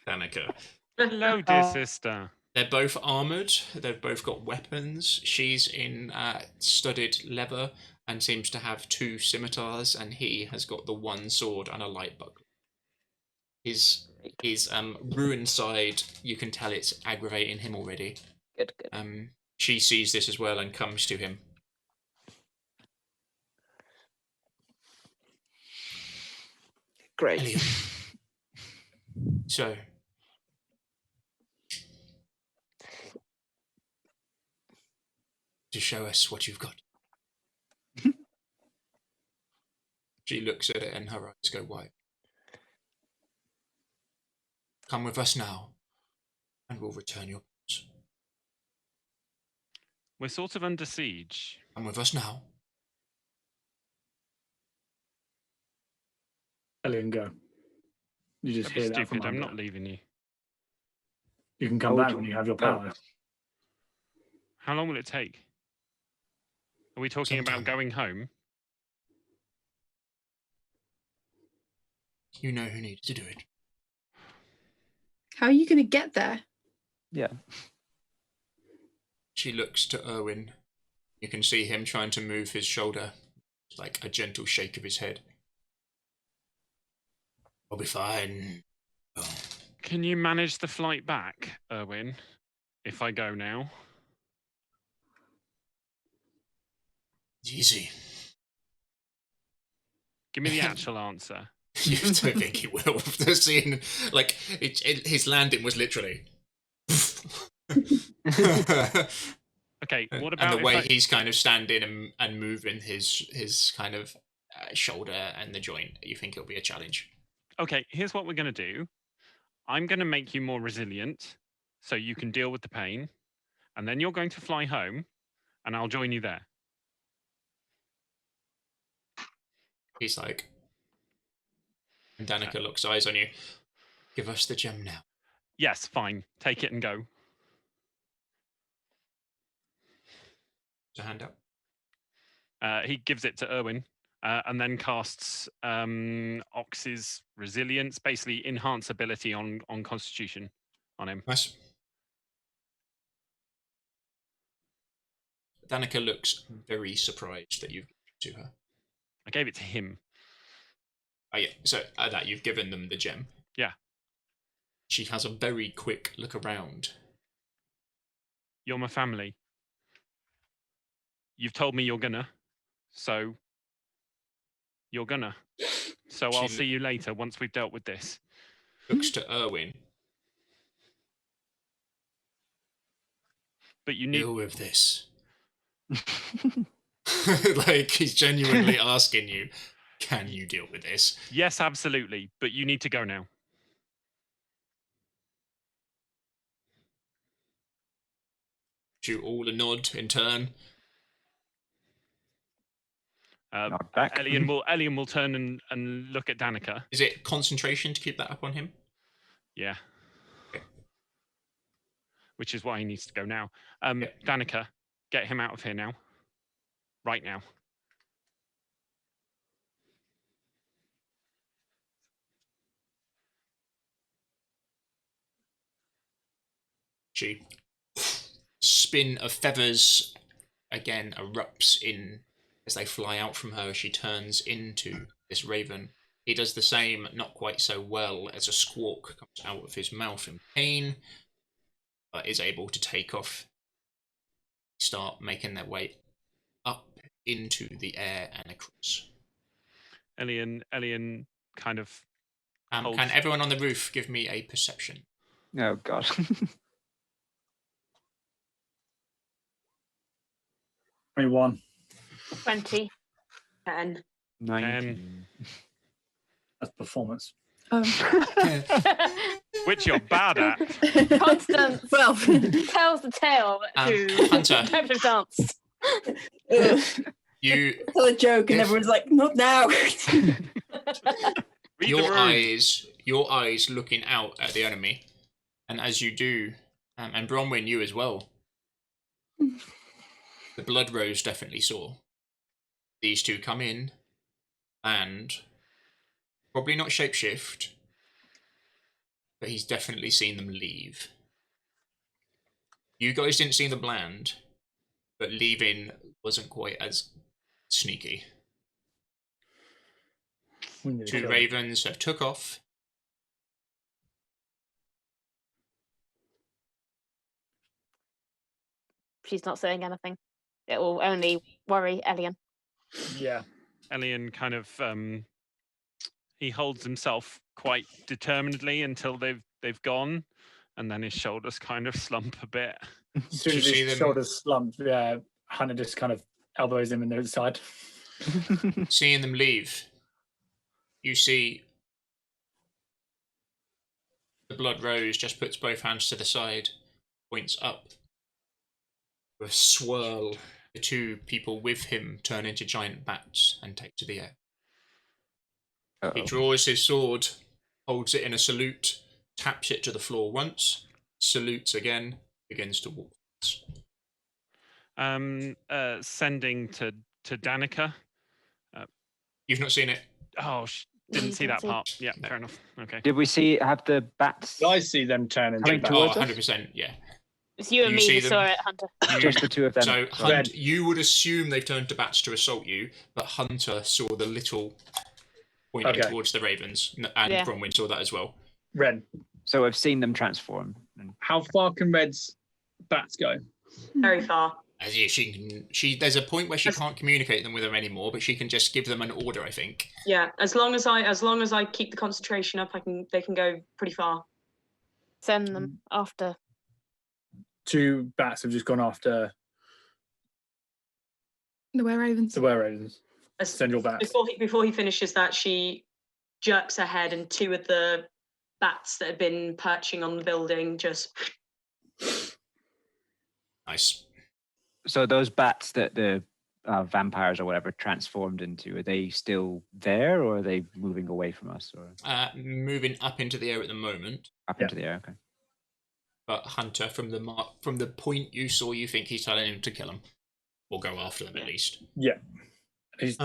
Danica. Hello, dear sister. They're both armoured. They've both got weapons. She's in studded leather and seems to have 2 scimitars, and he has got the 1 sword and a light buckler. His ruined side, you can tell it's aggravating him already. Good. She sees this as well and comes to him. Great. Elliot. So, to show us what you've got. She looks at it and her eyes go wide. Come with us now, and we'll return your promise. We're sort of under siege. Come with us now. Elian, go. You just Don't be hear that from stupid, I'm under. not leaving you. You can come Oh, back do- when you have your oh. powers. How long will it take? Are we talking Sometime. about going home? You know who needs to do it. How are you going to get there? Yeah. She looks to Erwin. You can see him trying to move his shoulder. It's like a gentle shake of his head. I'll be fine. Oh. Can you manage the flight back, Erwin, if I go now? It's easy. Give me the actual answer. You don't think he will. The scene, like, his landing was literally... Okay, what and about the way if he's kind of standing and moving his kind of shoulder and the joint, you think it'll be a challenge. Okay, here's what we're going to do. I'm going to make you more resilient so you can deal with the pain. And then you're going to fly home and I'll join you there. He's like... And Danica looks eyes on you. Give us the gem now. Yes, fine. Take it and go. Put your hand up. He gives it to Erwin and then casts Ox's resilience, basically enhance ability on Constitution on him. Nice. Danica looks very surprised that you've given it to her. I gave it to him. Oh yeah, so that you've given them the gem. Yeah. She has a very quick look around. You're my family. You've told me you're gonna, so you're gonna. So I'll see you later once we've dealt with this. Looks to Erwin. But you need... Deal with this. Like, he's genuinely asking you, can you deal with this? Yes, absolutely. But you need to go now. You all a nod in turn. Not back. Elian will turn and look at Danica. Is it concentration to keep that up on him? Yeah. which is why he needs to go now. Yeah. Danica, get him out of here now. Right now. She spin of feathers again erupts in as they fly out from her. She turns into this raven. He does the same, not quite so well, as a squawk comes out of his mouth in pain, but is able to take off, start making their way up into the air and across. Elian kind of holds... Can everyone on the roof give me a perception? Oh god. 21. 20. 10. 19. That's performance. Which you're bad at. Constance Well, tells the tale to Hunter. interpretive dance. You, tell a joke and If- everyone's like, not now. Read the your room. eyes looking out at the enemy, and as you do, and Bronwyn, you as well. The Blood Rose definitely saw these two come in, and probably not shapeshift, but he's definitely seen them leave. You guys didn't see them land, but leaving wasn't quite as sneaky. We need to Two kill ravens have took off. She's not saying anything. It will only worry Elian. them. Yeah. Elian kind of he holds himself quite determinedly until they've gone, and then his shoulders kind of slump a bit. As soon you as see his them? shoulders slumped, Hannah just kind of elbows him in the side. Seeing them leave, you see the Blood Rose just puts both hands to the side, points up. With a swirl, the two people with him turn into giant bats and take to the air. He draws his sword, holds it in a salute, taps it to the floor once, salutes again, begins to walk. Sending to Danica. You've not seen it? Oh, didn't see that see. part. Yeah, No. fair enough. Okay. Did we have the bats? I see them turn into Coming bats. Oh, towards us? 100%, yeah. It's you and You me see who them? saw it, Hunter. Just the two of them. So, Sorry. Hunt, you would assume they've turned to bats to assault you, but Hunter saw the little pointing Okay. towards the ravens, and Yeah. Bronwyn saw that as well. Red. So I've seen them transform. How far can Red's bats go? Very far. As if there's a point where she can't communicate them with them anymore, but she can just give them an order, I think. Yeah. As long as I keep the concentration up, they can go pretty far. Send them after. 2 bats have just gone after The were ravens. the were-ravens. As- Send your bats. Before he finishes that, she jerks her head, and 2 of the bats that had been perching on the building just. Nice. So those bats that the vampires or whatever transformed into, are they still there, or are they moving away from us, or Moving up into the air at the moment, up Yeah. into the air? Okay. but Hunter, from the point you saw, you think he's telling him to kill them, or go after them at least. Yeah. He's,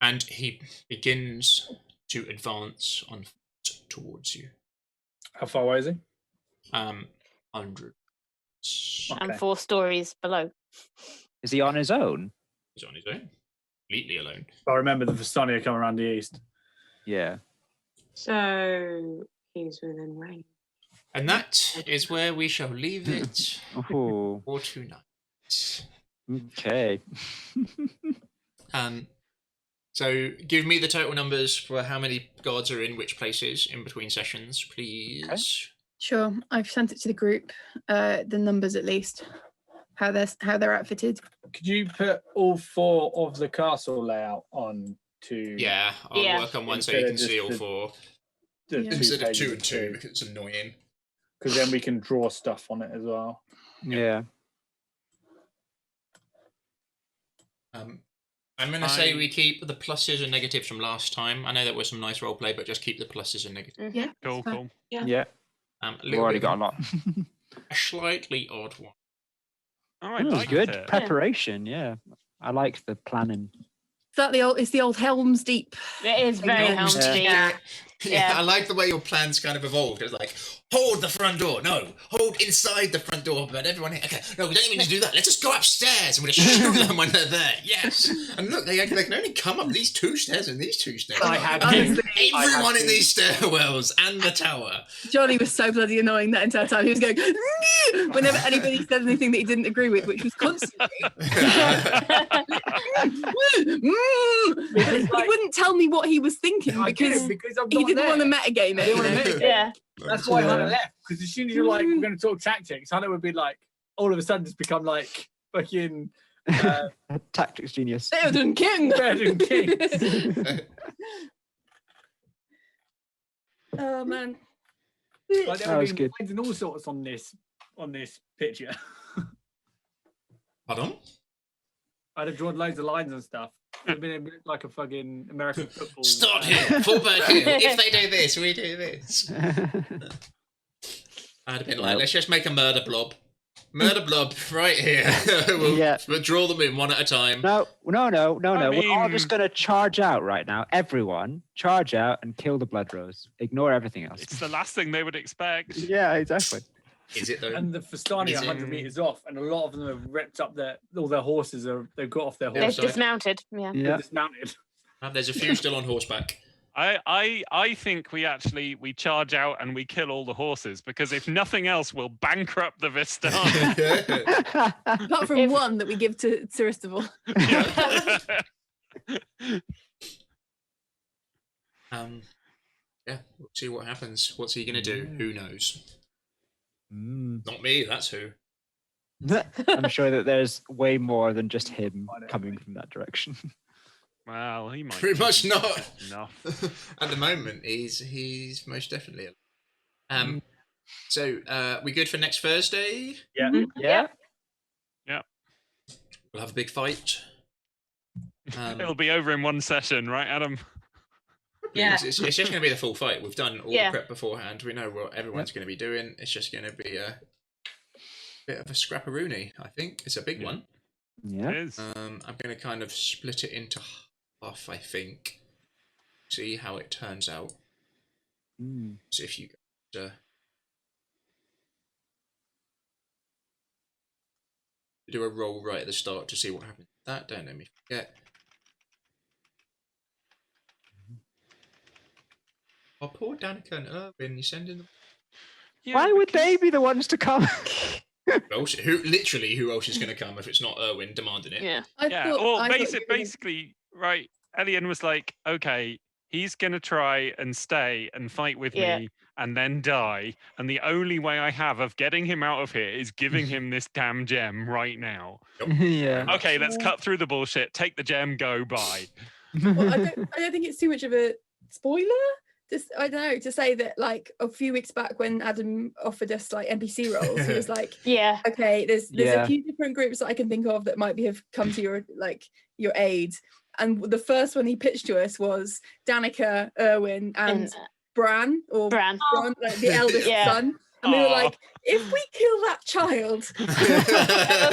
And he begins to advance on foot towards you. how far away is he? 100. And Okay. 4 stories below. Is he on his own? He's on his own, completely alone. I remember the Vistani are coming around the east. Yeah. So he's within range. And that is where we shall leave it Oh. for tonight. Okay. So give me the total numbers for how many guards are in which places in between sessions, please. Sure, I've sent it to the group. The numbers at least, how they're outfitted. Could you put all 4 of the castle layout on to Yeah, I'll Yeah. work on one so Instead you of can see just all the- 4 the Yeah. instead of 2 pages and 2 because it's annoying. Because then we can draw stuff on it as well. Yeah. I'm going to say we keep the pluses and negatives from last time. I know that was some nice role play, but just keep the pluses and negatives. Yeah. Cool, fine. cool. Yeah. A We've little already bit of got a lot. a slightly odd one. Oh, I That was liked good it. preparation. Yeah, I like the planning. It's the old Helm's Deep. It is very Helm's Helm's Deep. Yeah. Yeah. I like the way your plans kind of evolved. It was like, hold the front door. No, hold inside the front door. But everyone, okay, no, we don't even need to do that. Let's just go upstairs and we'll just shoot them when they're there. Yes. And look, they can only come up these 2 stairs and these 2 stairs. I had Honestly, everyone in these stairwells and the tower. Johnny was so bloody annoying that entire time. He was going whenever anybody said anything that he didn't agree with, which was constantly. He wouldn't tell me what he was thinking because I'm he not didn't there. want to metagame I it. didn't want to metagame. Yeah. That's why Hannah left. Because as soon as you're like, we're going to talk tactics, Hannah would be like, all of a sudden, just become like fucking Tactics genius. Theoden King. Burden King. Oh man. Like, there That would was be good. lines and all sorts on this picture. Pardon? I'd have drawn loads of lines and stuff. It'd been a bit like a fucking American football. Start here, fall back here. If they do this, we do this. I'd have been like, Well. let's just make a murder blob. Murder blob right here. we'll draw them in one at a time. No. We're all just mean- going to charge out right now. Everyone, charge out and kill the Blood Rose. Ignore everything else. It's the last thing they would expect. Yeah, exactly. Is it though? And the Fastani Is are it? 100 meters off, and a lot of them have ripped up all their horses. They've got off their They've horses. sorry. dismounted. Yeah. They're Yeah. dismounted. There's a few still on horseback. I think we charge out and we kill all the horses because if nothing else, we'll bankrupt the Vistani. Apart from If- one that we give to Aristotle. Yeah, we'll see what happens. What's he gonna do? Who knows? Mm. Not me. That's who. I'm sure that there's way more than just him coming from that direction. Well, he might. Pretty much not. Enough. At the moment, he's most definitely. So we good for next Thursday? Yeah. Yeah. We'll have a big fight. It'll be over in one session, right, Adam? Yeah. It's just going to be the full fight. We've done all Yeah. the prep beforehand. We know what everyone's going to be doing. It's just going to be a bit of a scrapperoony, I think. It's a big one. Yeah. It is. I'm going to kind of split it into half, I think. See how it turns out. Mm. So if you do a roll right at the start to see what happens. That don't let me forget. Oh, poor Danica and Erwin, you sending them. Yeah, Why would because- they be the ones to come? Who else is going to come if it's not Erwin demanding it? Yeah. Yeah. Well, basically, right. Elian was like, okay, he's gonna try and stay and fight with Yeah. me and then die. And the only way I have of getting him out of here is giving him this damn gem right now. Yeah. Okay, let's cut through the bullshit. Take the gem. Go. Bye. Well, I don't think it's too much of a spoiler. Just I don't know to say that like a few weeks back when Adam offered us like NPC roles, he was like, Yeah. okay, there's Yeah. a few different groups that I can think of that might have come to your aid. And the first one he pitched to us was Danica, Erwin, and And Bran, or Bran. Bran, like the eldest Yeah. son. And we were Aw. like, if we kill that child,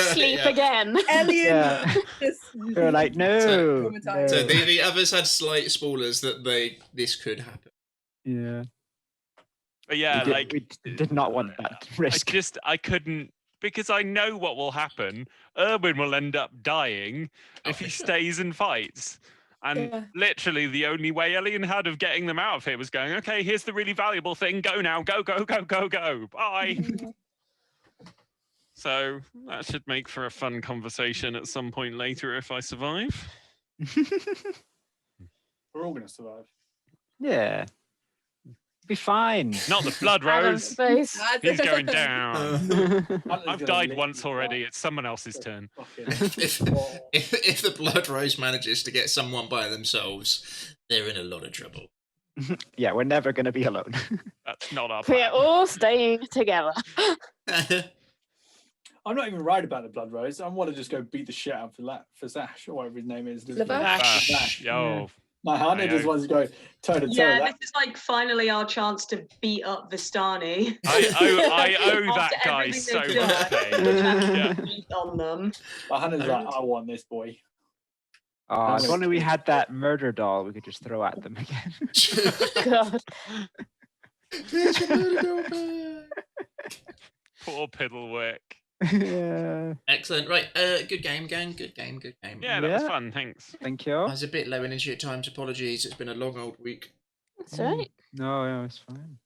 Asleep Yeah. again. Elian Yeah. just They were like, no. traumatized. So no. the others had slight spoilers that this could happen. Yeah. But yeah, we did not want that risk. I couldn't because I know what will happen. Erwin will end up dying if for he sure. stays and fights. And Yeah. literally the only way Elian had of getting them out of here was going, okay, here's the really valuable thing. Go now. Go, go, go, go, go. Bye. So that should make for a fun conversation at some point later if I survive. We're all going to survive. Yeah. Be fine. Not the blood Adam's rose. face. He's going down. Hunter's I've gonna died lick once you already. right. It's someone else's turn. Fucking- if the Blood Rose manages to get someone by themselves, they're in a lot of trouble. Yeah, we're never going to be alone. That's not our We're plan. all staying together. I'm not even right about the Blood Rose. I want to just go beat the shit out for Zash or whatever his name is. Lavash. Bash. Bash. Yo. My Hannah just wants to go toe to toe. Yeah, this is like finally our chance to beat up Vistani. I owe that After guy everything so they've much done, pain. which actually Yeah. beat on them. My Hannah's like, I want this boy. If only we had that murder doll we could just throw at them again. God. Poor Piddlewick. Yeah. Excellent. Right. Good game, gang. Good game. Good game. Yeah, that was Yeah. fun. Thanks. Thank I you. was a bit low energy at times. Apologies. It's been a long old week. That's right. No, it's fine.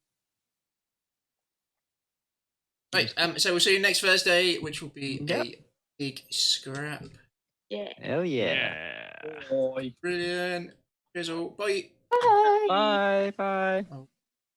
Right. So we'll see you next Thursday, which will be Yep. a big scrap. Yeah. Hell yeah. Yeah. Boy. Brilliant. Cheers all. Bye. Bye. Bye. Bye. Oh.